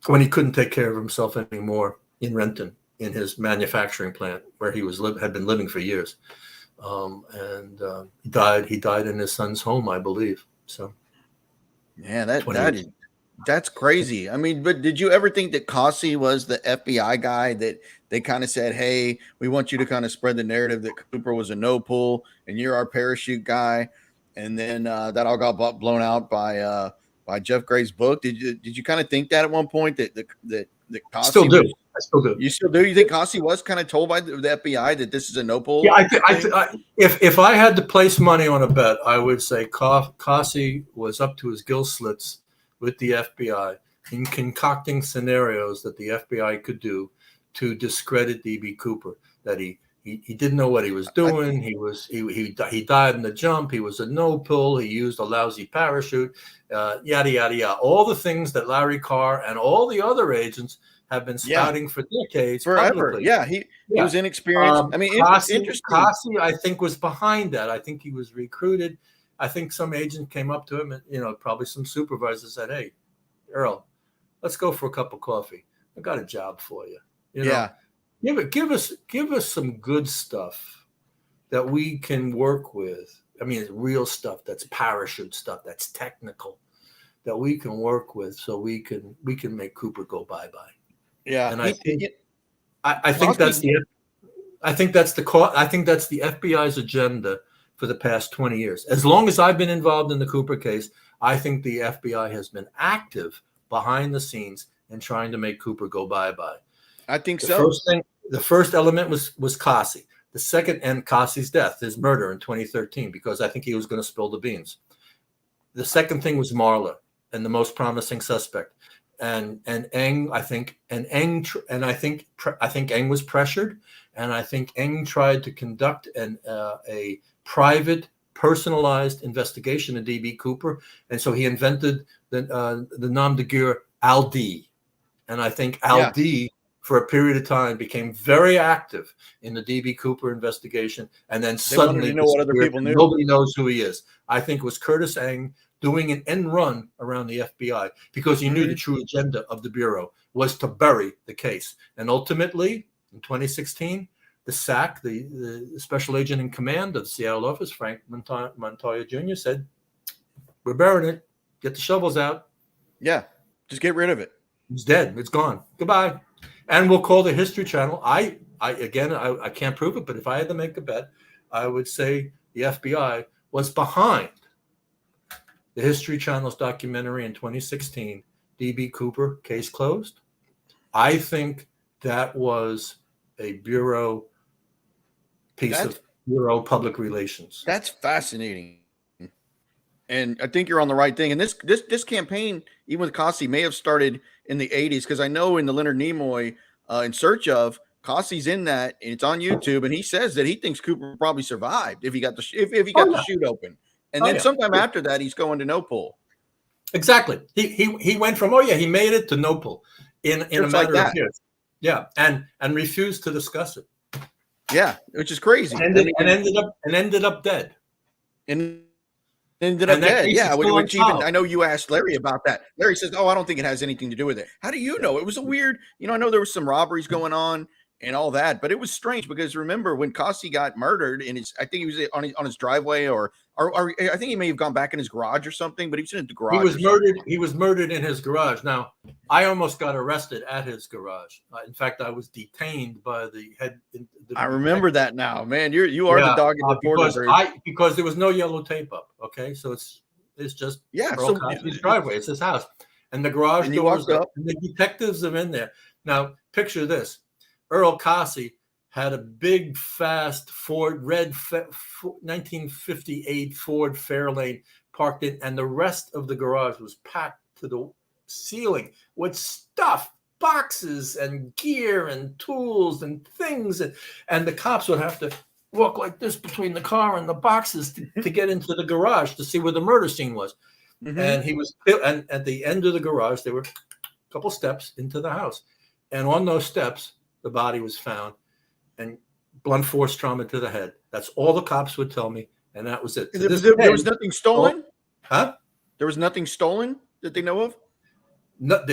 when he couldn't take care of himself anymore in Renton, in his manufacturing plant where he had been living for years. And he died in his son's home, I believe. So yeah, that's crazy. I mean, but did you ever think that Cossie was the FBI guy that they kind of said, hey, we want you to kind of spread the narrative that Cooper was a no pull and you're our parachute guy? And then that all got blown out by Jeff Gray's book. Did you kind of think that at one point that Cossie still do. I still do. You still do? You think Cossie was kind of told by the FBI that this is a no pull? Yeah, if I had to place money on a bet, I would say Cossie was up to his gill slits with the FBI in concocting scenarios that the FBI could do to discredit D.B. Cooper. That he didn't know what he was doing. He died in the jump. He was a no pull. He used a lousy parachute. Yada yada yada. All the things that Larry Carr and all the other agents have been spouting for decades. Forever. Publicly. Yeah, he was inexperienced. I mean, interesting. Cossie, I think, was behind that. I think he was recruited. I think some agent came up to him and, probably some supervisor said, hey, Earl, let's go for a cup of coffee. I got a job for you. Give us some good stuff that we can work with. I mean, it's real stuff. That's parachute stuff. That's technical that we can work with so we can make Cooper go bye-bye. Yeah, and I think that's the FBI's agenda for the past 20 years. As long as I've been involved in the Cooper case, I think the FBI has been active behind the scenes in trying to make Cooper go bye-bye. I think so. The first element was Cossie. The second, and Cossie's death, his murder in 2013, because I think he was going to spill the beans. The second thing was Marla and the most promising suspect. And Eng, I think Eng was pressured, and I think Eng tried to conduct a private, personalized investigation of D.B. Cooper, and so he invented the nom de guerre Al D, and I think Al D for a period of time became very active in the D.B. Cooper investigation, and then suddenly what other people knew. Nobody knows who he is. I think it was Curtis Eng doing an end run around the FBI because he knew the true agenda of the Bureau was to bury the case. And ultimately, in 2016, the SAC, the special agent in command of the Seattle office, Frank Montoya Jr., said, we're burying it. Get the shovels out. Yeah, just get rid of it. It's dead. It's gone. Goodbye. And we'll call the History Channel. I can't prove it, but if I had to make a bet, I would say the FBI was behind the History Channel's documentary in 2016, D.B. Cooper, Case Closed. I think that was a Bureau piece of Bureau public relations. That's fascinating. And I think you're on the right thing. And this campaign, even with Cossie, may have started in the 80s, because I know in the Leonard Nimoy In Search Of, Cossie's in that, and it's on YouTube, and he says that he thinks Cooper probably survived if he got the chute open. And then sometime after that, he's going to no pull. Exactly. He went from he made it to no pull in a matter of years. Yeah, and refused to discuss it. Yeah, which is crazy. And ended up dead. And ended up dead. Yeah, which even I know you asked Larry about that. Larry says, "Oh, I don't think it has anything to do with it." How do you know? It was a weird. I know there was some robberies going on and all that, but it was strange because remember when Cossie got murdered, and I think he was on his driveway, or I think he may have gone back in his garage or something, but he was in the garage. He was murdered in his garage. Now, I almost got arrested at his garage. In fact, I was detained by the head. I remember that now, man. You are the dog in the border. Because there was no yellow tape up. Okay, so it's just Earl Cossie's driveway. It's his house, and the garage doors up, and the detectives are in there. Now, picture this. Earl Cossie had a big, fast Ford, 1958 Ford Fairlane parked in, and the rest of the garage was packed to the ceiling with stuff, boxes and gear and tools and things. And the cops would have to walk like this between the car and the boxes to get into the garage to see where the murder scene was. Mm-hmm. And at the end of the garage, there were a couple steps into the house. And on those steps, the body was found and blunt force trauma to the head. That's all the cops would tell me. and that was it. There was nothing stolen? Huh? There was nothing stolen that they know of? No,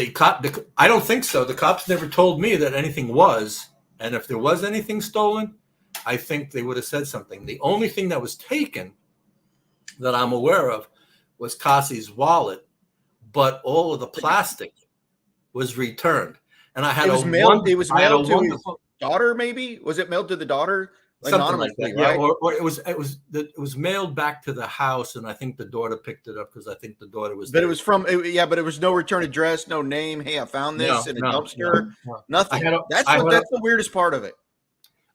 I don't think so. The cops never told me that anything was. And if there was anything stolen, I think they would have said something. The only thing that was taken that I'm aware of was Cassie's wallet, but all of the plastic was returned. And I had It was mailed to his daughter, maybe? Was it mailed to the daughter? Something like that, right? Yeah, or it was mailed back to the house, and I think the daughter picked it up because I think the daughter was. But there. It was but it was no return address, no name. Hey, I found this in a dumpster. No. Nothing. That's the weirdest part of it.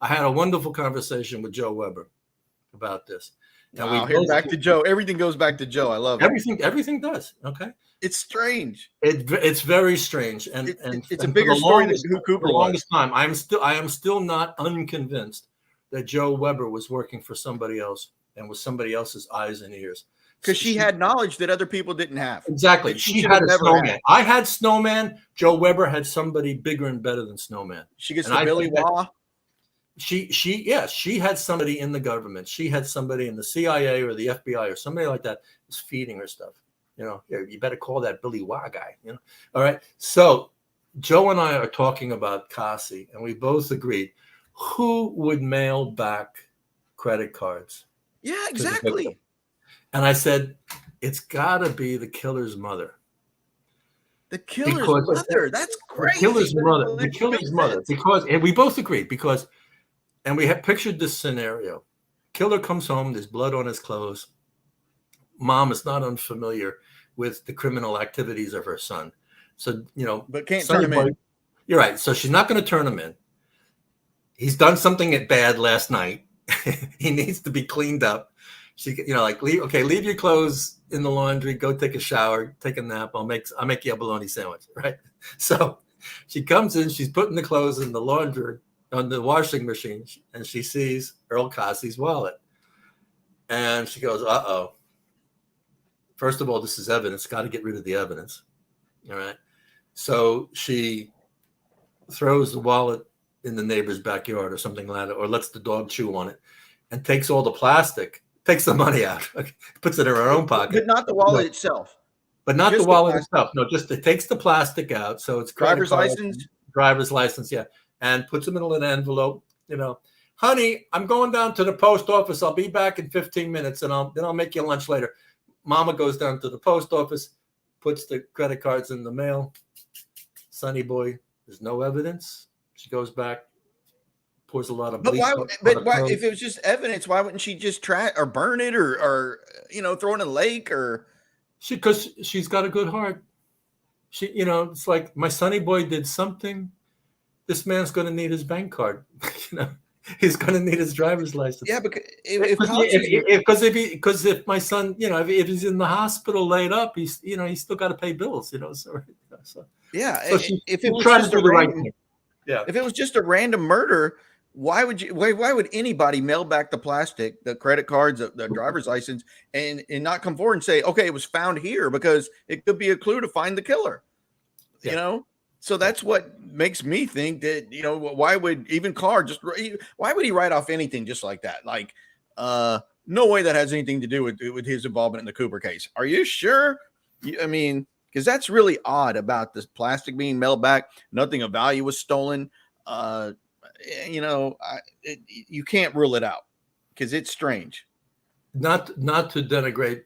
I had a wonderful conversation with Joe Weber about this. Now back to Joe. Everything goes back to Joe. I love it. Everything does. Okay. It's strange. It's very strange, and it's a bigger story than who Cooper was. For the longest time, I am still not unconvinced that Joe Weber was working for somebody else and was somebody else's eyes and ears. Because she had knowledge that other people didn't have. Exactly. She had a snowman. I had Snowman. Joe Weber had somebody bigger and better than Snowman. She gets the Billy Wah. She had somebody in the government. She had somebody in the CIA or the FBI or somebody like that was feeding her stuff. Here, you better call that Billy Wah guy. All right. So Joe and I are talking about Cassie, and we both agreed. Who would mail back credit cards? Yeah, exactly. And I said, it's got to be the killer's mother. The killer's mother? That's crazy. The killer's mother. Because, and we both agreed, and we had pictured this scenario. Killer comes home, there's blood on his clothes. Mom is not unfamiliar with the criminal activities of her son. So, but can't turn him in. You're right. So she's not going to turn him in. He's done something bad last night. He needs to be cleaned up. She, leave your clothes in the laundry, go take a shower, take a nap. I'll make you a bologna sandwich, right? So she comes in, she's putting the clothes in the laundry on the washing machine, and she sees Earl Cassie's wallet. And she goes, uh-oh. First of all, this is evidence. Got to get rid of the evidence. All right. So she throws the wallet in the neighbor's backyard or something like that, or lets the dog chew on it, and takes all the plastic, takes the money out, puts it in her own pocket. But not the wallet itself. But not just the wallet itself. No, just it takes the plastic out. So it's driver's license, yeah, and puts them in an envelope. Honey, I'm going down to the post office. I'll be back in 15 minutes, and I'll make you lunch later. Mama goes down to the post office, puts the credit cards in the mail. Sonny boy, there's no evidence. She goes back, pours a lot of bleach. But why, if it was just evidence, why wouldn't she just try or burn it or throw it in a lake or? Because she's got a good heart. It's like my Sonny boy did something. This man's going to need his bank card. He's going to need his driver's license. Yeah, because if my son, if he's in the hospital laid up, he's still got to pay bills. So yeah. So if it was trying just to do the right thing. Yeah. If it was just a random murder, why would anybody mail back the plastic, the credit cards, the driver's license, and not come forward and say, okay, it was found here, because it could be a clue to find the killer. Yeah. So that's what makes me think that, why would even Carr why would he write off anything just like that? Like, no way that has anything to do with his involvement in the Cooper case. Are you sure? I mean, because that's really odd about this plastic being mailed back. Nothing of value was stolen. You can't rule it out because it's strange. Not to denigrate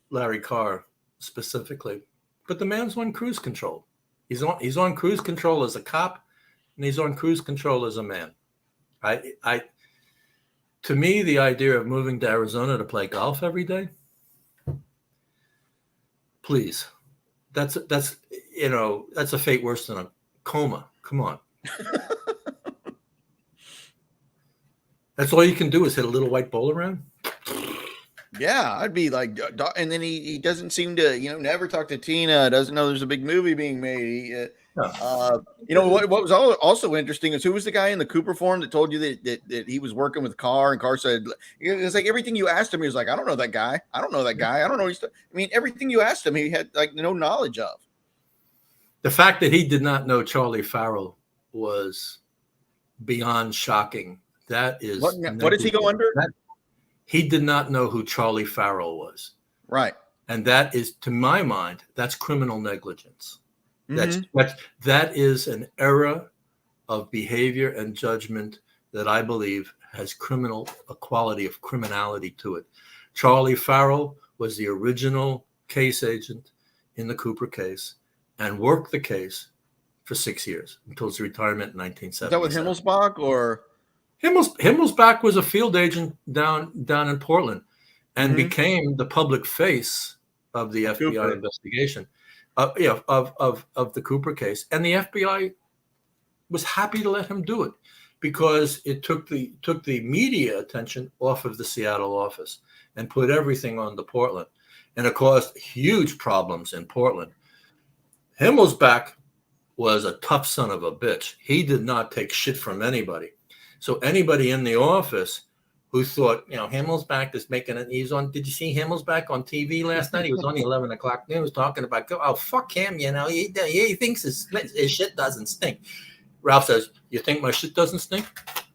Larry Carr specifically, but the man's on cruise control. He's on cruise control as a cop, and he's on cruise control as a man. To me, the idea of moving to Arizona to play golf every day, please, that's a fate worse than a coma. Come on. That's all you can do is hit a little white ball around. Yeah, I'd be like, and then he doesn't seem to, never talk to Tina, doesn't know there's a big movie being made. What was also interesting is who was the guy in the Cooper forum that told you that he was working with Carr, and Carr said, it's like everything you asked him, he was like, I don't know that guy. I don't know that guy. I don't know. Everything you asked him, he had like no knowledge of. The fact that he did not know Charlie Farrell was beyond shocking. That is what does he go under? he did not know who Charlie Farrell was. Right. And that is, to my mind, that's criminal negligence. Mm-hmm. That is an error of behavior and judgment that I believe has a quality of criminality to it. Charlie Farrell was the original case agent in the Cooper case and worked the case for 6 years until his retirement in 1977. Is that with Himmelsbach or? Himmelsbach was a field agent down in Portland and became the public face of the FBI investigation of the Cooper case. And the FBI was happy to let him do it because it took the media attention off of the Seattle office and put everything on the Portland. And it caused huge problems in Portland. Himmelsbach was a tough son of a bitch. He did not take shit from anybody. So anybody in the office who thought, Himmelsbach is making it, did you see Himmelsbach on TV last night? He was on the 11 o'clock. He was talking about, oh, fuck him, he thinks his shit doesn't stink. Ralph says, you think my shit doesn't stink?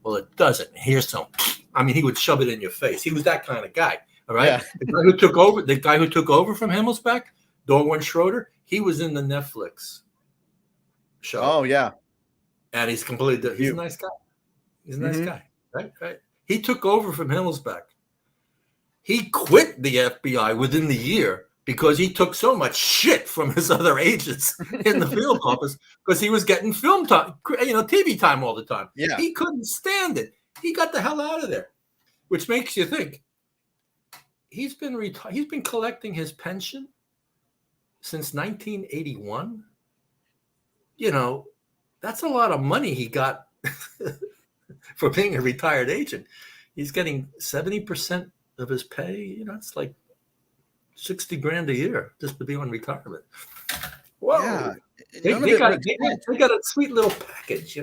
Well, it doesn't. Here's some. I mean, he would shove it in your face. He was that kind of guy. All right. Yeah. The guy who took over from Himmelsbach, Dorwin Schroeder, he was in the Netflix show. Oh, yeah. And he's completely, he's a nice guy. He's a nice guy. Right. He took over from Himmelsbach. He quit the FBI within the year because he took so much shit from his other agents in the field office because he was getting film time, TV time all the time. Yeah. He couldn't stand it. He got the hell out of there, which makes you think he's been collecting his pension since 1981. That's a lot of money he got for being a retired agent. He's getting 70% of his pay. It's like $60,000 a year just to be on retirement. Whoa. Yeah. They got a sweet little package,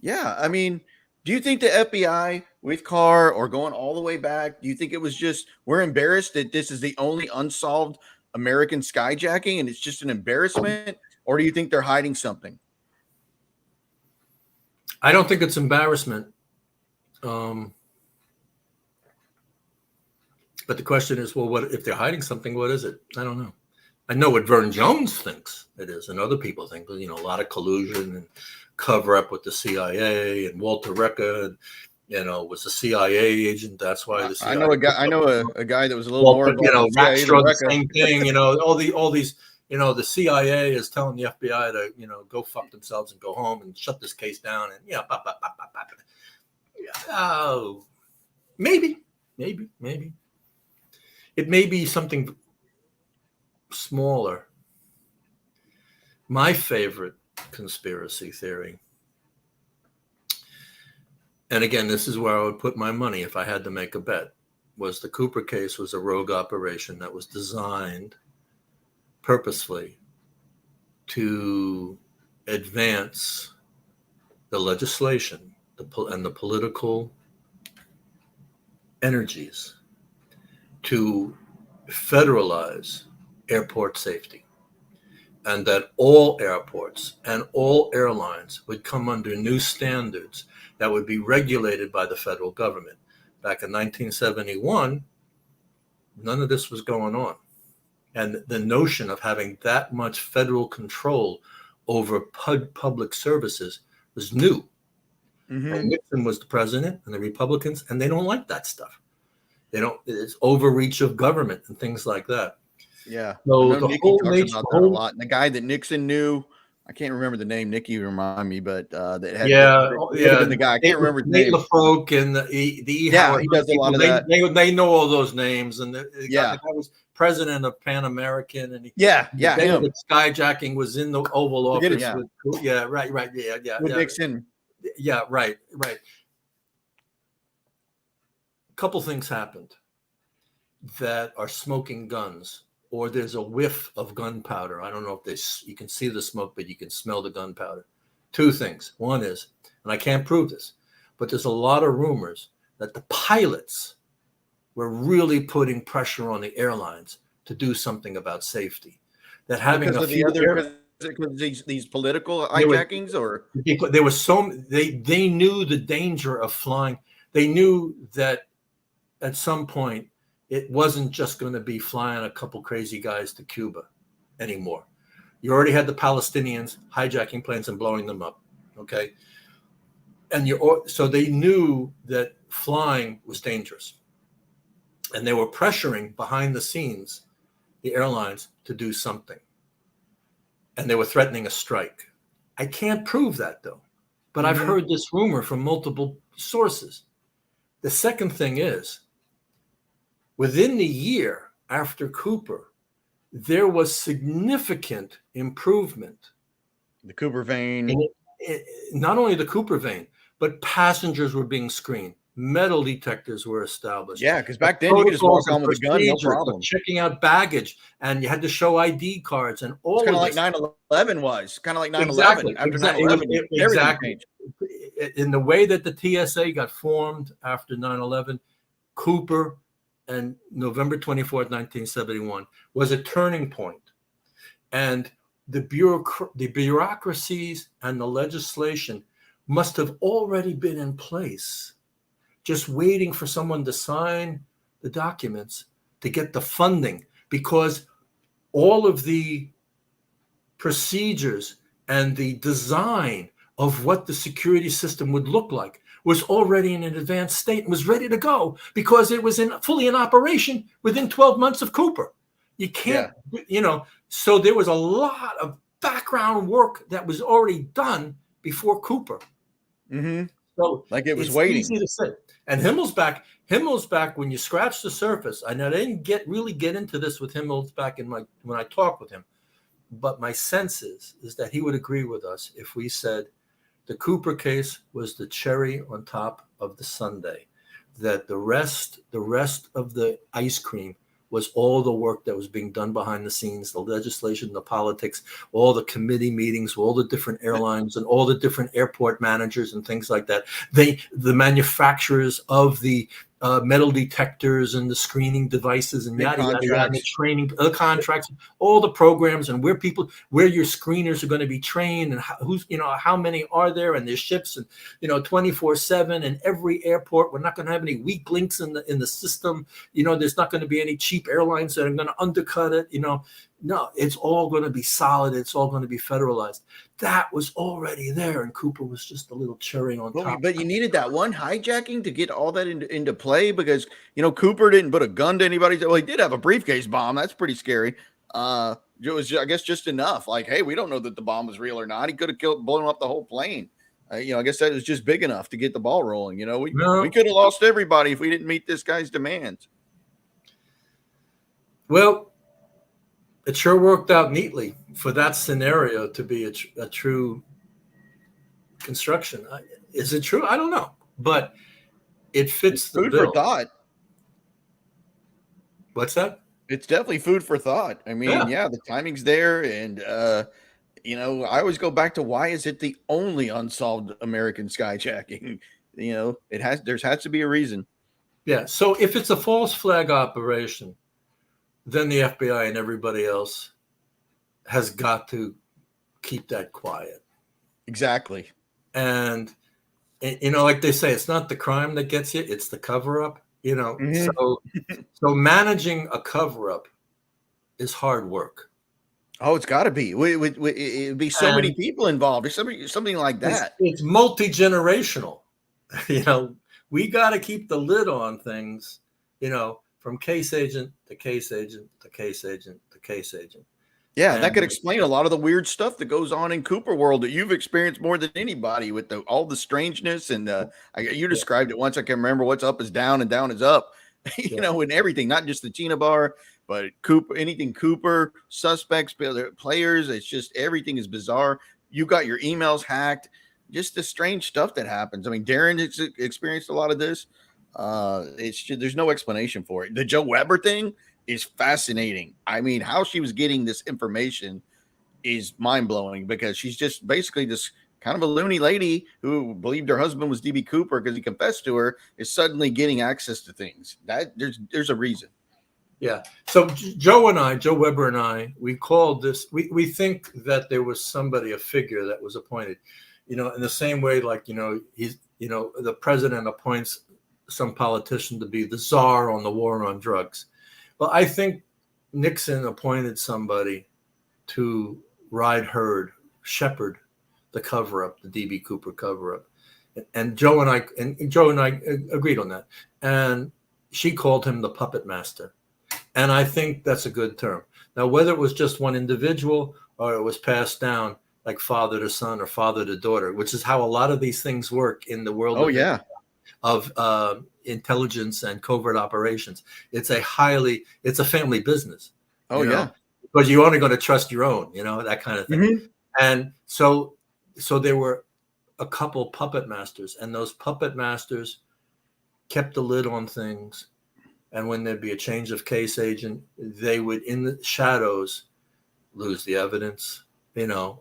Yeah. I mean, do you think the FBI with Carr or going all the way back, do you think it was just, we're embarrassed that this is the only unsolved American skyjacking and it's just an embarrassment? Or do you think they're hiding something? I don't think it's embarrassment. But the question is, well, what if they're hiding something? What is it? I don't know. I know what Vern Jones thinks it is, and other people think, a lot of collusion and cover up with the CIA, and Walter Recca, was a CIA agent. That's why the CIA. I know a guy that was a little more. Rackstraw, the same thing. All these. The CIA is telling the FBI to, go fuck themselves and go home and shut this case down. And maybe. It may be something smaller. My favorite conspiracy theory, and again, this is where I would put my money if I had to make a bet, was the Cooper case was a rogue operation that was designed purposefully to advance the legislation and the political energies to federalize airport safety, and that all airports and all airlines would come under new standards that would be regulated by the federal government. Back in 1971, none of this was going on. And the notion of having that much federal control over public services was new. And Nixon was the president and the Republicans, and they don't like that stuff. It's overreach of government and things like that. Yeah. So the whole talks about that a lot. And the guy that Nixon knew, I can't remember the name. Nicky remind me, but that had the guy. I can't remember his name. LaFoque and he does a lot of that. They know all those names, and the guy was president of Pan American, and him. Skyjacking was in the Oval Office. With Nixon. Yeah, right. A couple things happened that are smoking guns, or there's a whiff of gunpowder. I don't know if you can see the smoke, but you can smell the gunpowder. Two things. One is, and I can't prove this, but there's a lot of rumors that the pilots were really putting pressure on the airlines to do something about safety. That having because these political hijackings, or there was they knew the danger of flying. They knew that at some point, it wasn't just going to be flying a couple crazy guys to Cuba anymore. You already had the Palestinians hijacking planes and blowing them up. Okay. And so they knew that flying was dangerous. And they were pressuring behind the scenes the airlines to do something. And they were threatening a strike. I can't prove that, though. But I've heard this rumor from multiple sources. The second thing is, within the year after Cooper, there was significant improvement. The Cooper vein. Not only the Cooper vein, but passengers were being screened. Metal detectors were established. Yeah, because back then you could just walk on with a gun, no problem. Checking out baggage, and you had to show ID cards and all. It's kind of like 9/11 was. Kind of like 9/11. Exactly. After 9/11, exactly. In the way that the TSA got formed after 9/11, Cooper and November 24th, 1971 was a turning point. And the bureaucracies and the legislation must have already been in place, just waiting for someone to sign the documents to get the funding, because all of the procedures and the design of what the security system would look like was already in an advanced state and was ready to go, because it was fully in operation within 12 months of Cooper. You can't, so there was a lot of background work that was already done before Cooper. Mm-hmm. So like it was waiting. Easy to say. And Himmelsbach, when you scratch the surface, I didn't really get into this with Himmelsbach when I talked with him, but my sense is that he would agree with us if we said the Cooper case was the cherry on top of the sundae, that the rest of the ice cream was all the work that was being done behind the scenes, the legislation, the politics, all the committee meetings, all the different airlines and all the different airport managers and things like that. The manufacturers of the metal detectors and the screening devices and yada, yada, yada, the training, the contracts, all the programs, and where your screeners are going to be trained, and how many are there, and their ships, and 24/7 in every airport. We're not going to have any weak links in the system. There's not going to be any cheap airlines that are going to undercut it. No, it's all going to be solid. It's all going to be federalized. That was already there, and Cooper was just a little cherry on top. But you needed that one hijacking to get all that into play, because Cooper didn't put a gun to anybody. Well, he did have a briefcase bomb. That's pretty scary. It was, I guess, just enough. Like, hey, we don't know that the bomb was real or not. He could have blown up the whole plane. I guess that was just big enough to get the ball rolling. We could have lost everybody if we didn't meet this guy's demands. Well, it sure worked out neatly for that scenario to be a true construction. Is it true? I don't know, but it fits the bill. Food for thought. What's that? It's definitely food for thought. I mean, yeah the timing's there, and I always go back to, why is it the only unsolved American skyjacking? There has to be a reason. Yeah. So if it's a false flag operation, then the FBI and everybody else has got to keep that quiet. Exactly. And, like they say, it's not the crime that gets you, it's the cover-up, Mm-hmm. So managing a cover-up is hard work. Oh, it's got to be. It'd be so many people involved, or something like that. It's multi-generational. We got to keep the lid on things, from case agent to case agent to case agent to case agent. Yeah, that could explain a lot of the weird stuff that goes on in Cooper world that you've experienced more than anybody, with all the strangeness. And you described it once. I can remember, what's up is down and down is up, and everything, not just the Tina bar, but anything Cooper, suspects, players. It's just, everything is bizarre. You got your emails hacked, just the strange stuff that happens. I mean, Darren has experienced a lot of this. There's no explanation for it. The Joe Weber thing is fascinating. I mean, how she was getting this information is mind-blowing, because she's just basically this kind of a loony lady who believed her husband was DB Cooper because he confessed to her, is suddenly getting access to things. That there's a reason. Yeah. So Joe Weber and I, we called this, we think that there was somebody, a figure that was appointed, in the same way, like, he's, the president appoints some politician to be the czar on the war on drugs. Well, I think Nixon appointed somebody to shepherd the cover-up, the D.B. Cooper cover-up. And Joe and I agreed on that. And she called him the puppet master. And I think that's a good term. Now, whether it was just one individual or it was passed down like father to son or father to daughter, which is how a lot of these things work in the world of intelligence and covert operations. It's a family business. Because you're only going to trust your own, that kind of thing. Mm-hmm. And so there were a couple puppet masters, and those puppet masters kept the lid on things. And when there'd be a change of case agent, they would, in the shadows, lose the evidence,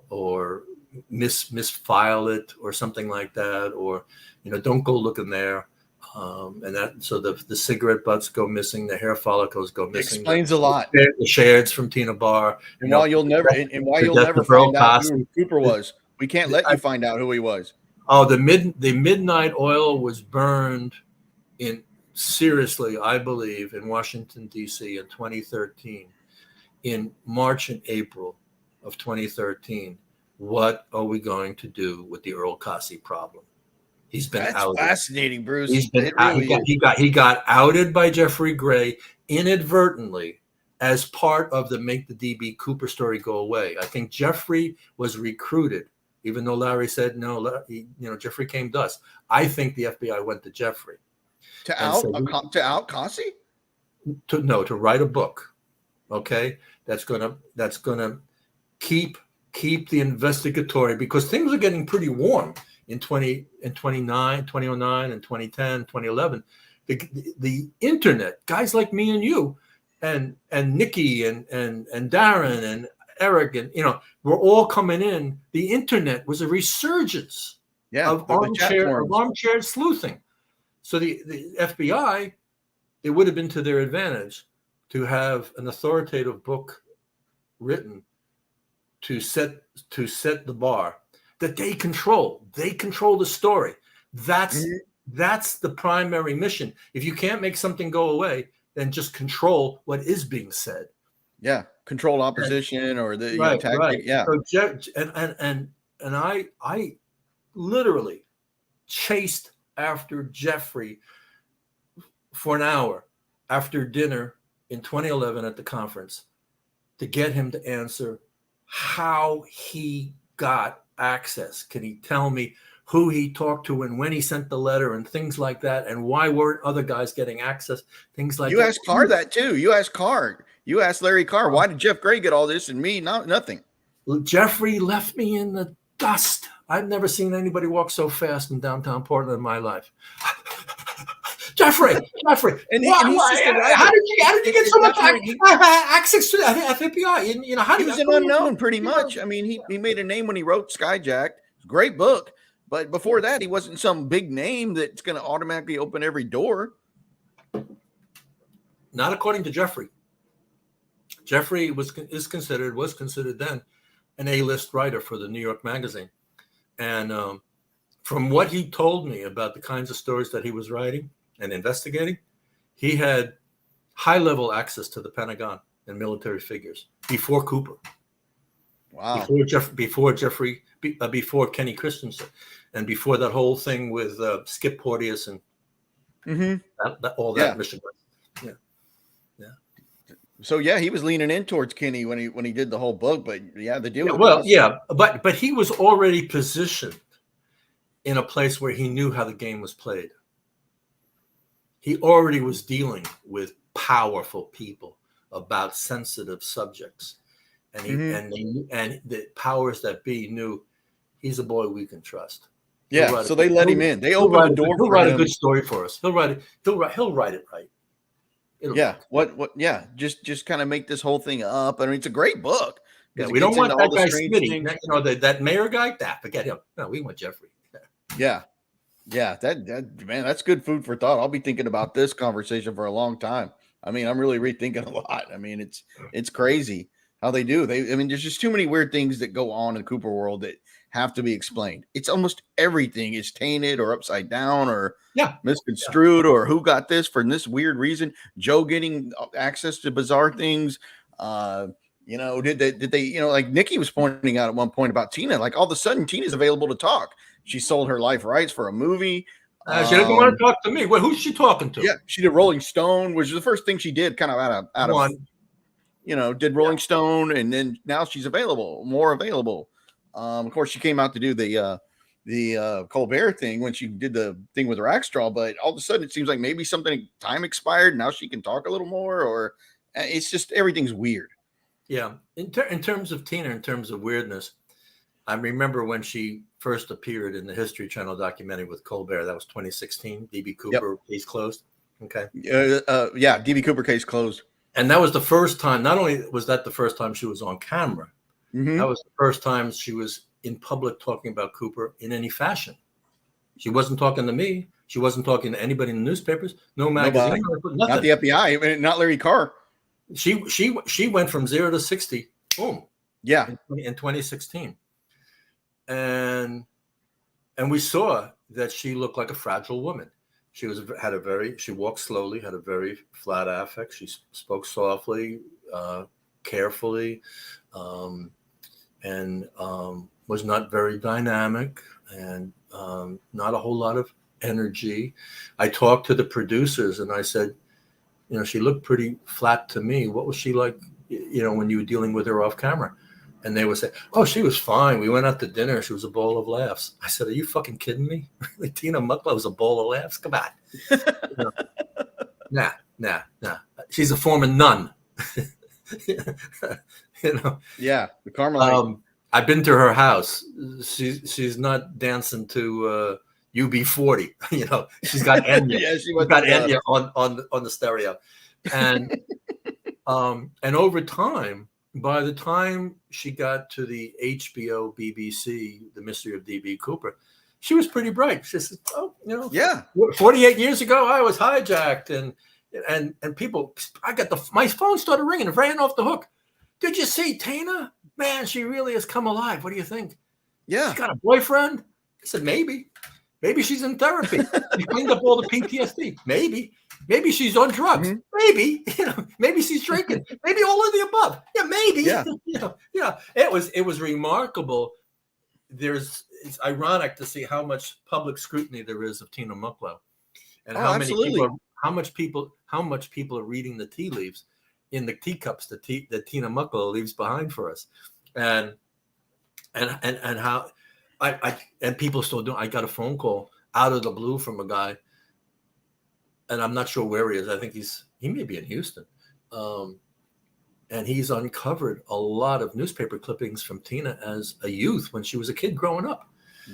or misfile it or something like that, or, don't go looking there. So the cigarette butts go missing, the hair follicles go missing. Explains a lot. The shards from Tina Bar. And while you'll never find out who Cooper was, we can't let you find out who he was. Oh, the midnight oil was burned seriously, I believe, in Washington, D.C. in 2013. In March and April of 2013, what are we going to do with the Earl Cassi problem? He's been outed. Fascinating, Bruce. He got outed by Jeffrey Gray inadvertently as part of the make the D.B. Cooper story go away. I think Jeffrey was recruited, even though Larry said no. Jeffrey came to us. I think the FBI went to Jeffrey to out Cassi. To write a book. Okay, that's gonna keep the investigatory, because things are getting pretty warm in 2009 and 2010, 2011. The internet, guys like me and you, and Nikki and Darren and Eric, and we're all coming in. The internet was a resurgence of armchair sleuthing. So the FBI, it would have been to their advantage to have an authoritative book written to set the bar that they control. They control the story. That's the primary mission. If you can't make something go away, then just control what is being said. Yeah, control opposition or the tactic. Right. Yeah. So and I literally chased after Jeffrey for an hour after dinner in 2011 at the conference to get him to answer how he got access. Can he tell me who he talked to and when he sent the letter and things like that, and why weren't other guys getting access? Things like that. You asked Carr that too. You asked Carr. You asked Larry Carr, why did Jeff Gray get all this and me nothing? Jeffrey left me in the dust. I've never seen anybody walk so fast in downtown Portland in my life. Jeffrey, and how did you get so much access to the FBI? How he was an unknown, pretty much. I mean, he made a name when he wrote Skyjacked. Great book, but before that, he wasn't some big name that's going to automatically open every door. Not according to Jeffrey. Jeffrey was considered then an A-list writer for the New York Magazine, and from what he told me about the kinds of stories that he was writing and investigating, he had high-level access to the Pentagon and military figures before Cooper. Wow. Before Kenny Christensen, and before that whole thing with Skip Porteous and that mission. Yeah. So he was leaning in towards Kenny when he did the whole book, but the deal. But he was already positioned in a place where he knew how the game was played. He already was dealing with powerful people about sensitive subjects, and and the powers that be knew he's a boy we can trust. Yeah, so they let him in. They opened the door. He'll write a good story for us. He'll write it right. Just kind of make this whole thing up. I mean, it's a great book. Yeah, we don't want that guy Smitty. That mayor guy. Forget him. No, we want Jeffrey. Yeah, that man, that's good food for thought. I'll be thinking about this conversation for a long time. I mean, I'm really rethinking a lot. I mean, it's crazy how they do. There's just too many weird things that go on in the Cooper world that have to be explained. It's almost everything is tainted or upside down or Yeah. misconstrued, or who got this for this weird reason. Joe getting access to bizarre things. You know, did they, you know, like Nikki was pointing out at one point about Tina, like all of a sudden Tina's available to talk. She sold her life rights for a movie. She doesn't want to talk to me. Well, who's she talking to? Yeah, she did Rolling Stone, which is the first thing she did, kind of out of you know, did Rolling Stone, and then now she's more available. Of course, she came out to do the Colbert thing when she did the thing with Rackstraw, but all of a sudden it seems like maybe something time expired. Now she can talk a little more, or it's just everything's weird. Yeah, in terms of Tina, in terms of weirdness, I remember when she first appeared in the History Channel documentary with Colbert. That was 2016. DB Cooper case closed. Okay. Yeah, DB Cooper case closed. And that was the first time. Not only was that the first time she was on camera, that was the first time she was in public talking about Cooper in any fashion. She wasn't talking to me. She wasn't talking to anybody in the newspapers. No magazine. Nothing. Not the FBI. Not Larry Carr. She went from 0 to 60. Boom. Yeah. In 2016. And we saw that she looked like a fragile woman. She walked slowly, had a very flat affect. She spoke softly, carefully, and was not very dynamic, and not a whole lot of energy. I talked to the producers and I said, you know, she looked pretty flat to me. What was she like, you know, when you were dealing with her off camera? And they would say, oh, she was fine. We went out to dinner. She was a ball of laughs. I said, are you fucking kidding me? Really? Tina Mucklow was a ball of laughs? Come on. You know, nah. She's a former nun. You know? Yeah, the Carmelite. I've been to her house. She's not dancing to UB40. You know, she's got Enya. Yeah, she's got Enya on the stereo. And over time, by the time she got to the HBO, BBC, The Mystery of D.B. Cooper, she was pretty bright. She said, oh, you know, 48 years ago, I was hijacked. And people, my phone started ringing and ran off the hook. Did you see Tina? Man, she really has come alive. What do you think? Yeah. She got a boyfriend? I said, maybe. Maybe she's in therapy. She cleaned up all the PTSD. Maybe. Maybe she's on drugs. Mm-hmm. Maybe, you know, maybe she's drinking. Maybe all of the above. Yeah, maybe. Yeah. It was remarkable. It's ironic to see how much public scrutiny there is of Tina Mucklow, and how much people are reading the tea leaves in the teacups that Tina Mucklow leaves behind for us, and how and people still do. I got a phone call out of the blue from a guy, and I'm not sure where he is. I think he may be in Houston, and he's uncovered a lot of newspaper clippings from Tina as a youth when she was a kid growing up.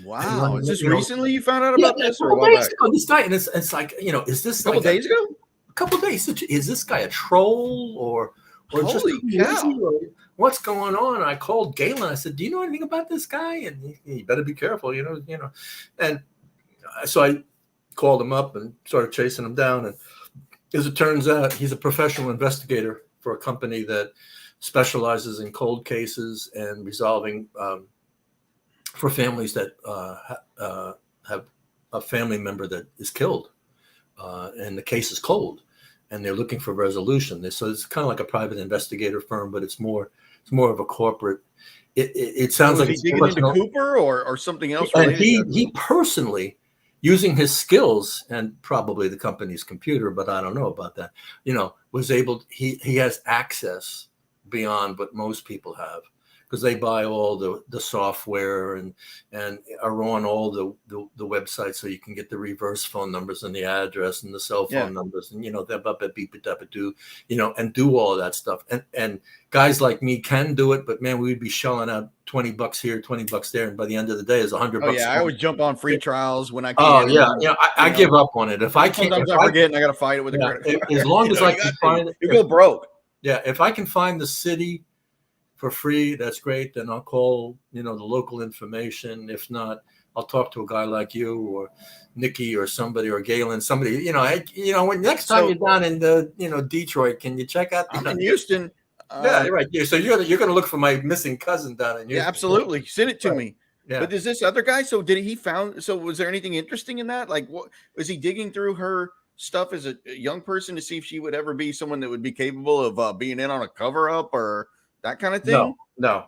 Wow! Is this recently you found out about this, or what? This guy, and it's like, you know, is this a couple days ago? A couple days. Is this guy a troll or just cow. Or what's going on? I called Galen. I said, "Do you know anything about this guy?" And you better be careful, you know. And so I called him up and started chasing him down. And as it turns out, he's a professional investigator for a company that specializes in cold cases and resolving for families that have a family member that is killed, and the case is cold, and they're looking for resolution. So it's kind of like a private investigator firm, but it's more of a corporate. It sounds like he's digging into Cooper or something else. And he personally, using his skills and probably the company's computer, but I don't know about that, you know, was able. He has access beyond what most people have, because they buy all the software and are on all the websites, so you can get the reverse phone numbers and the address and the cell phone numbers, and, you know, and do all of that stuff. And guys like me can do it, but man, we'd be shelling out $20 here, $20 there, and by the end of the day, it's $100. Oh yeah, I always jump on free trials when I can. Oh yeah, I give up on it. If I can't, sometimes I forget and I got to fight it with a credit card. As long as I can find it, you go broke. Yeah, if I can find the city for free, that's great. Then I'll call, you know, the local information. If not, I'll talk to a guy like you or Nikki or somebody, or Galen, somebody. You know, when next time you're down in Detroit, can you check out? I'm in Houston. Yeah, you're right. So you're going to look for my missing cousin down in Houston. Yeah, absolutely. Send it to me. Yeah. But is this other guy? So did he found? So was there anything interesting in that? Like, what was he digging through her stuff as a young person to see if she would ever be someone that would be capable of being in on a cover up or that kind of thing? No.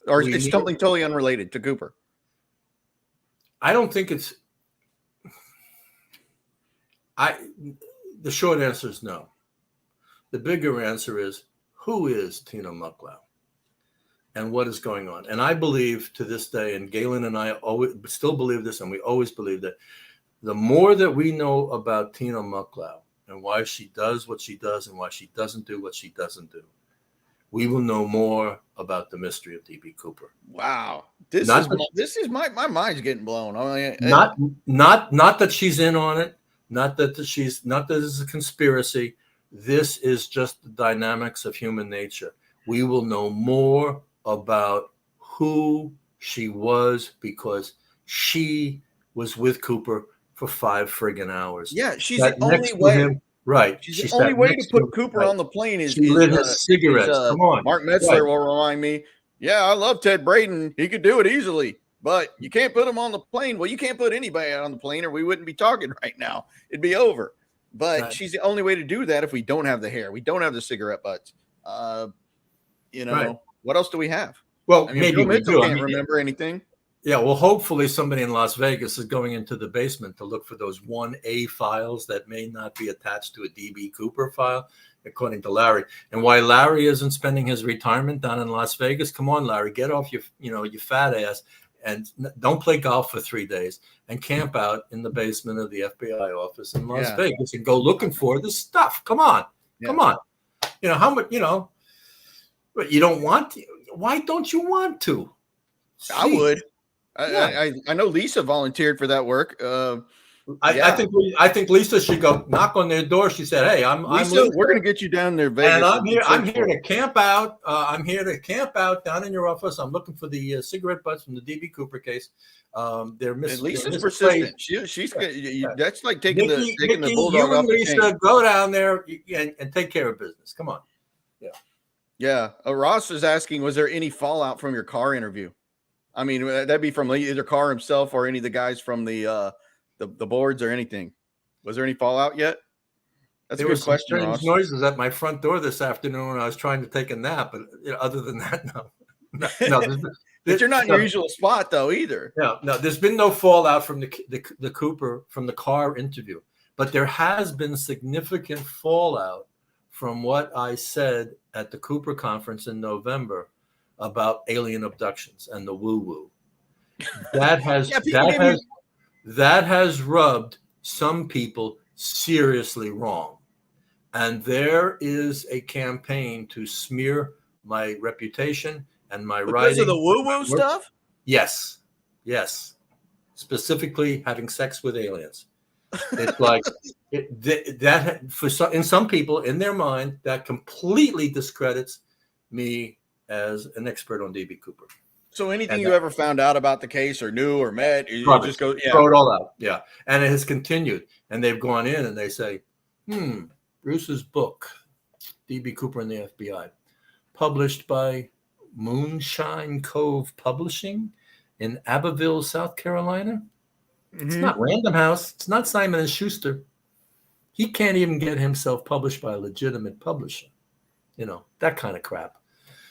Or We it's need, something totally unrelated to Cooper? I don't think it's. The short answer is no. The bigger answer is, who is Tina Mucklow? And what is going on? And I believe to this day, and Galen and I always still believe this, and we always believe that the more that we know about Tina Mucklow and why she does what she does and why she doesn't do what she doesn't do, we will know more about the mystery of DB Cooper. Wow, this is my mind's getting blown. I mean, not that she's in on it, not that this is a conspiracy. This is just the dynamics of human nature. We will know more about who she was because she was with Cooper for 5 friggin' hours. Yeah, she's the only way. Right. She's the only way to put Cooper on the plane is she lit his cigarettes. Come on. Mark Metzler will remind me. Yeah, I love Ted Braden. He could do it easily, but you can't put him on the plane. Well, you can't put anybody on the plane, or we wouldn't be talking right now. It'd be over. But she's the only way to do that if we don't have the hair, we don't have the cigarette butts. What else do we have? Well, I mean, maybe we do. Can't remember anything. Yeah, well, hopefully somebody in Las Vegas is going into the basement to look for those 1A files that may not be attached to a DB Cooper file, according to Larry. And why Larry isn't spending his retirement down in Las Vegas? Come on, Larry, get off your fat ass and don't play golf for 3 days and camp out in the basement of the FBI office in Las Vegas and go looking for this stuff. Come on. Come on. How much, but you don't want to. Why don't you want to? Jeez. I would. I know Lisa volunteered for that work. I think Lisa should go knock on their door. She said, "Hey, I'm Lisa. We're going to get you down there, Vegas. And I'm here to camp out. I'm here to camp out down in your office. I'm looking for the cigarette butts from the DB Cooper case. They're missing. Lisa's persistent. She's that's like taking the bulldog off the chain. Lisa, go down there and take care of business. Come on." Yeah. Ross is asking, was there any fallout from your car interview? I mean, that'd be from either Carr himself or any of the guys from the boards or anything. Was there any fallout yet? That's a good question, Ross. Noises at my front door this afternoon when I was trying to take a nap, but other than that, no. But you're not in your usual spot though either. No. There's been no fallout from the Cooper from the Carr interview, but there has been significant fallout from what I said at the Cooper conference in November about alien abductions and the woo-woo. That has rubbed some people seriously wrong. And there is a campaign to smear my reputation and my writing. Because of the woo-woo stuff? Yes. Specifically having sex with aliens. It's like in some people in their mind that completely discredits me as an expert on DB Cooper. So anything you ever found out about the case or knew or met, you just go throw it all out. Yeah, and it has continued, and they've gone in and they say, Bruce's book, DB Cooper and the FBI, published by Moonshine Cove Publishing in Abbeville, South Carolina. It's not Random House. It's not Simon & Schuster. He can't even get himself published by a legitimate publisher. That kind of crap.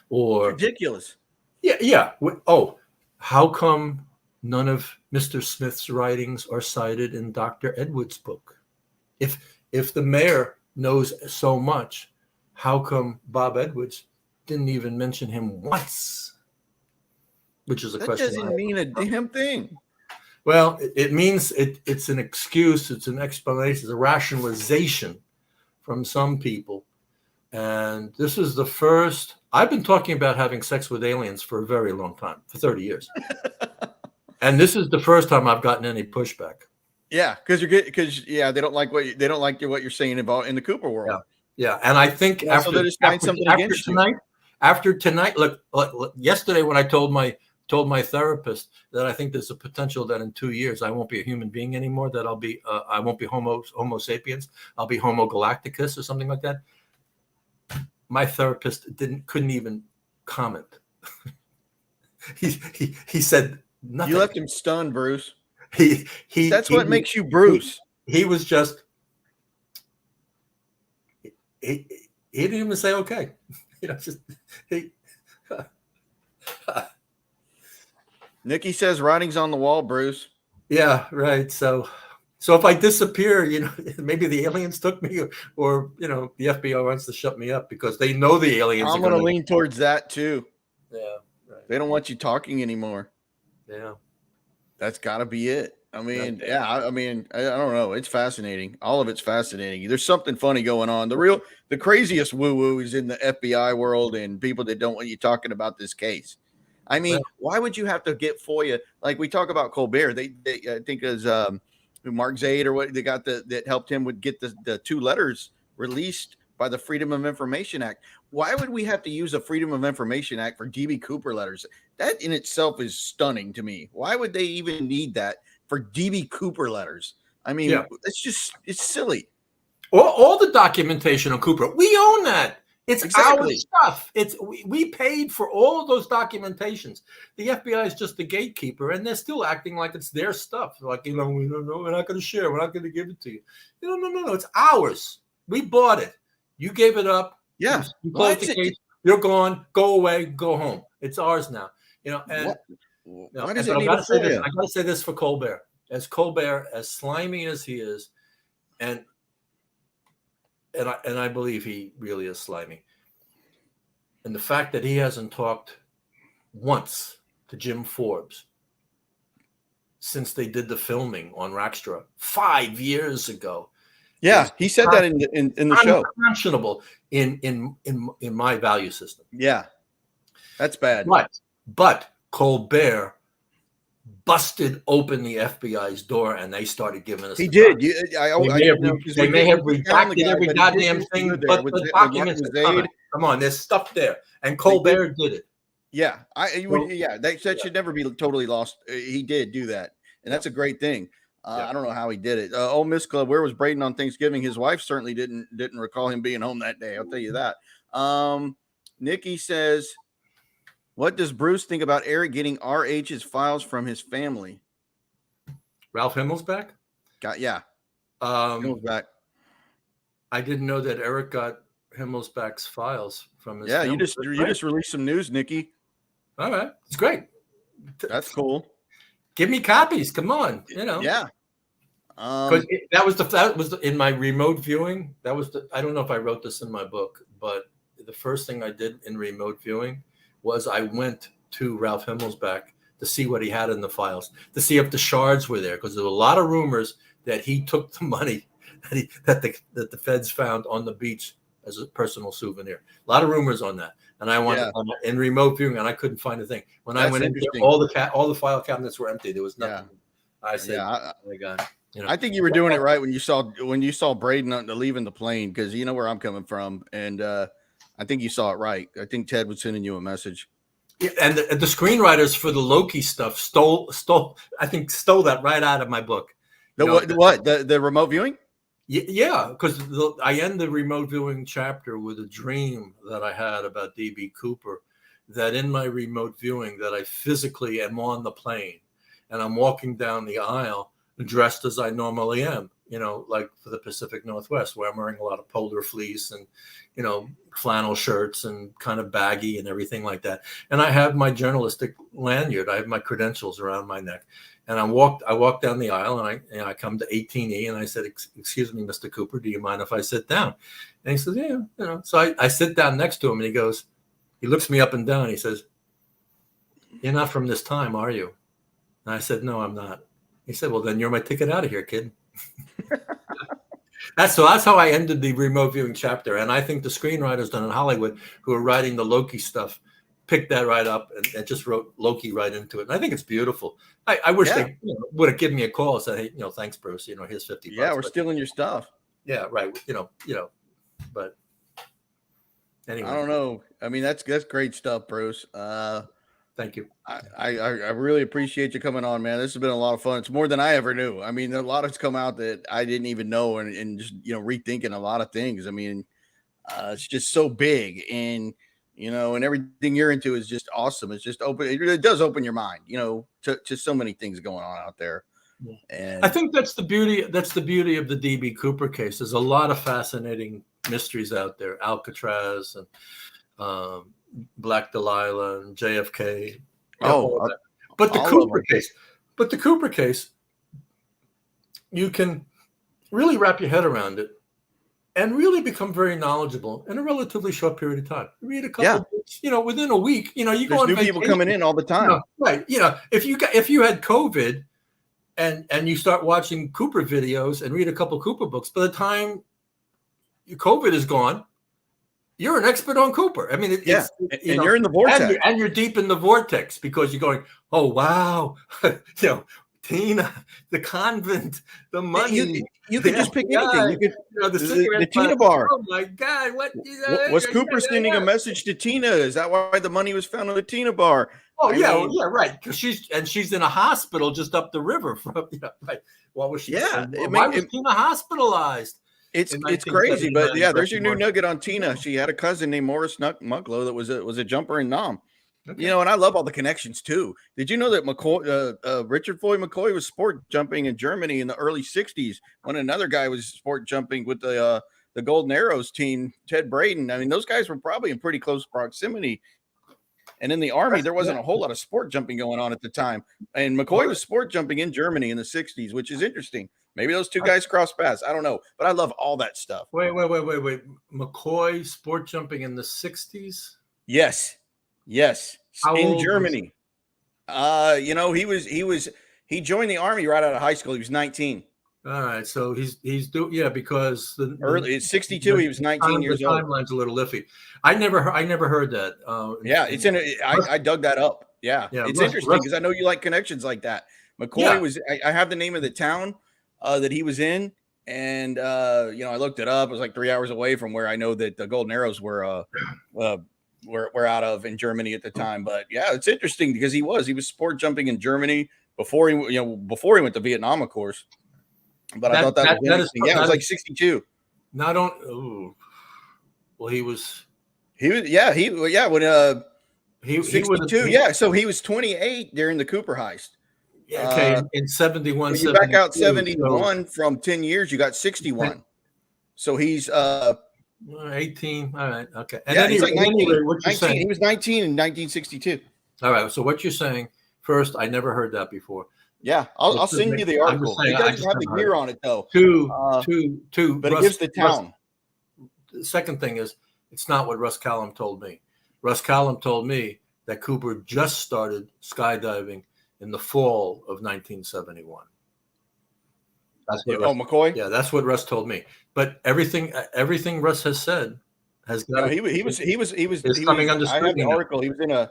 Or ridiculous. Yeah. Oh, how come none of Mr. Smith's writings are cited in Dr. Edwards' book? If the mayor knows so much, how come Bob Edwards didn't even mention him once? Which is a question. That doesn't mean a damn thing. Well, it means it's an excuse, it's an explanation, it's a rationalization from some people. And this is the first. I've been talking about having sex with aliens for a very long time, for 30 years. And this is the first time I've gotten any pushback. Yeah, because they don't like what you're saying about in the Cooper world. Yeah. And I think after tonight, look, yesterday when I told my therapist that I think there's a potential that in 2 years I won't be a human being anymore, that I won't be Homo sapiens, I'll be Homo galacticus or something like that. My therapist couldn't even comment. he said nothing. You left him stunned, Bruce. He That's what makes you Bruce. He was just he didn't even say okay. Just he. Nikki says writing's on the wall, Bruce. Yeah, right. So if I disappear, maybe the aliens took me, or the FBI wants to shut me up because they know the aliens. I'm going to lean towards that too. Yeah, right. They don't want you talking anymore. Yeah, that's got to be it. I mean, I don't know. It's fascinating. All of it's fascinating. There's something funny going on. The craziest woo-woo is in the FBI world and people that don't want you talking about this case. I mean, why would you have to get FOIA? Like we talk about Colbert, they I think as Mark Zaid or what they got that helped him would get the 2 letters released by the Freedom of Information Act. Why would we have to use a Freedom of Information Act for DB Cooper letters? That in itself is stunning to me. Why would they even need that for DB Cooper letters? I mean, it's silly. All the documentation on Cooper, we own that. It's our stuff. We paid for all of those documentations. The FBI is just the gatekeeper, and they're still acting like it's their stuff. Like, we don't know, we're not going to share. We're not going to give it to you. No. It's ours. We bought it. You gave it up. Yeah. You closed the case. You're gone. Go away. Go home. It's ours now. And why does it I need got to to say this for Colbert. As slimy as he is, and I believe he really is slimy. And the fact that he hasn't talked once to Jim Forbes since they did the filming on Rackstra 5 years ago. Yeah, he said that in the show. Unconscionable in my value system. Yeah, that's bad. But Colbert busted open the FBI's door, and they started giving us. He did. They may have redacted every goddamn thing, but the documents. Come on, there's stuff there, and Colbert did it. Yeah, that should never be totally lost. He did do that, and that's a great thing. I don't know how he did it. Ole Miss Club, where was Braden on Thanksgiving? His wife certainly didn't recall him being home that day. I'll tell you that. Nikki says, what does Bruce think about Eric getting RH's files from his family? Ralph Himmelsbach? Himmelsbach. I didn't know that Eric got Himmelsbach's files from his family. You just released some news, Nikki. All right. It's great. That's cool. Give me copies. Come on. Yeah. That was in my remote viewing. I don't know if I wrote this in my book, but the first thing I did in remote viewing was I went to Ralph Himmelsbach to see what he had in the files, to see if the shards were there, because there were a lot of rumors that he took the money that the feds found on the beach as a personal souvenir. A lot of rumors on that, and I went in remote viewing, and I couldn't find a thing. When I went in there, all the file cabinets were empty. There was nothing. Yeah. I said, "Oh my God." I think you were doing it right when you saw Braden leaving the plane, because you know where I'm coming from, and I think you saw it right. I think Ted was sending you a message. Yeah, and the screenwriters for the Loki stuff stole that right out of my book. The remote viewing? Yeah, because I end the remote viewing chapter with a dream that I had about DB Cooper, that in my remote viewing that I physically am on the plane and I'm walking down the aisle dressed as I normally am, like for the Pacific Northwest, where I'm wearing a lot of polar fleece and, flannel shirts and kind of baggy and everything like that. And I have my journalistic lanyard. I have my credentials around my neck. And I walked down the aisle, and I come to 18E, and I said, "Excuse me, Mr. Cooper, do you mind if I sit down?" And he says, "Yeah." So I sit down next to him, and he looks me up and down. And he says, "You're not from this time, are you?" And I said, "No, I'm not." He said, "Well, then you're my ticket out of here, kid." That's how I ended the remote viewing chapter. And I think the screenwriters down in Hollywood who are writing the Loki stuff picked that right up and just wrote Loki right into it. And I think it's beautiful. I wish they would have given me a call and said, "Hey, thanks, Bruce. Here's $50." Yeah, we're stealing your stuff. Yeah, right. But anyway, I don't know. I mean, that's great stuff, Bruce. Thank you. I really appreciate you coming on, man. This has been a lot of fun. It's more than I ever knew. I mean, a lot has come out that I didn't even know, and just rethinking a lot of things. I mean, it's just so big, and and everything you're into is just awesome. It's just open. It does open your mind, to so many things going on out there. And I think that's the beauty. That's the beauty of the DB Cooper case. There's a lot of fascinating mysteries out there. Alcatraz and Black Delilah and JFK. But the Cooper case, you can really wrap your head around it and really become very knowledgeable in a relatively short period of time. Read a couple books, within a week, you there's go on new vacation, people coming in all the time. Right. If you had COVID and you start watching Cooper videos and read a couple Cooper books, by the time COVID is gone, you're an expert on Cooper. I mean, you're in the vortex, and you're deep in the vortex because you're going, oh wow, Tina, the convent, the money. You could just pick anything. You could the Tina bar. Oh my God! Was Cooper sending a message to Tina? Is that why the money was found on the Tina bar? Oh right. Because she's in a hospital just up the river from. Right. What was she? Yeah. Why was Tina hospitalized? It's crazy, but there's your new nugget on Tina. She had a cousin named Morris Muglow that was a jumper in Nam. Okay. And I love all the connections too. Did you know that Richard Floyd McCoy was sport jumping in Germany in the early '60s when another guy was sport jumping with the Golden Arrows team, Ted Braden? I mean, those guys were probably in pretty close proximity. And in the Army, there wasn't a whole lot of sport jumping going on at the time. And McCoy was sport jumping in Germany in the '60s, which is interesting. Maybe those two guys crossed paths. I don't know, but I love all that stuff. Wait. McCoy sport jumping in the '60s? Yes. In Germany. He joined the Army right out of high school. He was 19. All right, so he's because it's 62. He was 19 years old. The timeline's a little iffy. I never heard that. It's I dug that up. Yeah, it's interesting because I know you like connections like that. McCoy was. I have the name of the town that he was in, and I looked it up. It was like 3 hours away from where I know that the Golden Arrows were out of in Germany at the time. But yeah, it's interesting because he was sport jumping in Germany before he went to Vietnam, of course. But I thought that was interesting. It was like 62. Not on. Ooh. Well, he was. When 62. So he was 28 during the Cooper heist. Yeah. Okay. In 71. You back out 71 from 10 years, you got 61. So he's 18. All right. Okay. And he's like 19. What you're saying? He was 19 in 1962. All right. So what you're saying? First, I never heard that before. Yeah, I'll send you the article. It doesn't have the year on it though. Two. But it gives the town. The second thing is, it's not what Russ Callum told me. Russ Callum told me that Cooper just started skydiving in the fall of 1971. That's what McCoy. Yeah, that's what Russ told me. But everything Russ has said has got. He was coming under scrutiny. I have the article. He was in a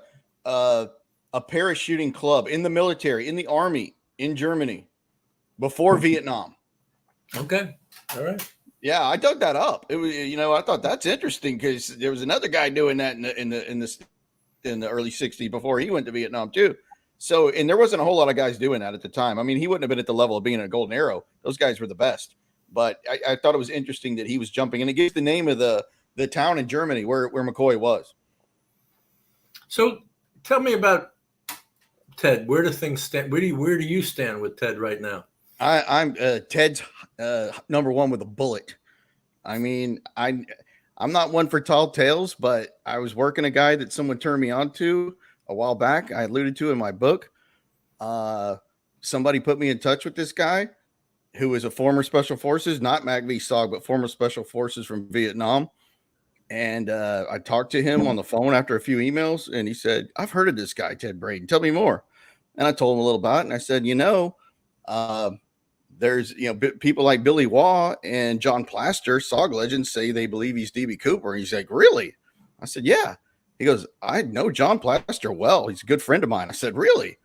parachuting club in the military, in the Army in Germany before Vietnam. Okay. All right. Yeah, I dug that up. It was, I thought that's interesting because there was another guy doing that in the early '60s before he went to Vietnam too. So, and there wasn't a whole lot of guys doing that at the time. I mean, he wouldn't have been at the level of being a Golden Arrow. Those guys were the best. But I thought it was interesting that he was jumping, and it gives the name of the town in Germany where McCoy was. So, tell me about Ted. Where do things stand? Where do you stand with Ted right now? I'm Ted's number one with a bullet. I mean, I'm not one for tall tales, but I was working a guy that someone turned me on to a while back. I alluded to in my book. Somebody put me in touch with this guy who was a former Special Forces, not MACV-SOG, but former Special Forces from Vietnam. And I talked to him on the phone after a few emails, and he said, "I've heard of this guy, Ted Braden. Tell me more." And I told him a little about it, and I said, there's people like Billy Waugh and John Plaster, SOG legends, say they believe he's DB Cooper. And he's like, "Really?" I said, "Yeah." He goes, "I know John Plaster well. He's a good friend of mine." I said, "Really?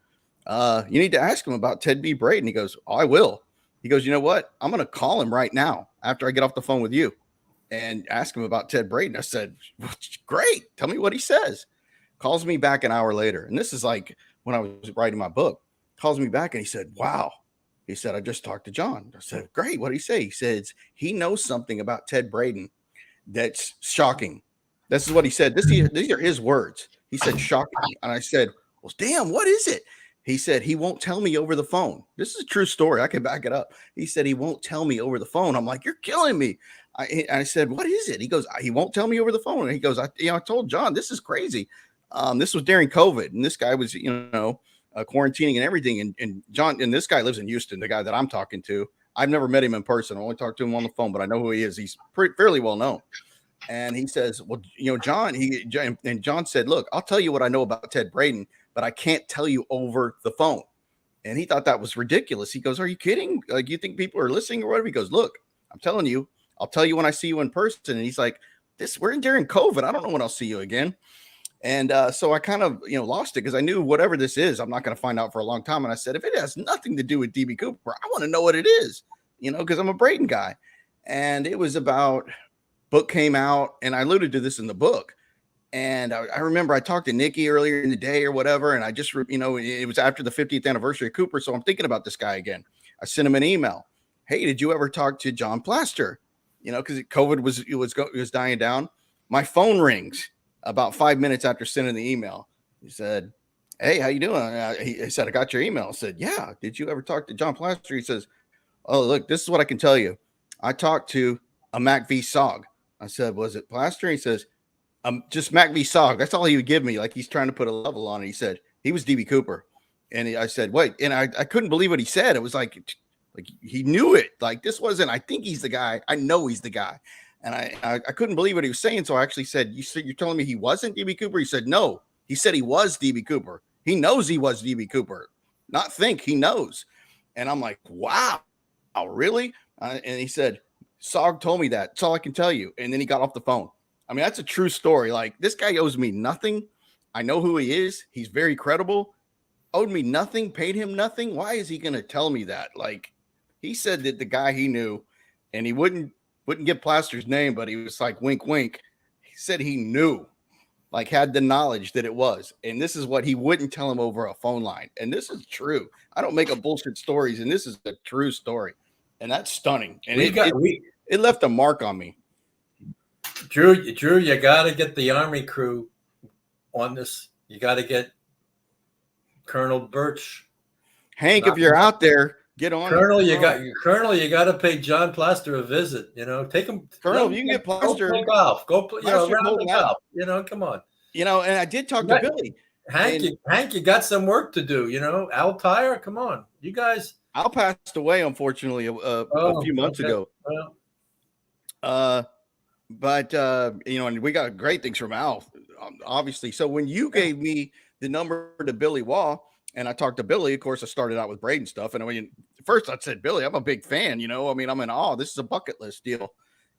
You need to ask him about Ted B. Braden." He goes, "Oh, I will." He goes, "You know what? I'm going to call him right now after I get off the phone with you and ask him about Ted Braden." I said, "Great. Tell me what he says." Calls me back an hour later. And this is like when I was writing my book. Calls me back and he said, "Wow." He said, "I just talked to John." I said, "Great. What did he say?" He says he knows something about Ted Braden that's shocking, This is what he said. These are his words. He said, shocking. And I said, well, damn, what is it? He said, he won't tell me over the phone. This is a true story. I can back it up. He said, he won't tell me over the phone. I'm like, you're killing me. I said, what is it? He goes, he won't tell me over the phone. And he goes, I told John, this is crazy. This was during COVID. And this guy was, quarantining and everything. And John, and this guy lives in Houston, the guy that I'm talking to. I've never met him in person. I only talked to him on the phone, but I know who he is. He's fairly well known. And he says, well, John, and John said, look, I'll tell you what I know about Ted Braden, but I can't tell you over the phone. And he thought that was ridiculous. He goes, are you kidding? Like, you think people are listening or whatever? He goes, look, I'm telling you, I'll tell you when I see you in person. And he's like, we're during COVID. I don't know when I'll see you again. And so I kind of, lost it because I knew whatever this is, I'm not going to find out for a long time. And I said, if it has nothing to do with DB Cooper, I want to know what it is, because I'm a Braden guy. And it was about, book came out, and I alluded to this in the book. And I remember I talked to Nikki earlier in the day or whatever. And I just, it was after the 50th anniversary of Cooper. So I'm thinking about this guy again. I sent him an email. Hey, did you ever talk to John Plaster? Because COVID was dying down. My phone rings about 5 minutes after sending the email. He said, hey, how you doing? He said, I got your email. I said, yeah. Did you ever talk to John Plaster? He says, oh, look, this is what I can tell you. I talked to a Mac V Sog. I said, was it Plaster? He says, just Mac V Sog. That's all he would give me. Like, he's trying to put a level on it. He said, he was DB Cooper. And I said, wait. And I couldn't believe what he said. It was like he knew it. Like, this wasn't, I think he's the guy. I know he's the guy. And I couldn't believe what he was saying. So I actually said, you're telling me he wasn't DB Cooper? He said, no. He said he was DB Cooper. He knows he was DB Cooper. Not think, he knows. And I'm like, wow, really? And he said, Sog told me that. That's all I can tell you. And then he got off the phone. I mean, that's a true story. Like, this guy owes me nothing. I know who he is. He's very credible. Owed me nothing, paid him nothing. Why is he going to tell me that? Like, he said that the guy he knew, and he wouldn't give Plaster's name, but he was like, wink, wink. He said he knew, like, had the knowledge that it was. And this is what he wouldn't tell him over a phone line. And this is true. I don't make up bullshit stories, and this is a true story. And that's stunning. And it left a mark on me. Drew, you got to get the Army crew on this. You got to get Colonel Birch. Hank, if you're out there, get on. Colonel, you got to pay John Plaster a visit. Take him. Colonel, you can get Plaster. Go play golf. Go play, round the golf. Come on. And I did talk to Billy. Hank, you got some work to do. Al Tyre, come on, you guys. Al passed away, unfortunately, a few months ago. But and we got great things from Al, obviously. So when you gave me the number to Billy Wall, and I talked to Billy, of course, I started out with Braden stuff. And first I said, Billy, I'm a big fan. I'm in awe. This is a bucket list deal.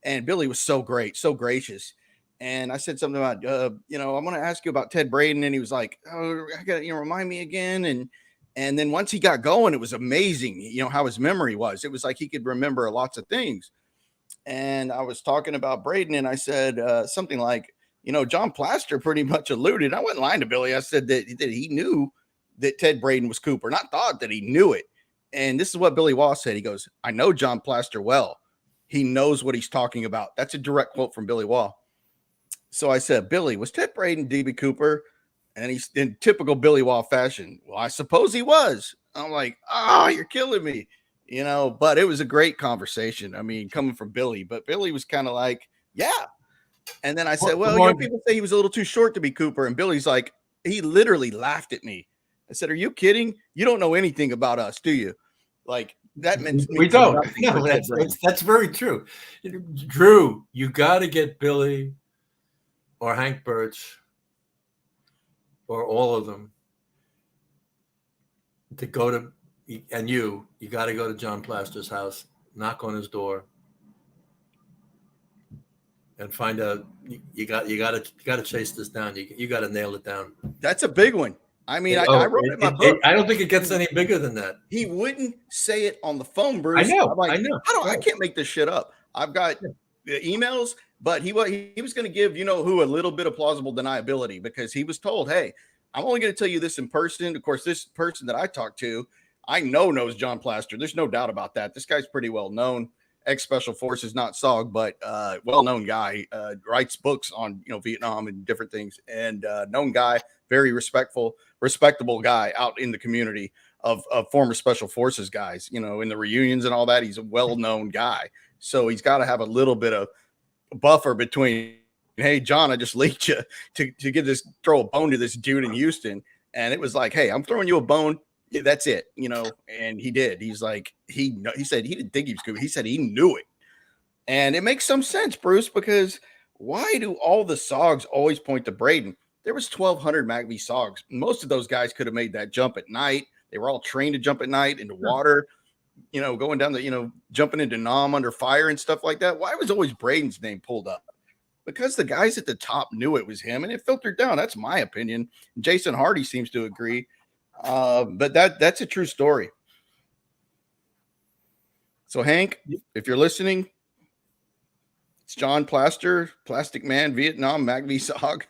And Billy was so great, so gracious. And I said something about, I'm going to ask you about Ted Braden. And he was like, oh, I got remind me again. And then once he got going, it was amazing, how his memory was. It was like he could remember lots of things. And I was talking about Braden, and I said something like, John Plaster pretty much alluded. I wasn't lying to Billy. I said that he knew that Ted Braden was Cooper, not thought that he knew it. And this is what Billy Waugh said. He goes, I know John Plaster well. He knows what he's talking about. That's a direct quote from Billy Waugh. So I said, Billy, was Ted Braden DB Cooper? And he's in typical Billy Waugh fashion. Well, I suppose he was. I'm like, oh, you're killing me. But it was a great conversation. I mean, coming from Billy, but Billy was kind of like, yeah. And then I said, well, people say he was a little too short to be Cooper. And Billy's like, he literally laughed at me. I said, are you kidding? You don't know anything about us, do you? Like, that meant we don't. No, that's very true. Drew, you got to get Billy or Hank Birch or all of them to go to, and you got to go to John Plaster's house, knock on his door, and find out. You got to chase this down. You got to nail it down. That's a big one. I mean, I wrote it in my book. I don't think it gets any bigger than that. He wouldn't say it on the phone, Bruce. I know. I'm like, I know. I can't make this shit up. I've got the emails, but he was going to give who a little bit of plausible deniability, because he was told, hey, I'm only going to tell you this in person. Of course, this person that I talked to, I knows John Plaster. There's no doubt about that. This guy's pretty well known. ex-special forces, not SOG, but well-known guy, writes books on, Vietnam and different things, and known guy, very respectable guy out in the community of former special forces guys, in the reunions and all that. He's a well-known guy. So he's got to have a little bit of buffer between, hey, John, I just leaked you to throw a bone to this dude in Houston. And it was like, hey, I'm throwing you a bone. Yeah, that's it, and he did. He's like, he said he didn't think he was good. He said he knew it. And it makes some sense, Bruce, because why do all the SOGs always point to Braden? There was 1,200 MACV SOGs. Most of those guys could have made that jump at night. They were all trained to jump at night into water, going down jumping into Nam under fire and stuff like that. Why was always Braden's name pulled up? Because the guys at the top knew it was him, and it filtered down. That's my opinion. Jason Hardy seems to agree. But that's a true story. So Hank, if you're listening, it's John Plaster, Plastic Man, Vietnam, MACV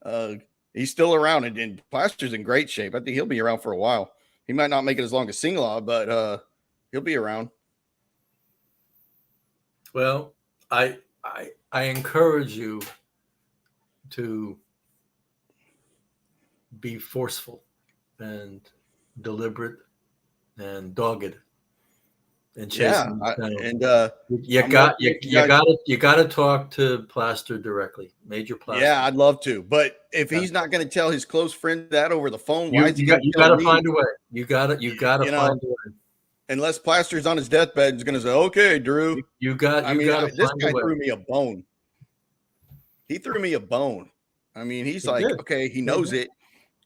SOG. He's still around, and Plaster's in great shape. I think he'll be around for a while. He might not make it as long as Singlaw, but he'll be around. Well, I encourage you to be forceful and deliberate and dogged and chasing. You got to talk to Plaster directly, Major Plaster. Yeah, I'd love to, but if he's not going to tell his close friend that over the phone, why is he you got to find a way? You got to find a way. Unless Plaster's on his deathbed and is going to say, "Okay, Drew, you got." This guy threw me a bone. He threw me a bone. I mean, he's like, okay, he knows it.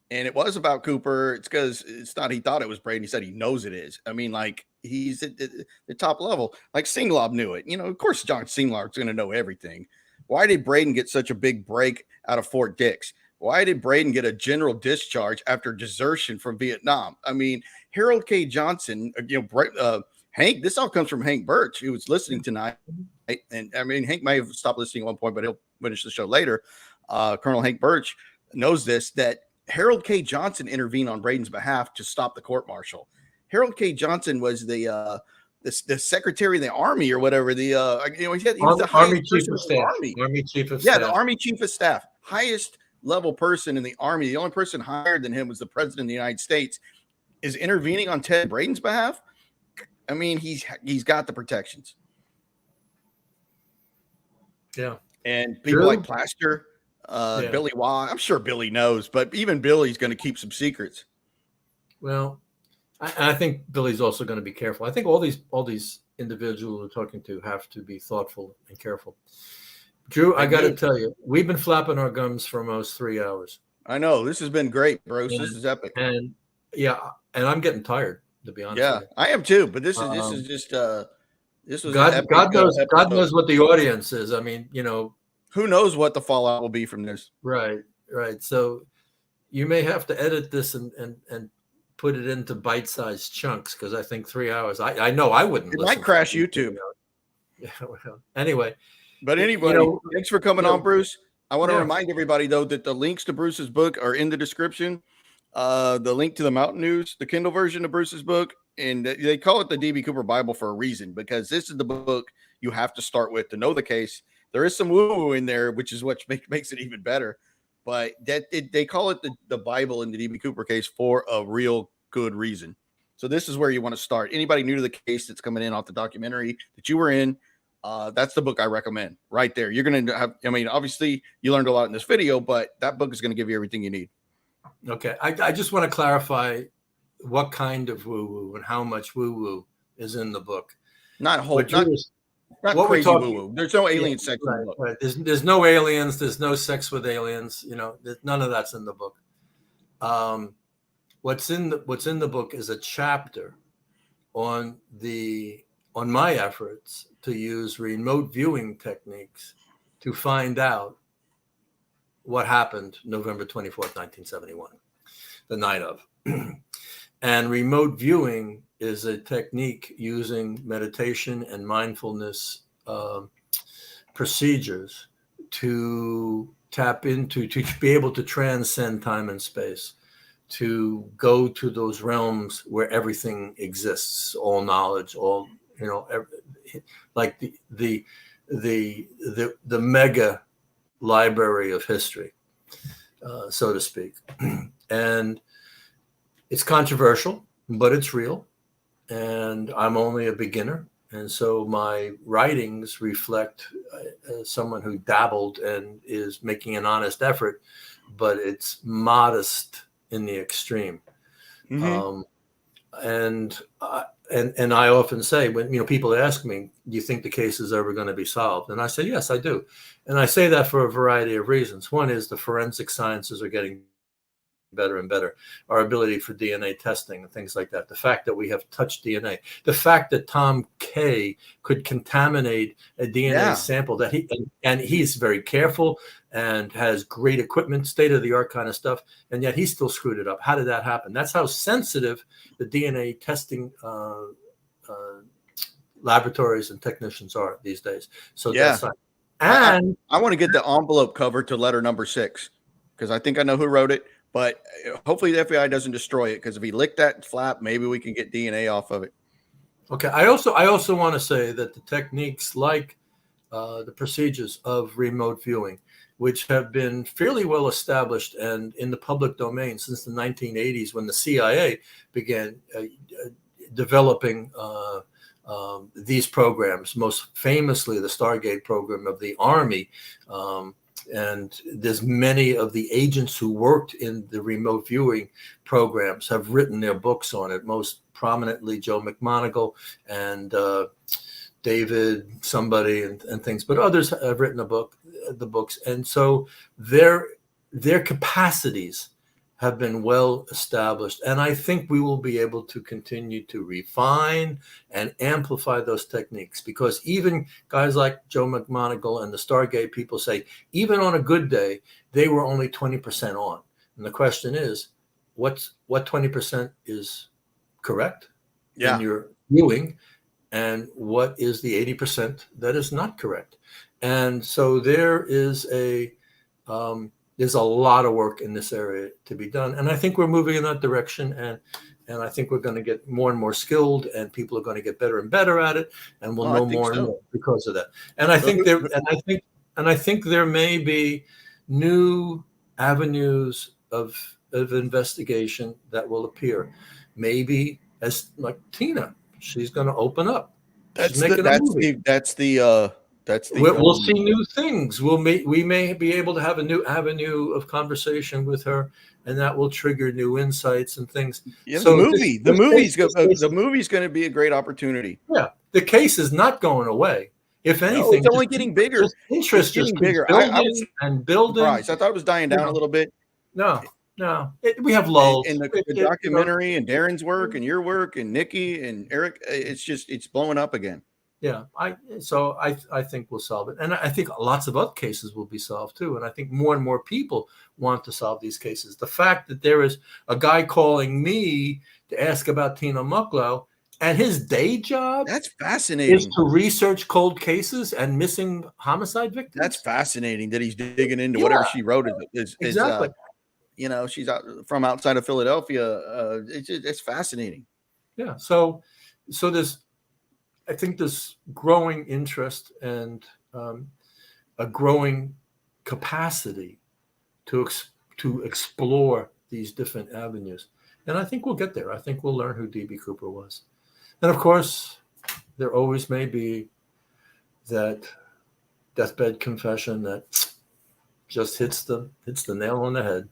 And it was about Cooper. It's because it's not he thought it was Braden. He said he knows it is. I mean, like, he's at the top level. Like, Singlaub knew it. Of course, John Singlaub is going to know everything. Why did Braden get such a big break out of Fort Dix? Why did Braden get a general discharge after desertion from Vietnam? I mean, Harold K. Johnson, Hank, this all comes from Hank Birch, who was listening tonight. And I mean, Hank may have stopped listening at one point, but he'll finish the show later. Colonel Hank Birch knows that Harold K. Johnson intervened on Braden's behalf to stop the court martial. Harold K. Johnson was the secretary of the Army or whatever. He was the Army Chief of Staff. Army Chief of Staff. Yeah, the Army Chief of Staff, highest level person in the Army. The only person higher than him was the President of the United States. Is intervening on Ted Braden's behalf. I mean, he's got the protections. Yeah, and people like Plaster. Billy Waugh, I'm sure Billy knows, but even Billy's going to keep some secrets. Well, I think Billy's also going to be careful. I think all these individuals we're talking to have to be thoughtful and careful. Drew, I got to tell you, we've been flapping our gums for almost 3 hours. I know. This has been great, Bruce. This is epic. And I'm getting tired, to be honest. Yeah, with you. I am too. But this is just this was God knows what the audience is. I mean, who knows what the fallout will be from this? Right. So you may have to edit this and put it into bite-sized chunks, because I think 3 hours. I know I wouldn't. It might crash YouTube. Yeah. Well, anyway. But anyway, thanks for coming on, Bruce. I want to remind everybody, though, that the links to Bruce's book are in the description. The link to the Mountain News, the Kindle version of Bruce's book, and they call it the D.B. Cooper Bible for a reason, because this is the book you have to start with to know the case. There is some woo-woo in there, which is what makes it even better. But they call it the Bible in the D.B. Cooper case for a real good reason. So this is where you want to start. Anybody new to the case that's coming in off the documentary that you were in, that's the book I recommend right there. You're going to have, obviously you learned a lot in this video, but that book is going to give you everything you need. Okay. I just want to clarify what kind of woo-woo and how much woo-woo is in the book. Not crazy woo-woo. There's no alien sex in the book. Right. There's no aliens. There's no sex with aliens. None of that's in the book. What's in the book is a chapter on my efforts to use remote viewing techniques to find out what happened November 24th, 1971, the night of. And remote viewing is a technique using meditation and mindfulness procedures to tap into, to be able to transcend time and space, to go to those realms where everything exists, all knowledge, all, like the mega library of history, so to speak. And it's controversial, but it's real. And I'm only a beginner. And so my writings reflect someone who dabbled and is making an honest effort, but it's modest in the extreme. Mm-hmm. And I often say, when people ask me, do you think the case is ever going to be solved? And I say, yes, I do. And I say that for a variety of reasons. One is the forensic sciences are getting better and better. Our ability for DNA testing and things like that. The fact that we have touched DNA. The fact that Tom K could contaminate a DNA sample that he's very careful and has great equipment, state-of-the-art kind of stuff, and yet he still screwed it up. How did that happen? That's how sensitive the DNA testing laboratories and technicians are these days. So that's not. And I want to get the envelope cover to letter number 6 because I think I know who wrote it. But hopefully the FBI doesn't destroy it, because if he licked that flap, maybe we can get DNA off of it. Okay. I also want to say that the techniques like the procedures of remote viewing, which have been fairly well established and in the public domain since the 1980s, when the CIA began developing these programs, most famously the Stargate program of the Army. And there's many of the agents who worked in the remote viewing programs have written their books on it, most prominently Joe McMoneagle and David somebody and things, but others have written the books. And so their capacities have been well established. And I think we will be able to continue to refine and amplify those techniques, because even guys like Joe McMoneagle and the Stargate people say, even on a good day, they were only 20% on. And the question is, what 20% is correct in your viewing, and what is the 80% that is not correct? And so there's a lot of work in this area to be done. And I think we're moving in that direction. And I think we're going to get more and more skilled, and people are going to get better and better at it. And we'll know more and more because of that. And I think there may be new avenues of investigation that will appear. Maybe as like Tina, she's going to open up. We'll see new things. We may be able to have a new avenue of conversation with her, and that will trigger new insights and things. Yeah, so the movie's going to be a great opportunity. Yeah, the case is not going away. If anything, it's only getting bigger. Interest is bigger. Building. I thought it was dying down a little bit. No. We have lulls in the documentary, and Darren's work and your work and Nikki and Eric. It's blowing up again. Yeah, I think we'll solve it. And I think lots of other cases will be solved too. And I think more and more people want to solve these cases. The fact that there is a guy calling me to ask about Tina Mucklow, and his day job, that's fascinating, is to research cold cases and missing homicide victims. That's fascinating that he's digging into whatever she wrote. Exactly. She's from outside of Philadelphia. It's fascinating. Yeah. So I think there's growing interest and a growing capacity to explore these different avenues. And I think we'll get there. I think we'll learn who D.B. Cooper was. And of course, there always may be that deathbed confession that just hits the nail on the head.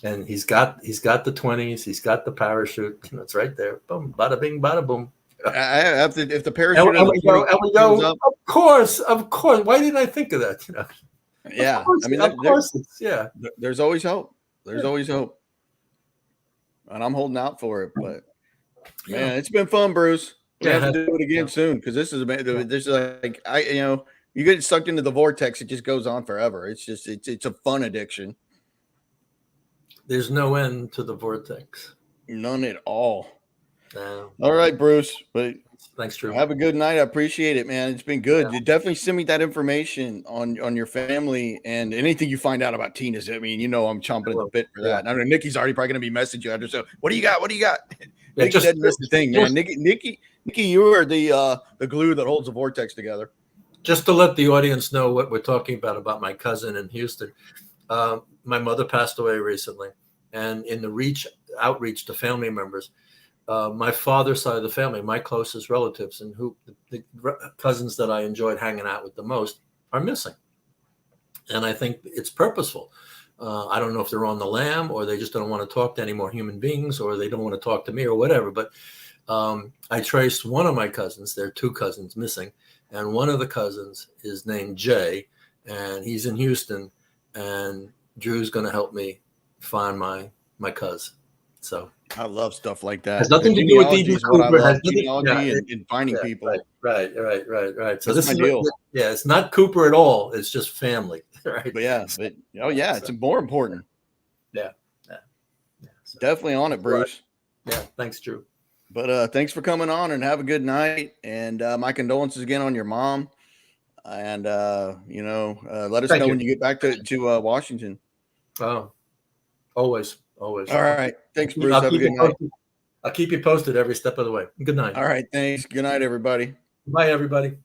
And he's got the 20s, he's got the parachute. It's right there. Boom, bada bing, bada boom. If the parachute, and we go. Of course. Why didn't I think of that? Yeah, There's always hope. There's always hope, and I'm holding out for it. But man, it's been fun, Bruce. We have to do it again soon, because this is like you get sucked into the vortex. It just goes on forever. It's a fun addiction. There's no end to the vortex. None at all. No. All right, Bruce. But thanks, Drew. Have a good night. I appreciate it, man. It's been good. You definitely send me that information on your family and anything you find out about Tina's. I mean, I'm chomping at the bit for that. I know Nikki's already probably going to be messaging you after. So, what do you got? What do you got? Nikki said miss the thing, man. Nikki, you are the glue that holds the vortex together. Just to let the audience know what we're talking about my cousin in Houston. My mother passed away recently, and in the outreach to family members, my father's side of the family, my closest relatives, and the cousins that I enjoyed hanging out with the most, are missing. And I think it's purposeful. I don't know if they're on the lam, or they just don't want to talk to any more human beings, or they don't want to talk to me, or whatever. But I traced one of my cousins. There are two cousins missing, and one of the cousins is named Jay, and he's in Houston. And Drew's going to help me find my cousin. So I love stuff like that. Has nothing to do with Eden Cooper. Genealogy and finding people. Right. So that's my deal. It's not Cooper at all. It's just family. Right. But it's more important. Yeah. So, definitely on it, Bruce. Yeah. Thanks, Drew. But thanks for coming on, and have a good night. And my condolences again on your mom. And let us know when you get back to Washington. Oh, always. All right. Thanks, Bruce. Have a good night. I'll keep you posted every step of the way. Good night. All right. Thanks. Good night, everybody. Bye, everybody.